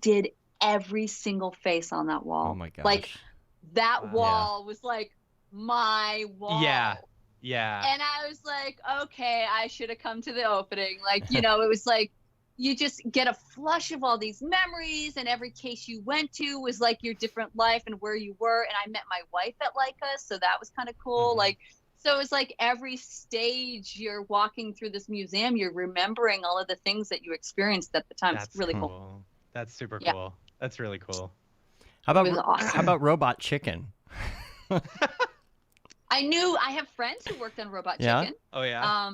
did every single face on that wall. Oh my gosh. Like that wall was like my wall. Yeah. And I was like, okay, I should have come to the opening. Like, you know, it was like, you just get a flush of all these memories, and every case you went to was like your different life and where you were. And I met my wife at Leica, so that was kind of cool. Like, so it was like every stage you're walking through this museum, you're remembering all of the things that you experienced at the time. That's it's really cool. That's super cool. That's really cool. How It was awesome. How about Robot Chicken? I have friends who worked on Robot Chicken. Oh yeah.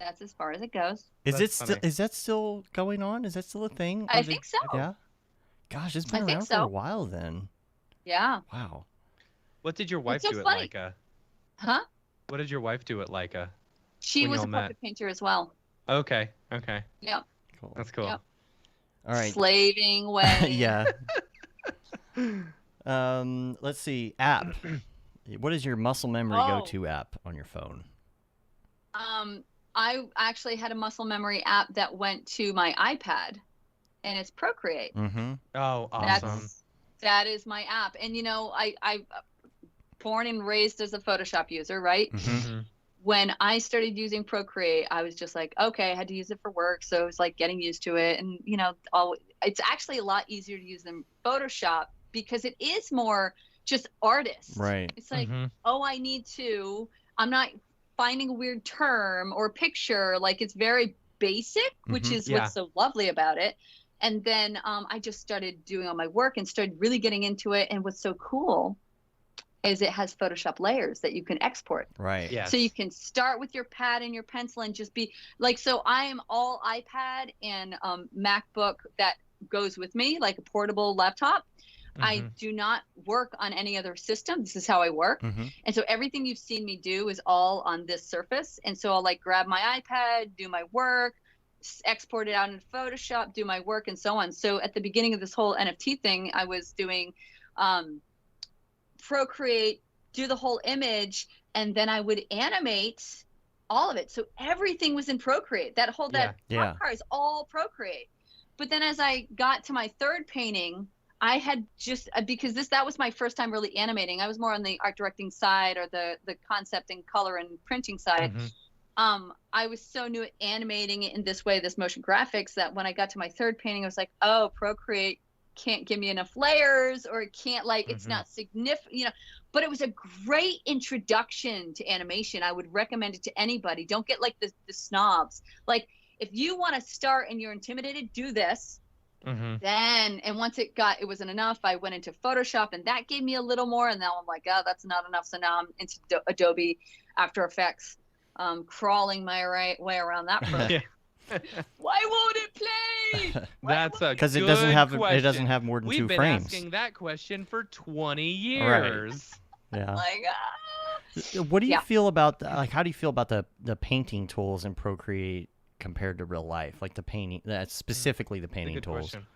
That's as far as it goes. Is that still going on? Is that still a thing? I think so. Yeah. Gosh, it's been I think around for a so. while then. Yeah. Wow. What did your wife so do at funny. Leica? Huh? What did your wife do at Leica? She When was y'all a met. puppet painter as well. Okay. Yeah. Cool. That's cool. Yep. All right. Slaving away. Yeah. Let's see. App. What is your muscle memory go-to app on your phone? I actually had a muscle memory app that went to my iPad, and it's Procreate. Mm-hmm. Oh, awesome. That is my app. And you know, I born and raised as a Photoshop user, right? Mm-hmm. When I started using Procreate, I was just like, okay, I had to use it for work, so it was like getting used to it. And you know, it's actually a lot easier to use than Photoshop because it is more just artist. Right. It's like, I'm not finding a weird term or picture. Like it's very basic, which is what's so lovely about it. And then I just started doing all my work and started really getting into it. And what's so cool is it has Photoshop layers that you can export. Right. Yes. So you can start with your pad and your pencil and just be like, so I am all iPad and MacBook that goes with me, like a portable laptop. I do not work on any other system. This is how I work. And so everything you've seen me do is all on this surface. And so I'll like grab my iPad, do my work, export it out into Photoshop, do my work, and so on. So at the beginning of this whole NFT thing, I was doing Procreate, do the whole image, and then I would animate all of it. So everything was in Procreate. That whole car is all Procreate. But then as I got to my third painting, I had just because that was my first time really animating. I was more on the art directing side or the concept and color and printing side. I was so new at animating it in this way, this motion graphics, that when I got to my third painting, I was like, oh, Procreate can't give me enough layers, or it can't it's not significant, you know. But it was a great introduction to animation. I would recommend it to anybody. Don't get like the snobs. Like if you want to start and you're intimidated, do this. Then, and once it wasn't enough, I went into Photoshop, and that gave me a little more. And now I'm like, oh, that's not enough. So now I'm into Adobe After Effects, crawling my way around that program. Why won't it play? That's because it doesn't have more than We've 2 been frames. asking that question for 20 years. Yeah. Like, what do you feel about how do you feel about the painting tools in Procreate compared to real life, like the painting, specifically the painting tools? Question.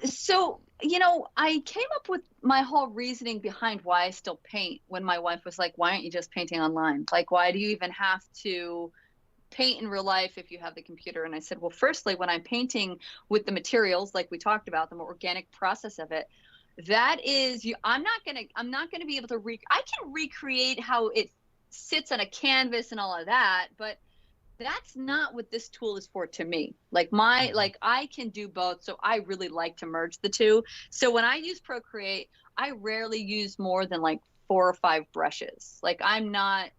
So, you know, I came up with my whole reasoning behind why I still paint when my wife was like, why aren't you just painting online? Like, why do you even have to paint in real life if you have the computer? And I said, well, firstly, when I'm painting with the materials, like we talked about, the more organic process of it, that is, I'm not gonna be able to I can recreate how it sits on a canvas and all of that, but that's not what this tool is for to me. Like I can do both, so I really like to merge the two. So when I use Procreate, I rarely use more than like 4 or 5 brushes. Like I'm not,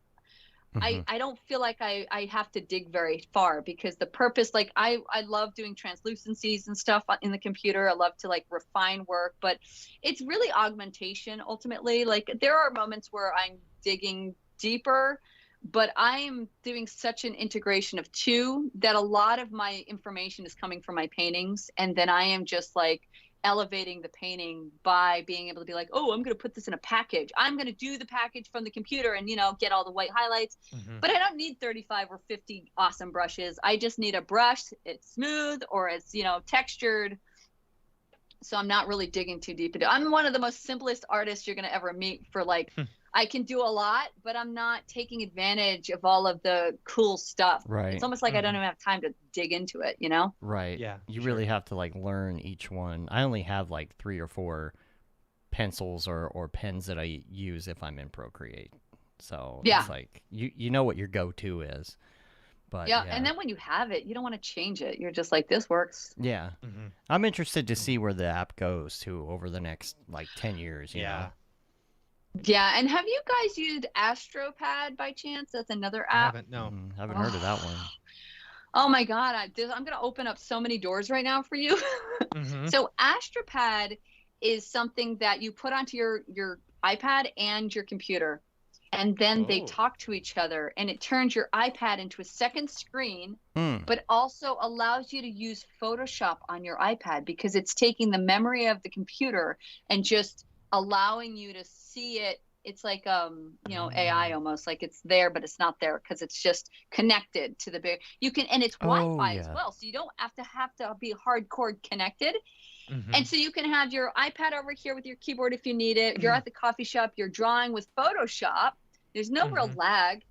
I don't feel like I have to dig very far, because the purpose, like I love doing translucencies and stuff in the computer. I love to like refine work, but it's really augmentation ultimately. Like there are moments where I'm digging deeper, but I am doing such an integration of two that a lot of my information is coming from my paintings. And then I am just like elevating the painting by being able to be like, oh, I'm going to put this in a package. I'm going to do the package from the computer and, get all the white highlights. But I don't need 35 or 50 awesome brushes. I just need a brush. It's smooth or it's, textured. So I'm not really digging too deep into it. I'm one of the most simplest artists you're going to ever meet for like, I can do a lot, but I'm not taking advantage of all of the cool stuff. Right. It's almost like I don't even have time to dig into it, Right. Yeah. You sure. really have to like learn each one. I only have like 3 or 4 pencils or pens that I use if I'm in Procreate. So Yeah. it's like you know what your go-to is. But yeah, and then when you have it, you don't want to change it. You're just like, this works. yeah. I'm interested to see where the app goes to over the next like 10 years, you know. Yeah, and have you guys used AstroPad by chance? That's another I app. haven't, no. Haven't heard of that one. Oh my God, I'm going to open up so many doors right now for you. So AstroPad is something that you put onto your iPad and your computer, and then they talk to each other, and it turns your iPad into a second screen, but also allows you to use Photoshop on your iPad, because it's taking the memory of the computer and just allowing you to see it. It's like AI almost, like it's there but it's not there, because it's just connected to the big, you can, and it's Wi-Fi as well, so you don't have to be hardcore connected. And so you can have your iPad over here with your keyboard if you need it. You're at the coffee shop, you're drawing with Photoshop, there's no real lag,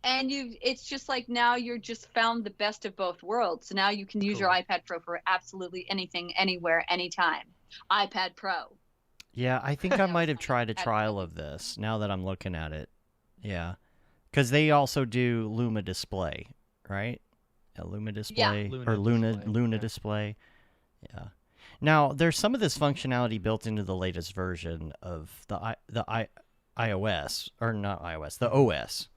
and it's just like, now you're just found the best of both worlds. So now you can use your iPad Pro for absolutely anything, anywhere, anytime. iPad Pro. Yeah, I think I might have tried a trial of this now that I'm looking at it. Yeah. Because they also do Luma Display, right? Luma Display. Luna Or Luna Display, Luna Display. Yeah. Now, there's some of this functionality built into the latest version of the iOS, or not iOS, the OS,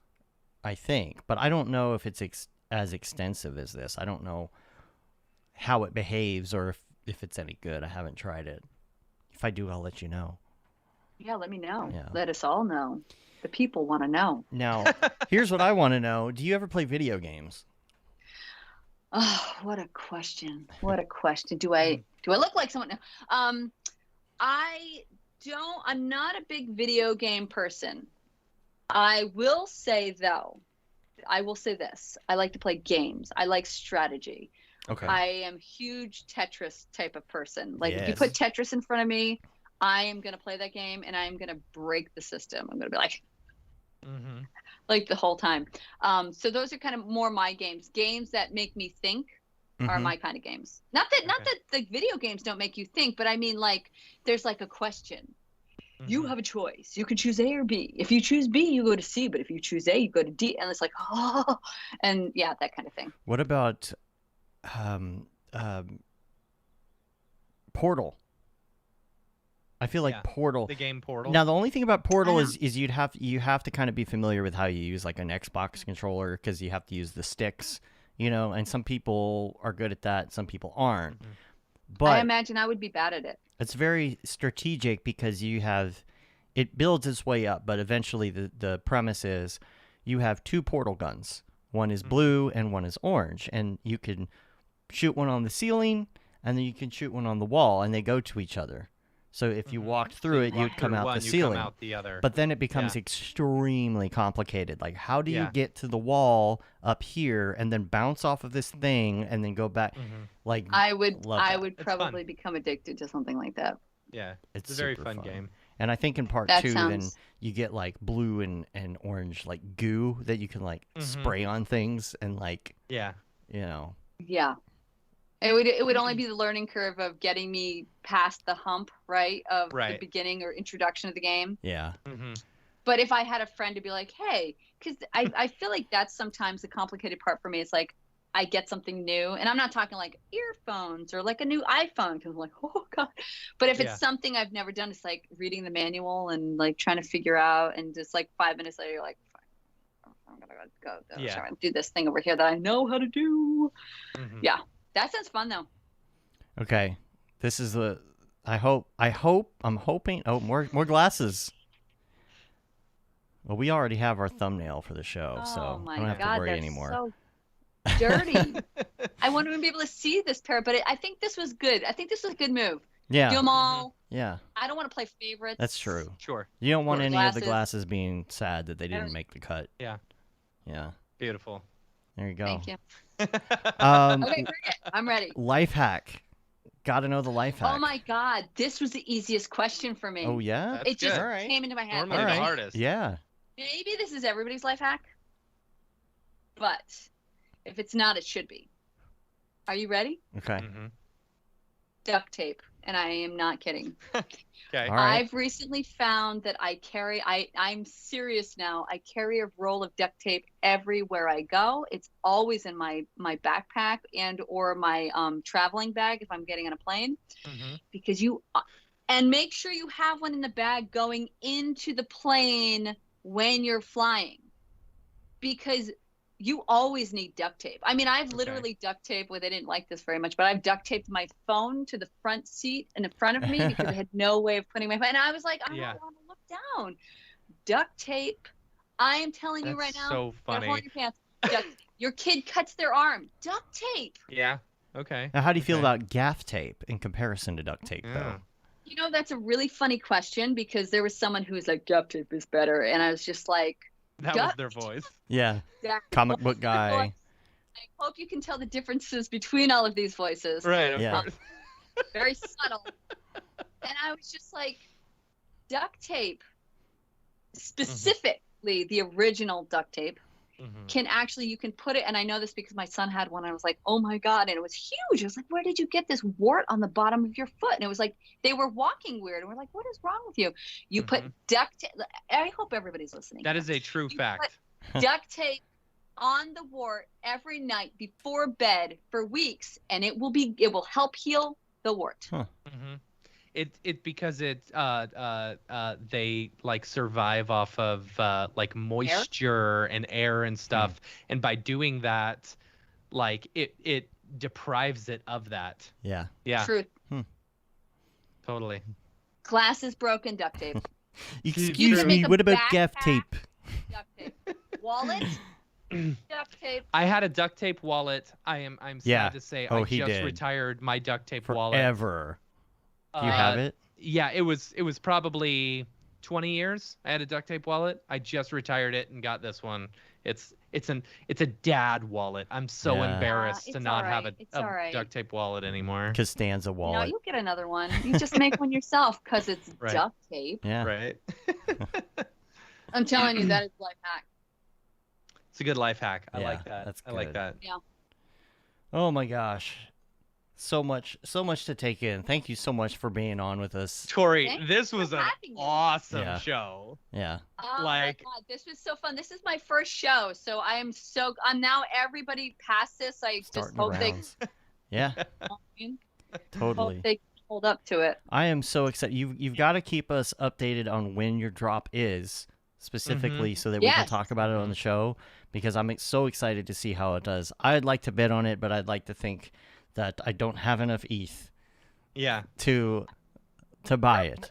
I think. But I don't know if it's as extensive as this. I don't know how it behaves or if it's any good. I haven't tried it. If I do, I'll let you know. Yeah, let me know. Yeah. Let us all know. The people want to know. Now, here's what I want to know. Do you ever play video games? Oh, what a question. What a question. Do I look like someone? I don't, I'm not a big video game person. I will say though, I will say this. I like to play games. I like strategy. Okay. I am huge Tetris type of person. Like if you Yes. put Tetris in front of me, I am going to play that game and I am going to break the system. I'm going to be like the whole time. So those are kind of more my games. Games that make me think are my kind of games. Not that the video games don't make you think, but I mean, like, there's like a question. You have a choice. You can choose A or B. If you choose B, you go to C. But if you choose A, you go to D. And it's like, oh, and yeah, that kind of thing. What about Portal? I feel like Portal. The game Portal. Now, the only thing about Portal is you have to kind of be familiar with how you use like an Xbox controller, because you have to use the sticks, and some people are good at that, some people aren't. But I imagine I would be bad at it. It's very strategic because it builds its way up, but eventually the premise is you have 2 portal guns. One is blue and one is orange, and you can shoot one on the ceiling and then you can shoot one on the wall, and they go to each other. So if you walked through it, you'd come out the ceiling. Come out the other. But then it becomes extremely complicated. Like, how do you get to the wall up here and then bounce off of this thing and then go back? I would love that. probably become addicted to something like that. Yeah, it's a very fun game. And I think in part That 2, then sounds- you get like blue and orange like goo that you can like spray on things and like, Yeah. you know. Yeah. It would only be the learning curve of getting me past the hump, right, of the Right. beginning or introduction of the game. Yeah. Mm-hmm. But if I had a friend to be like, hey, because I feel like that's sometimes the complicated part for me. It's like I get something new, and I'm not talking like earphones or like a new iPhone, because I'm like, oh God. But if Yeah. it's something I've never done, it's like reading the manual and like trying to figure out, and just like 5 minutes later, you're like, fine, I'm going to go Yeah. shower and do this thing over here that I know how to do. Mm-hmm. Yeah. That sounds fun though. Okay. This is the I'm hoping more glasses. Well, we already have our thumbnail for the show, so Oh my I don't have God, to worry they're anymore. so dirty. I wouldn't even be able to see this pair, but I think this was good. I think this was a good move. Do Yeah. them all. Yeah. I don't want to play favorites. That's true. Sure. You don't want Or any of the glasses. glasses being sad that they didn't don't- make the cut. Yeah. Yeah. Beautiful. There you go. Thank you. Um, Okay, bring it. I'm ready. life hack. Got to know the life hack. Oh my God, this was the easiest question for me. Oh yeah. That's It just good. All right. came into my head. Normally All the right. hardest. Yeah. Maybe this is everybody's life hack, but if it's not, it should be. Are you ready? Okay. Mm-hmm. Duct tape, and I am not kidding. Okay. All right. I've recently found that I'm serious now. I carry a roll of duct tape everywhere I go. It's always in my backpack and or my traveling bag if I'm getting on a plane, Mm-hmm. because and make sure you have one in the bag going into the plane when you're flying, because you always need duct tape. I mean, I've literally duct taped they didn't like this very much, but I've duct taped my phone to the front seat in the front of me because I had no way of putting my phone. And I was like, I Yeah. don't want to look down. Duct tape. I am telling you right That's now. so gotta hold funny. your pants. Your kid cuts their arm. Duct tape. Yeah. Okay. Now, how do you feel Okay. about gaff tape in comparison to duct tape, Yeah. though? You know, that's a really funny question, because there was someone who was like, duct tape is better. And I was just like, That was Duct their voice. Yeah. that Comic book guy. I hope you can tell the differences between all of these voices. Right. Of Yeah. course. Very subtle. And I was just like, duct tape, specifically the original duct tape, Mm-hmm. you can put it, and I know this because my son had one. I was like, oh my God. And it was huge. I was like, where did you get this wart on the bottom of your foot? And it was like, they were walking weird. And we're like, what is wrong with you? You put duct tape. I hope everybody's listening. That is a true You fact. duct tape on the wart every night before bed for weeks, and it will help heal the wart. Mm-hmm. It because they like survive off of like moisture and air and stuff, and by doing that, like it deprives it of that. Yeah. Yeah. Truth. Totally. Glass is broken. Duct tape. Excuse can me, make a what about gaff backpack. tape? Duct tape. Wallet. Duct tape. I had a duct tape wallet. I'm sad Yeah. to say Oh, I he just did. retired my duct tape wallet. Forever. Do you have it? Yeah, it was probably 20 years. I had a duct tape wallet. I just retired it and got this one. It's a dad wallet. I'm so Yeah. embarrassed to It's not have alright. a It's alright. duct tape wallet anymore. Costanza No, wallet. you'll get another one. You just make one yourself because it's Right. duct tape. Yeah. Right. I'm telling you, that is life hack. It's a good life hack. I Yeah, like that. that's I like good. that. Oh my gosh. So much to take in. Thank you so much for being on with us. Tori, Thank this you was for an having me. awesome Yeah. show. Yeah. Oh Like- my God, this was so fun. This is my first show, so I'm now everybody past this. I Starting just the hope they rounds. Yeah, totally. hope they hold up to it. I am so excited. You've got to keep us updated on when your drop is specifically so that we can Yes. talk about it on the show, because I'm so excited to see how it does. I'd like to bet on it, but I'd like to think that I don't have enough ETH Yeah. to buy it.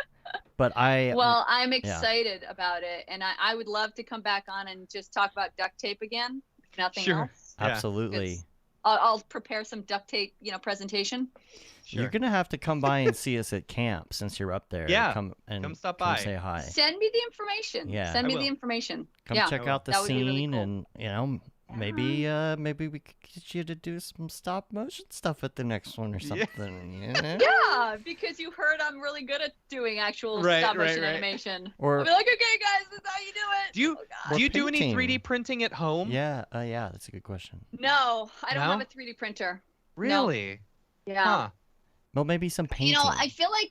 But Well, I'm excited about it, and I would love to come back on and just talk about duct tape again. If nothing Sure. else, Yeah. absolutely. It's- I'll prepare some duct tape, presentation. Sure. You're gonna have to come by and see us at camp since you're up there. Yeah, come stop by. say hi. Send me the information. Yeah. Send I me will. the information. Come yeah. check out the That would be really scene, cool. and Maybe we could get you to do some stop motion stuff at the next one or something. Yeah. Yeah, because you heard I'm really good at doing actual stop motion animation. Or I'll be like, okay, guys, this is how you do it. Do you do any painting. 3D printing at home? Yeah, that's a good question. No, I don't No? have a 3D printer. Really? Yeah. Huh. Well, maybe some painting. You know, I feel like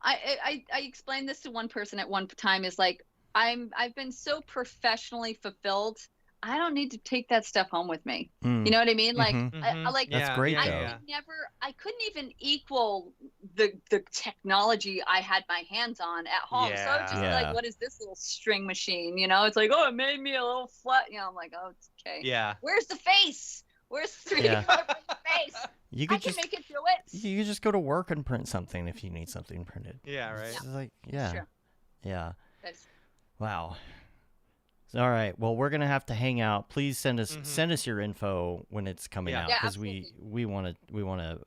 I explained this to one person at one time. Is like I've been so professionally fulfilled. I don't need to take that stuff home with me. Mm. You know what I mean? Like, Mhm. I like. That's great, though. I couldn't even equal the technology I had my hands on at home. So I was just like, what is this little string machine? You know, it's like, oh, it made me a little flat. You know, I'm like, oh, it's okay. Yeah. Where's the face? Where's the 3D face? You I can make it do it. You could just go to work and print something if you need something printed. Yeah, right. It's like, Sure. Yeah. That's Wow. All right. Well, we're gonna have to hang out. Please send us your info when it's coming out, because we want to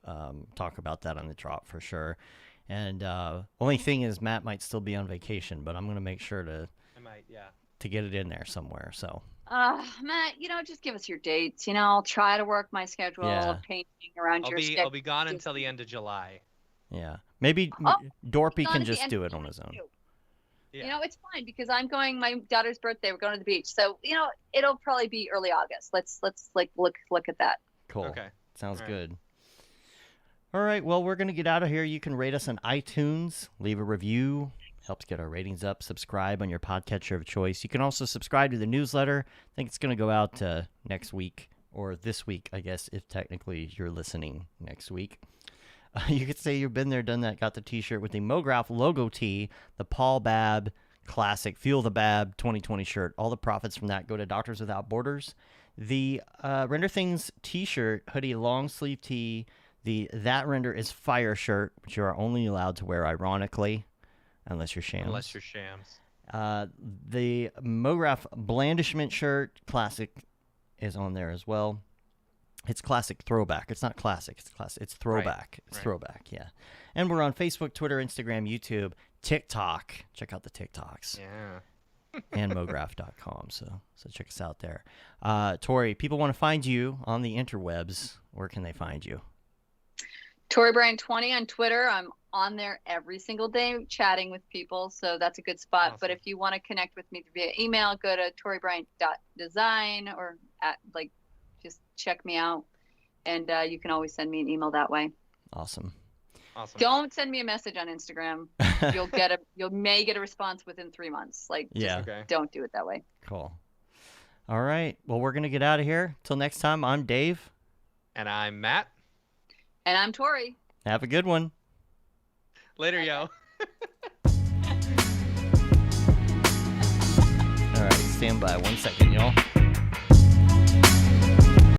talk about that on the drop for sure. And only thing is, Matt might still be on vacation, but I'm gonna make sure to get it in there somewhere. So. Matt, just give us your dates. I'll try to work my schedule of painting around your schedule. I'll be gone until the end of July. Yeah. Maybe Dorpy can just do it on his own. Yeah. It's fine because I'm going. My daughter's birthday. We're going to the beach, so it'll probably be early August. Let's look at that. Cool. Okay. Sounds good. All right. Well, we're gonna get out of here. You can rate us on iTunes, leave a review. Helps get our ratings up. Subscribe on your podcatcher of choice. You can also subscribe to the newsletter. I think it's going to go out next week, or this week, I guess, if technically you're listening next week. You could say you've been there, done that, got the t-shirt with the Mograph logo tee, the Paul Babb classic Feel the Babb 2020 shirt. All the profits from that go to Doctors Without Borders. The Render Things t-shirt, hoodie, long sleeve tee, the That Render is Fire shirt, which you are only allowed to wear ironically. Unless you're shams. The Mograph Blandishment shirt, classic, is on there as well. It's classic throwback. It's not classic. It's classic. It's throwback. It's throwback, yeah. And we're on Facebook, Twitter, Instagram, YouTube, TikTok. Check out the TikToks. Yeah. And Mograph.com. So check us out there. Tory, people want to find you on the interwebs. Where can they find you? Tory Bryant 20 on Twitter. I'm on there every single day chatting with people, so that's a good spot. Awesome. But if you want to connect with me via email, go to torybryant.design or just check me out, and you can always send me an email that way. Awesome. Don't send me a message on Instagram. You may get a response within 3 months. Don't do it that way. Cool. All right. Well, we're gonna get out of here. Till next time. I'm Dave. And I'm Matt. And I'm Tori. Have a good one. Later, yo. All right, stand by 1 second, y'all.